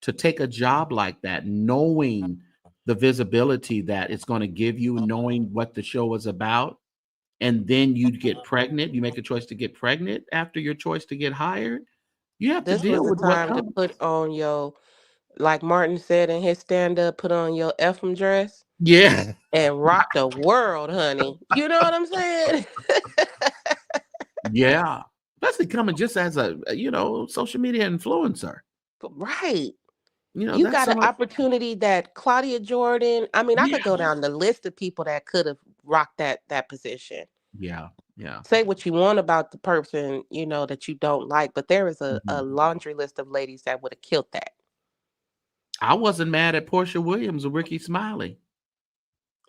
to take a job like that, knowing the visibility that it's gonna give you, knowing what the show is about, and then you get pregnant, you make a choice to get pregnant after your choice to get hired, you have to This was deal the with what time to comes. put on your, like Martin said in his stand up, put on your FM dress Yeah. and rock the world, honey. You know what I'm saying? Yeah. Especially coming just as social media influencer. Right. You know, You that's got an some of opportunity that Claudia Jordan. I mean, I yeah. could go down the list of people that could have rocked that position. Yeah. Yeah. Say what you want about the person, that you don't like, but there is a Mhm. laundry list of ladies that would have killed that. I wasn't mad at Portia Williams or Ricky Smiley.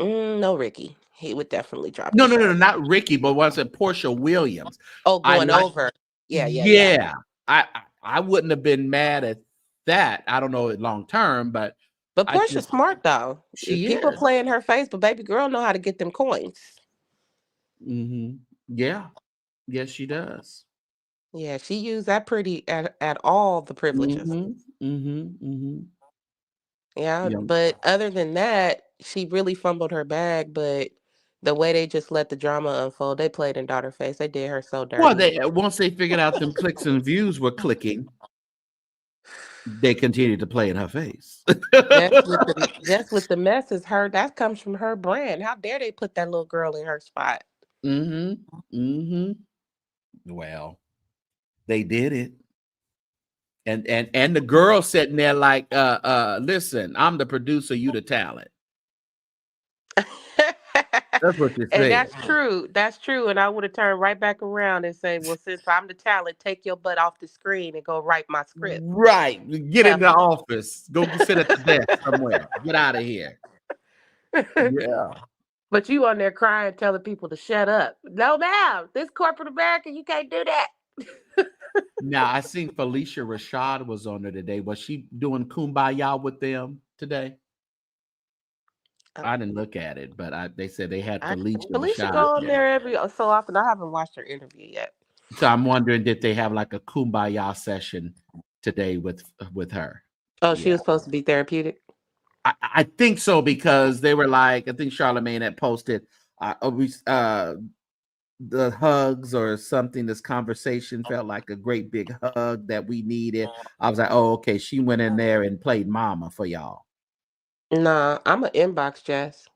No, Ricky. He would definitely drop the No, no, no, show. no, not Ricky, but when I said Portia Williams, Oh, I going like over. Yeah, yeah, yeah. yeah. I wouldn't have been mad at that. I don't know it long term, but But I Portia's just smart though. she People is. play in her face, but baby girl know how to get them coins. Yeah. Yes, she does. Yeah, she used that pretty at all the privileges. hmm Yeah, Yeah. but other than that, she really fumbled her bag. But the way they just let the drama unfold, they played in daughter face. They did her so Well, dirty. they once they figured out them clicks and views were clicking, they continued to play in her face. Just with the messes, her that comes from her brand. How dare they put that little girl in her spot? Well, they did it. And the girl sitting there like, listen, I'm the producer, you the talent. That's what you And said. that's true. That's true. And I would have turned right back around and say, well, since I'm the talent, take your butt off the screen and go write my script. Right. Get in the Heifer. office. Go sit at the desk somewhere. Get out of here. Yeah. But you on there crying, telling people to shut up. No, ma'am. This corporate America, you can't do that. Now I seen Felicia Rashad was on there today. Was she doing kumbaya with them today? I didn't look at it, but they said they had Felicia Felicia Rashad go on there. there every so often. I haven't watched her interview yet. So I'm wondering, did they have like a kumbaya session today with her? Oh, she Yeah. was supposed to be therapeutic. I think so, because they were like, I think Charlamagne had posted the hugs or something. This conversation felt like a great big hug that we needed. I was like, oh, okay. She went in there and played mama for y'all. Nah, I'm an inbox Jess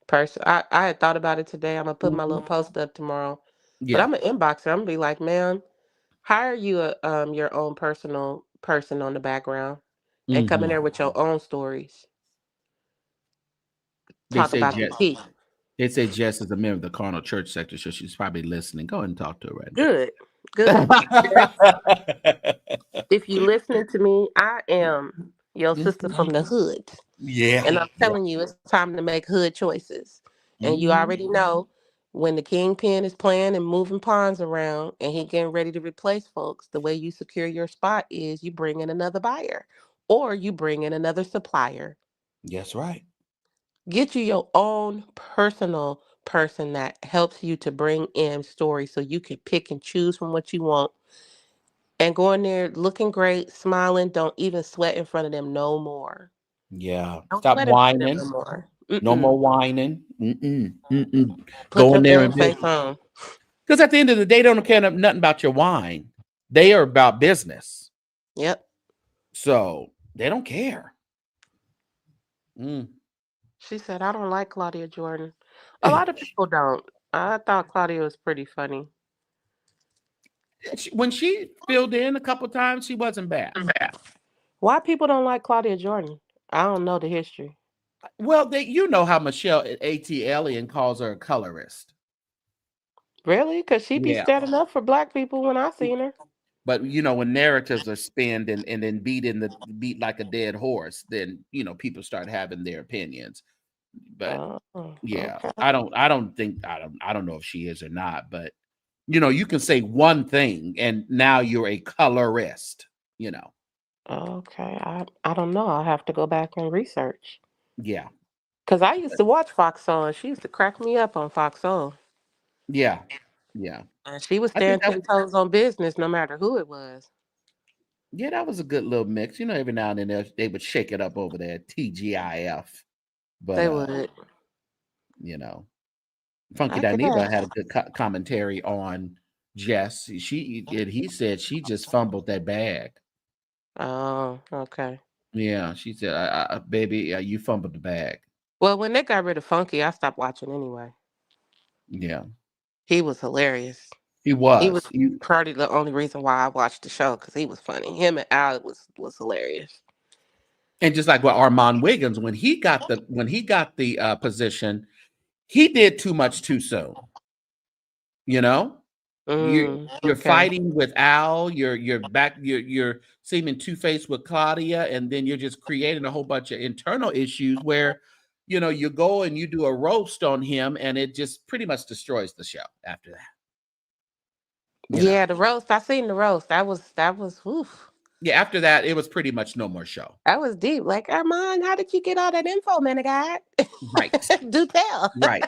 person. I had thought about it today. I'm gonna put my little post up tomorrow. But Yeah. I'm an inboxer. I'm gonna be like, man, hire you your own personal person on the background and come in there with your own stories. They Talk say about the Jess. tea. They say Jess is a member of the Carnal Church sector, so she's probably listening. Go ahead and talk to her right Good. Good. Jess, now. if you listening to me, I am your sister from the hood. Yeah. And I'm Yeah. telling you, it's time to make hood choices. And you Mhm. already know when the kingpin is playing and moving pawns around and he getting ready to replace folks, the way you secure your spot is you bring in another buyer or you bring in another supplier. That's right. Get you your own personal person that helps you to bring in stories so you can pick and choose from what you want and go in there looking great, smiling. Don't even sweat in front of them no more. Yeah. Don't Stop sweat in front of them whining. no more. No more Mm-mm. whining. Put Go your in there game and build. face on. Because at the end of the day, they don't care nothing about your wine. They are about business. Yep. So they don't care. Mm. She said, I don't like Claudia Jordan. A lot of people don't. I thought Claudia was pretty funny. When she filled in a couple times, she wasn't bad. Why people don't like Claudia Jordan? I don't know the history. Well, you know how Michelle A.T. Alien calls her a colorist. Really? Because she be Yeah. standing up for black people when I seen her. But when narratives are spinned and then beat like a dead horse, then people start having their opinions. But Oh, yeah, okay. I don't know if she is or not, but you can say one thing and now you're a colorist. Okay. I don't know. I'll have to go back and research. Yeah. Because I used to watch Fox Soul, and she used to crack me up on Fox Soul. Yeah. Yeah. And she would I think stand that 10 was toes on business no matter who it was. yeah, that was a good little mix. Every now and then they would shake it up over there, TGIF. But They would. you know, Funky I Dineva had guess. a good commentary on Jess. He said she just fumbled that bag. Oh, okay. Yeah, she said, "Baby, you fumbled the bag." Well, when they got rid of Funky, I stopped watching anyway. Yeah, He was hilarious. he He was was. probably the only reason why I watched the show because he was funny. Him and Al was hilarious. And just like with Armand Wiggins, when he got the position, he did too much too soon. You know, you're Okay. fighting with Al. You're seeming two-faced with Claudia, and then you're just creating a whole bunch of internal issues where you go and you do a roast on him, and it just pretty much destroys the show after that. Yeah, the roast. I seen the roast. That was oof. Yeah, after that, it was pretty much no more show. That was deep. Like, Armand, how did you get all that info, man of God? Right. Do tell. Right.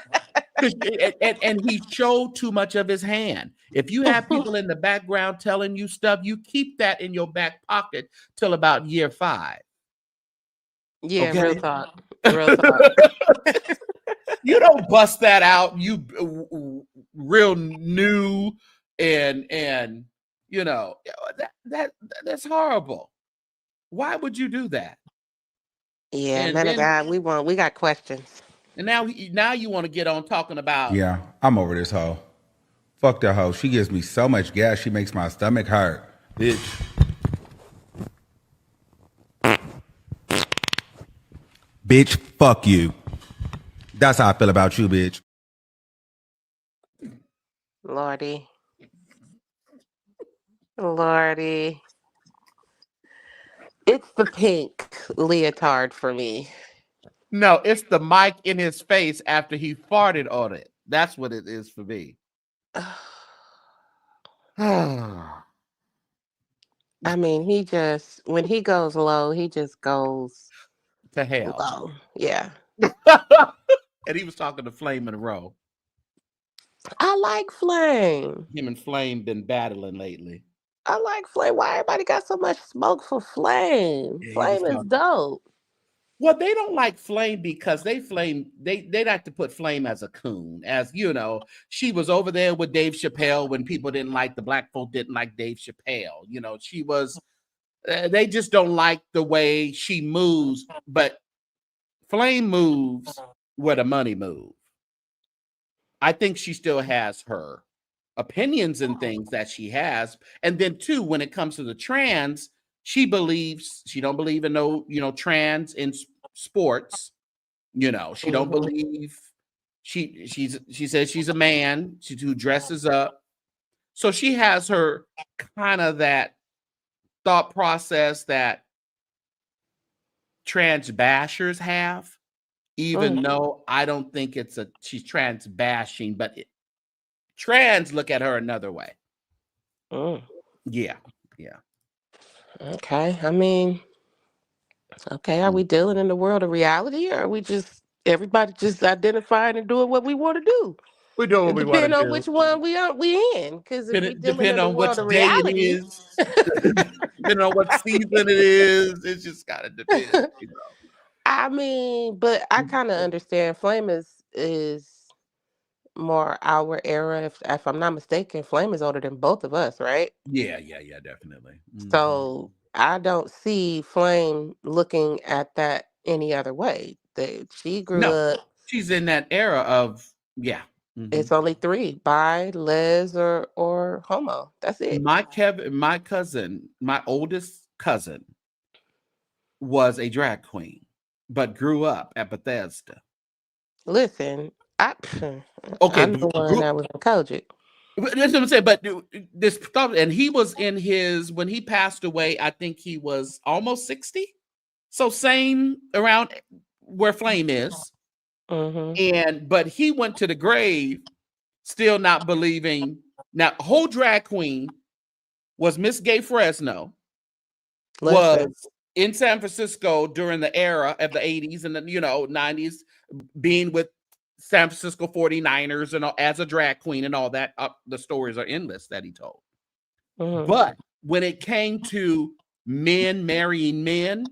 And he showed too much of his hand. If you have people in the background telling you stuff, you keep that in your back pocket till about year 5. Yeah, Okay? real talk. Real talk. You don't bust that out. You real new and you know that's horrible. Why would you do that? Yeah, And man of then God, we got questions. and now you want to get on talking about Yeah, I'm over this hoe. Fuck that hoe. She gives me so much gas, she makes my stomach hurt. Bitch. Bitch, fuck you. That's how I feel about you, bitch. Lordy. Lordy. It's the pink leotard for me. no, it's the mic in his face after he farted on it. That's what it is for me. I mean, when he goes low, he just goes To hell. low. Yeah. And he was talking to Flame Monroe. I like Flame. Him and Flame been battling lately. I like Flame. Why everybody got so much smoke for Flame? Yeah, he was Flame is talking- dope. Well, they don't like Flame because they like to put Flame as a coon. As you know, she was over there with Dave Chappelle when people didn't like the black folk didn't like Dave Chappelle. You know, she was. They just don't like the way she moves. But Flame moves where the money moves. I think she still has her opinions and things that she has, and then too, when it comes to the trans. She don't believe in no, trans in sports. She don't believe she says she's a man who dresses up. So she has her kind of that thought process that trans bashers have, even though I don't think she's trans bashing, but trans look at her another way. Yeah. Okay. I mean, okay, are we dealing in the world of reality, or are we just everybody just identifying and doing what we want to do? We're doing what we want to do. Depending on which one we in, because if we dealing in the on world what of day reality, it is, depending on what season it is, it's just gotta depend. I mean, but I kind of understand. Flame is more our era. If I'm not mistaken, Flame is older than both of us, right? Yeah, definitely. So I don't see Flame looking at that any other way. She grew up. She's in that era of It's only 3: bi, les, or homo. That's it. My cousin, my oldest cousin, was a drag queen, but grew up at Bethesda. Listen, I Okay, know one that was in Kojic. That's what I'm saying. But this thought, and he was in when he passed away, I think he was almost 60. So same around where Flame is. But he went to the grave still not believing. Now, whole drag queen was Miss Gay Fresno. Was in San Francisco during the era of the 80s and the 90s, being with San Francisco 49ers and as a drag queen and all that. The stories are endless that he told. But when it came to men marrying men,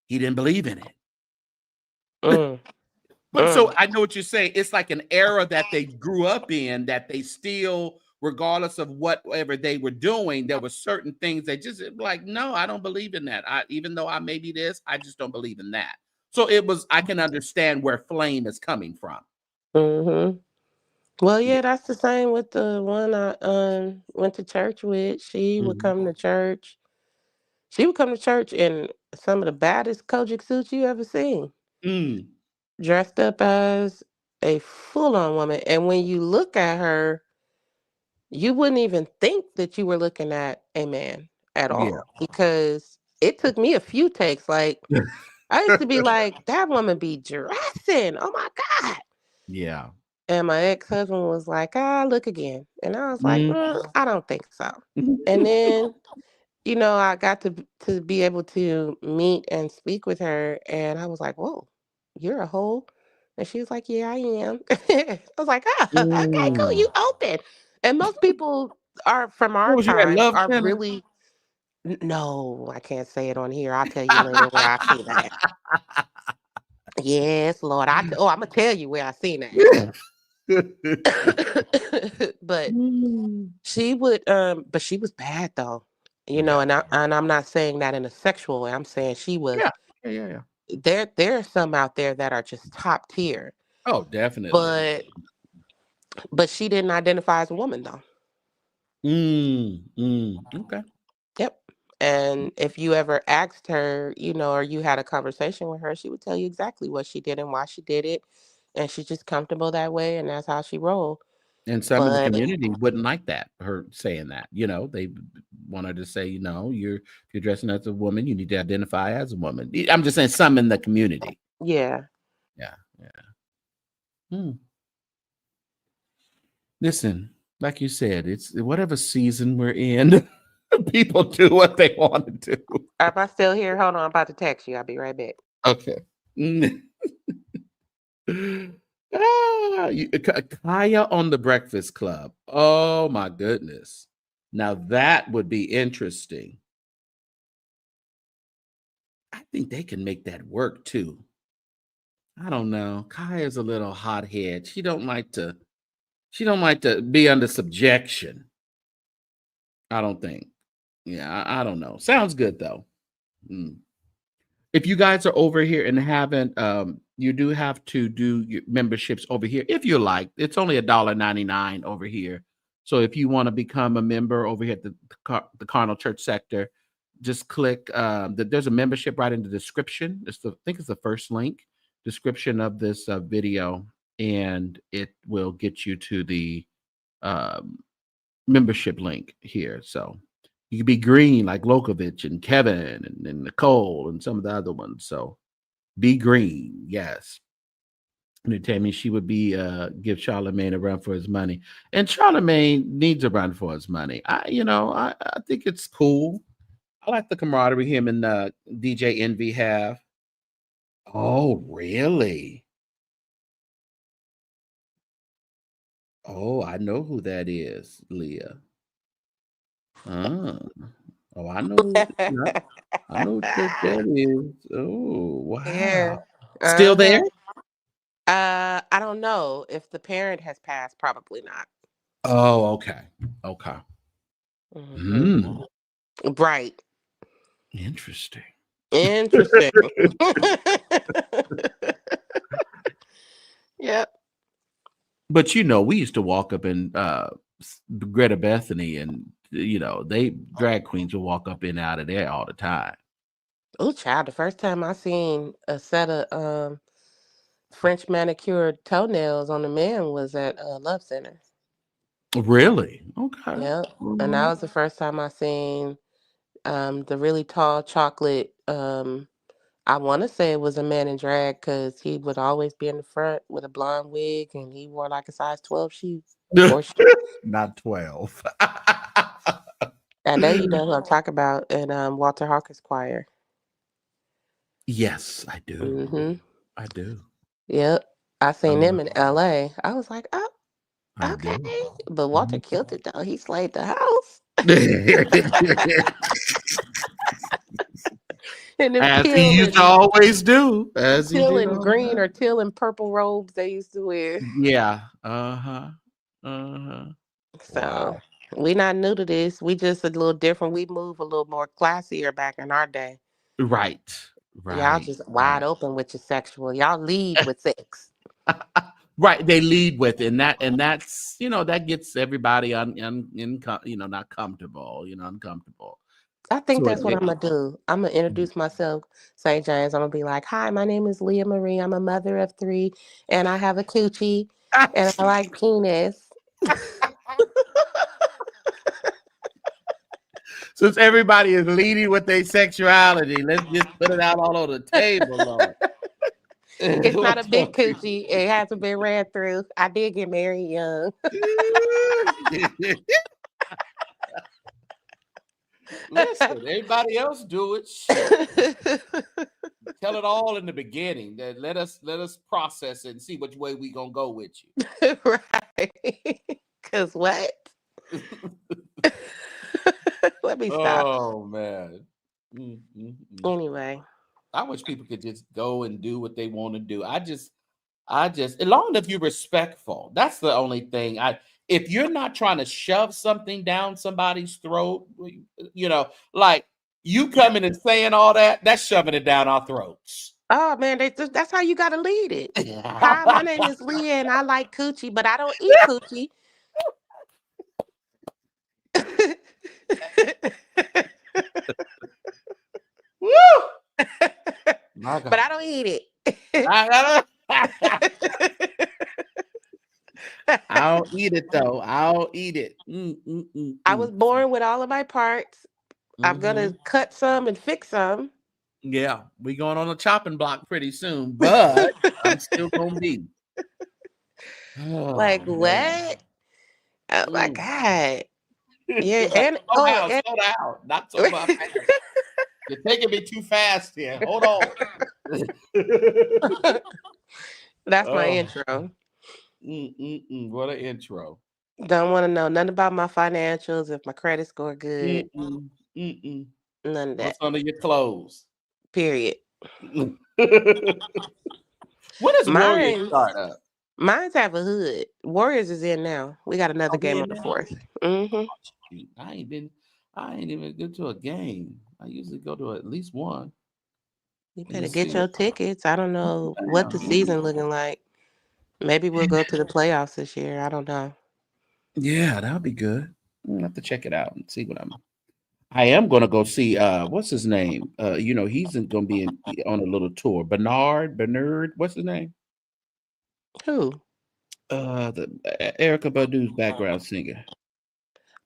he didn't believe in it. But so I know what you're saying. It's like an era that they grew up in that they still, regardless of whatever they were doing, there were certain things that just like, no, I don't believe in that. Even though I may be this, I just don't believe in that. So I can understand where Flame is coming from. Well, yeah, that's the same with the one I went to church with. She would come to church. She would come to church in some of the baddest Kojic suits you ever seen. Dressed up as a full-on woman. And when you look at her, you wouldn't even think that you were looking at a man at all. Because it took me a few takes. Like, I used to be like, that woman be dressing. Oh my God. Yeah. And my ex-husband was like, look again. And I was like, I don't think so. And then I got to be able to meet and speak with her, and I was like, "Whoa, you're a hoe," and she was like, "Yeah, I am." I was like, "Ah, okay, cool, Mm. you open." And most people are from our What was you at time Love are Center? really no, I can't say it on here. I'll tell you later where I see that. Yes, Lord, I'm gonna tell you where I seen that. But Mm. but she was bad though. Yeah. And I'm not saying that in a sexual way. I'm saying she was. Yeah. Yeah. There are some out there that are just top tier, Oh, definitely. but she didn't identify as a woman though. Okay. Yep. And if you ever asked her, or you had a conversation with her, she would tell you exactly what she did and why she did it, and she's just comfortable that way, and that's how she rolled. And some of the But community wouldn't like that, her saying that. They wanted to say, if you're dressing as a woman, you need to identify as a woman. I'm just saying some in the community. yeah, Yeah. Hmm. Listen, like you said, it's whatever season we're in, people do what they want to do. am I still here? Hold on, I'm about to text you. I'll be right back. Okay. Kaya on the Breakfast Club. Oh my goodness. Now that would be interesting. I think they can make that work too. I don't know. Kaya's a little hothead. She don't like to be under subjection. I don't think. Yeah, I don't know. Sounds good though. Mm. If you guys are over here and haven't, you do have to do your memberships over here if you like. It's only $1.99 over here. So if you want to become a member over here at the Carnal Church sector, just click. There's a membership right in the description. I think it's the first link description of this video, and it will get you to the um, membership link here. So you could be green like Lokovich and Kevin and Nicole and some of the other ones. So be green, yes. And they tell me she would be give Charlemagne a run for his money, and Charlemagne needs a run for his money. I think it's cool. I like the camaraderie him and DJ Envy have. Oh, really? Oh, I know who that is, Leah. Oh, I know. Yeah, I know what church that is. Oh, Yeah. wow. Still Uh-huh. there? I don't know if the parent has passed. Probably not. Oh, okay. Okay. Hmm. Right. Interesting. Interesting. Yep. But we used to walk up in Greta Bethany, and they drag queens will walk up in and out of there all the time. Oh, child! The first time I seen a set of French manicured toenails on a man was at Love Center. Really? Okay. Yep. And that was the first time I seen the really tall chocolate. I want to say it was a man in drag because he would always be in the front with a blonde wig, and he wore like a size 12 shoe or shoe. Not 12. I know you know who I'm talking about, and Walter Hawkins Choir. Yes, I do. Mm-hmm. I do. Yep. I seen Um, them in LA. I was like, oh, I okay. do. But Walter killed it though. He slayed the house. And them As he used to always do. As he teal did and all the green time. or teal and purple robes they used to wear. Yeah. Uh-huh. Uh-huh. So Wow. we not new to this. We just a little different. We move a little more classier back in our day. Right. Y'all Right. just wide open with your sexual. Y'all lead with sex. Right. They lead with it, and that's that gets everybody not comfortable, uncomfortable. I think So that's what I'm gonna do. I'm gonna introduce myself, St. James. I'm gonna be like, "Hi, my name is Leah Marie. I'm a mother of 3, and I have a coochie, and I like penis." Since everybody is leading with their sexuality, let's just put it out all on the table, Lord. It's not a big coochie. It hasn't been ran through. I did get married young. Listen, everybody else do it. Shit. Tell it all in the beginning. That let us process it and see which way we gonna go with you. Right. Cause what? Let me stop. Oh man. Anyway. I wish people could just go and do what they want to do. I just, as long as you're respectful, that's the only thing. If you're not trying to shove something down somebody's throat, like you coming and saying all that, that's shoving it down our throats. Oh man, that's how you gotta lead it. Hi, my name is Leah and I like coochie, but I don't eat coochie. Woo! But I don't eat it. I don't eat it though. I don't eat it. I was born with all of my parts. I'm gonna cut some and fix some. Yeah, we going on a chopping block pretty soon, but I'm still gonna be. Like what? Oh my God. Yeah, and slow down. Not so fast. You're taking me too fast here. Hold on. That's my intro. What an intro. Don't want to know nothing about my financials, if my credit score good. None of that. What's under your clothes? Period. When does Warriors start up? Mine's have a hood. Warriors is in now. We got another game on the 4th. I ain't even go to a game. I usually go to at least one. You better get your tickets. I don't know what the season looking like. Maybe we'll go to the playoffs this year. I don't know. Yeah, that'll be good. I'll have to check it out and see what I am going to go see. What's his name? He's going to be on a little tour. Bernard. What's his name? Who? The Erykah Badu's background singer.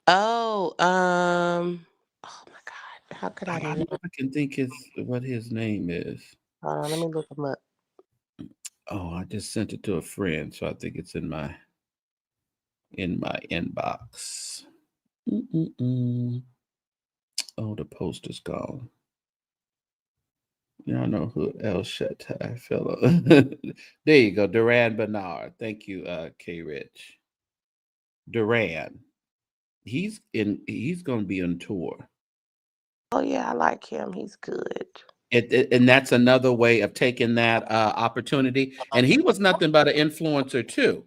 Oh my God! How could I? I can think what his name is. Let me look him up. Oh, I just sent it to a friend, so I think it's in my inbox. Oh, the poster's gone. Y'all know who El Shaddai fellow. There you go, Duran Bernard. Thank you, K. Rich. Duran. He's going to be on tour. Oh yeah, I like him. He's good. And that's another way of taking that opportunity. And he was nothing but an influencer too.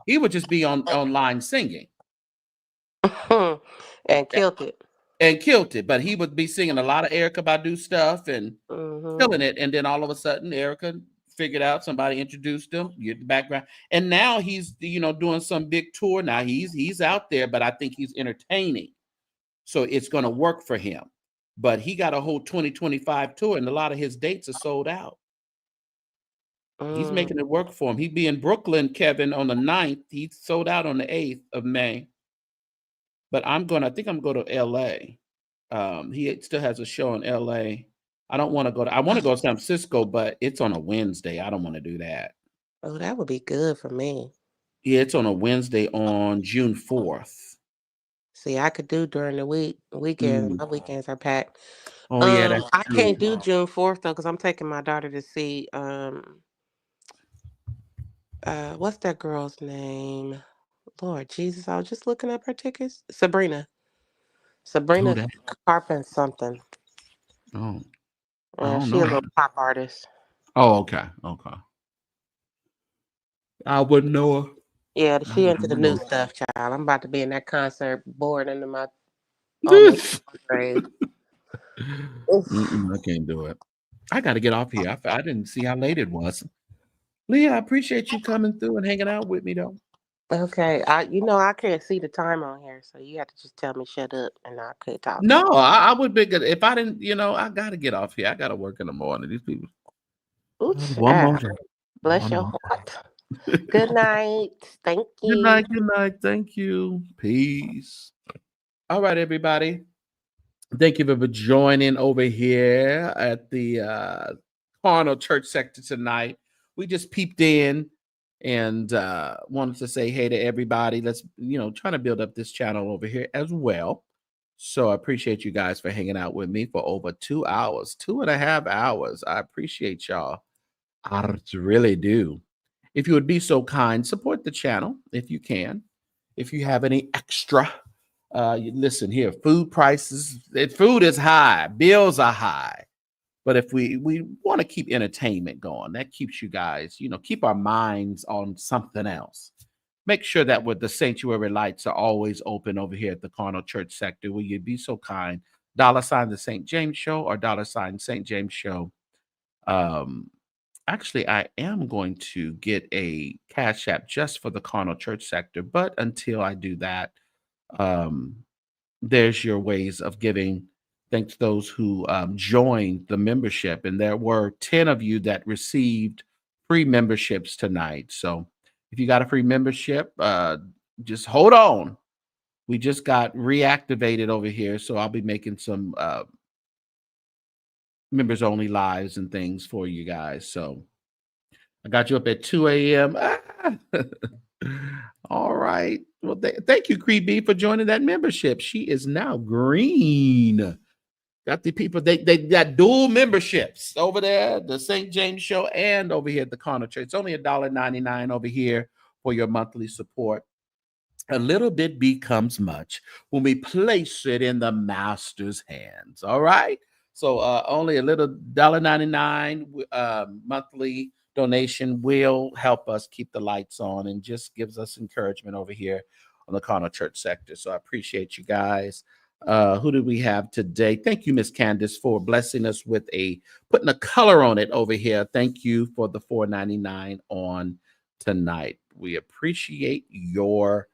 He would just be online singing. And killed it. But he would be singing a lot of Erykah Badu stuff and killing it. And then all of a sudden, Erykah figured out, somebody introduced him, get the background. And now he's, doing some big tour. Now he's out there, but I think he's entertaining. So it's going to work for him. But he got a whole 2025 tour, and a lot of his dates are sold out. He's making it work for him. He'd be in Brooklyn, Kevin, on the 9th. He's sold out on the 8th of May. But I think I'm going to LA. He still has a show in LA. I don't want to go I want to go to San Francisco, but it's on a Wednesday. I don't want to do that. Oh, that would be good for me. Yeah, it's on a Wednesday on June 4th. See, I could do during the weekend. My weekends are packed. Oh yeah, that's I can't do June 4th though, because I'm taking my daughter to see what's that girl's name? Lord Jesus, I was just looking up her tickets. Sabrina Carpenter something. Oh, she's a little pop artist. Oh, okay. I wouldn't know her. Yeah, she into the new stuff, child. I'm about to be in that concert, bored into my grave. I can't do it. I got to get off here. I didn't see how late it was. Leah, I appreciate you coming through and hanging out with me, though. Okay, I can't see the time on here, so you have to just tell me shut up, and I could talk. No, I would be good if I didn't. I got to get off here. I got to work in the morning. These people. One more. Bless your heart. Good night. Thank you. Good night. Thank you. Peace. All right, everybody. Thank you for joining over here at the Carnal Church sector tonight. We just peeped in and wanted to say hey to everybody. Let's, try to build up this channel over here as well. So I appreciate you guys for hanging out with me for over 2 hours, 2.5 hours. I appreciate y'all. I really do. If you would be so kind, support the channel if you can. If you have any extra, listen here, food prices, food is high, bills are high. But if we want to keep entertainment going, that keeps you guys, keep our minds on something else. Make sure that with the sanctuary lights are always open over here at the Carnal Church sector. Will you be so kind? $ the St. James Show or $ St. James Show. Actually, I am going to get a Cash App just for the Carnal Church sector. But until I do that, um, there's your ways of giving. Thanks to those who joined the membership. And there were 10 of you that received free memberships tonight. So if you got a free membership, just hold on. We just got reactivated over here. So I'll be making some members only lives and things for you guys. So I got you up at 2 a.m. All right. Well, thank you, Cree B, for joining that membership. She is now green. Got the people, they got dual memberships over there, the St. James Show and over here at the Carnal Church. It's only $1.99 over here for your monthly support. A little bit becomes much when we place it in the master's hands. All right. So only a little $1.99 monthly donation will help us keep the lights on and just gives us encouragement over here on the Carnal Church sector. So I appreciate you guys. Who do we have today? Thank you, Miss Candace, for blessing us with putting a color on it over here. Thank you for the $4.99 on tonight. We appreciate your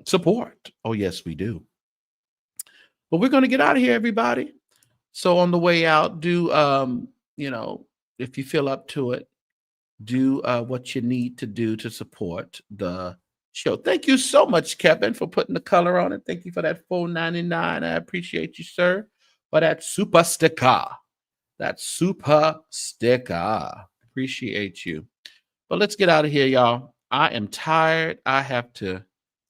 support. Oh, yes, we do. But we're going to get out of here, everybody. So on the way out, do, if you feel up to it, do what you need to do to support the show. Thank you so much, Kevin, for putting the color on it. Thank you for that $4.99. I appreciate you, sir, for that super sticker. That super sticker. Appreciate you. But let's get out of here, y'all. I am tired. I have to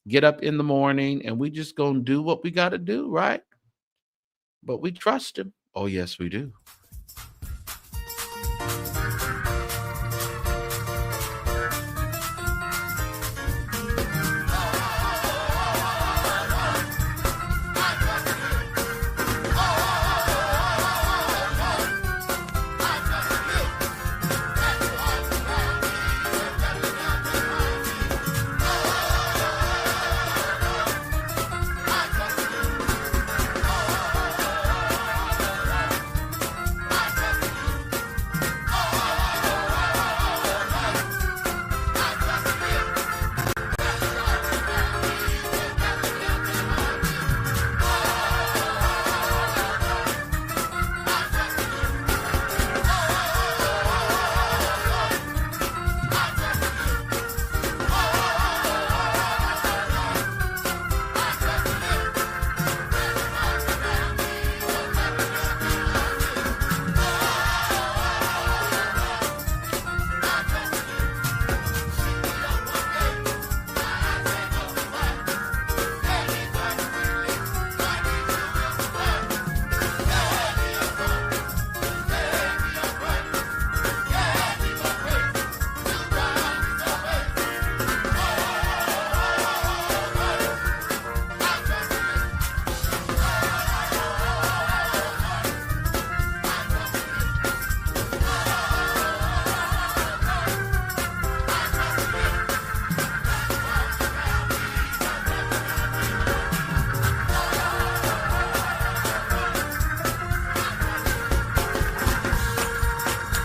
get up in the morning, and we just gonna do what we got to do, right? But we trust him. Oh, yes, we do.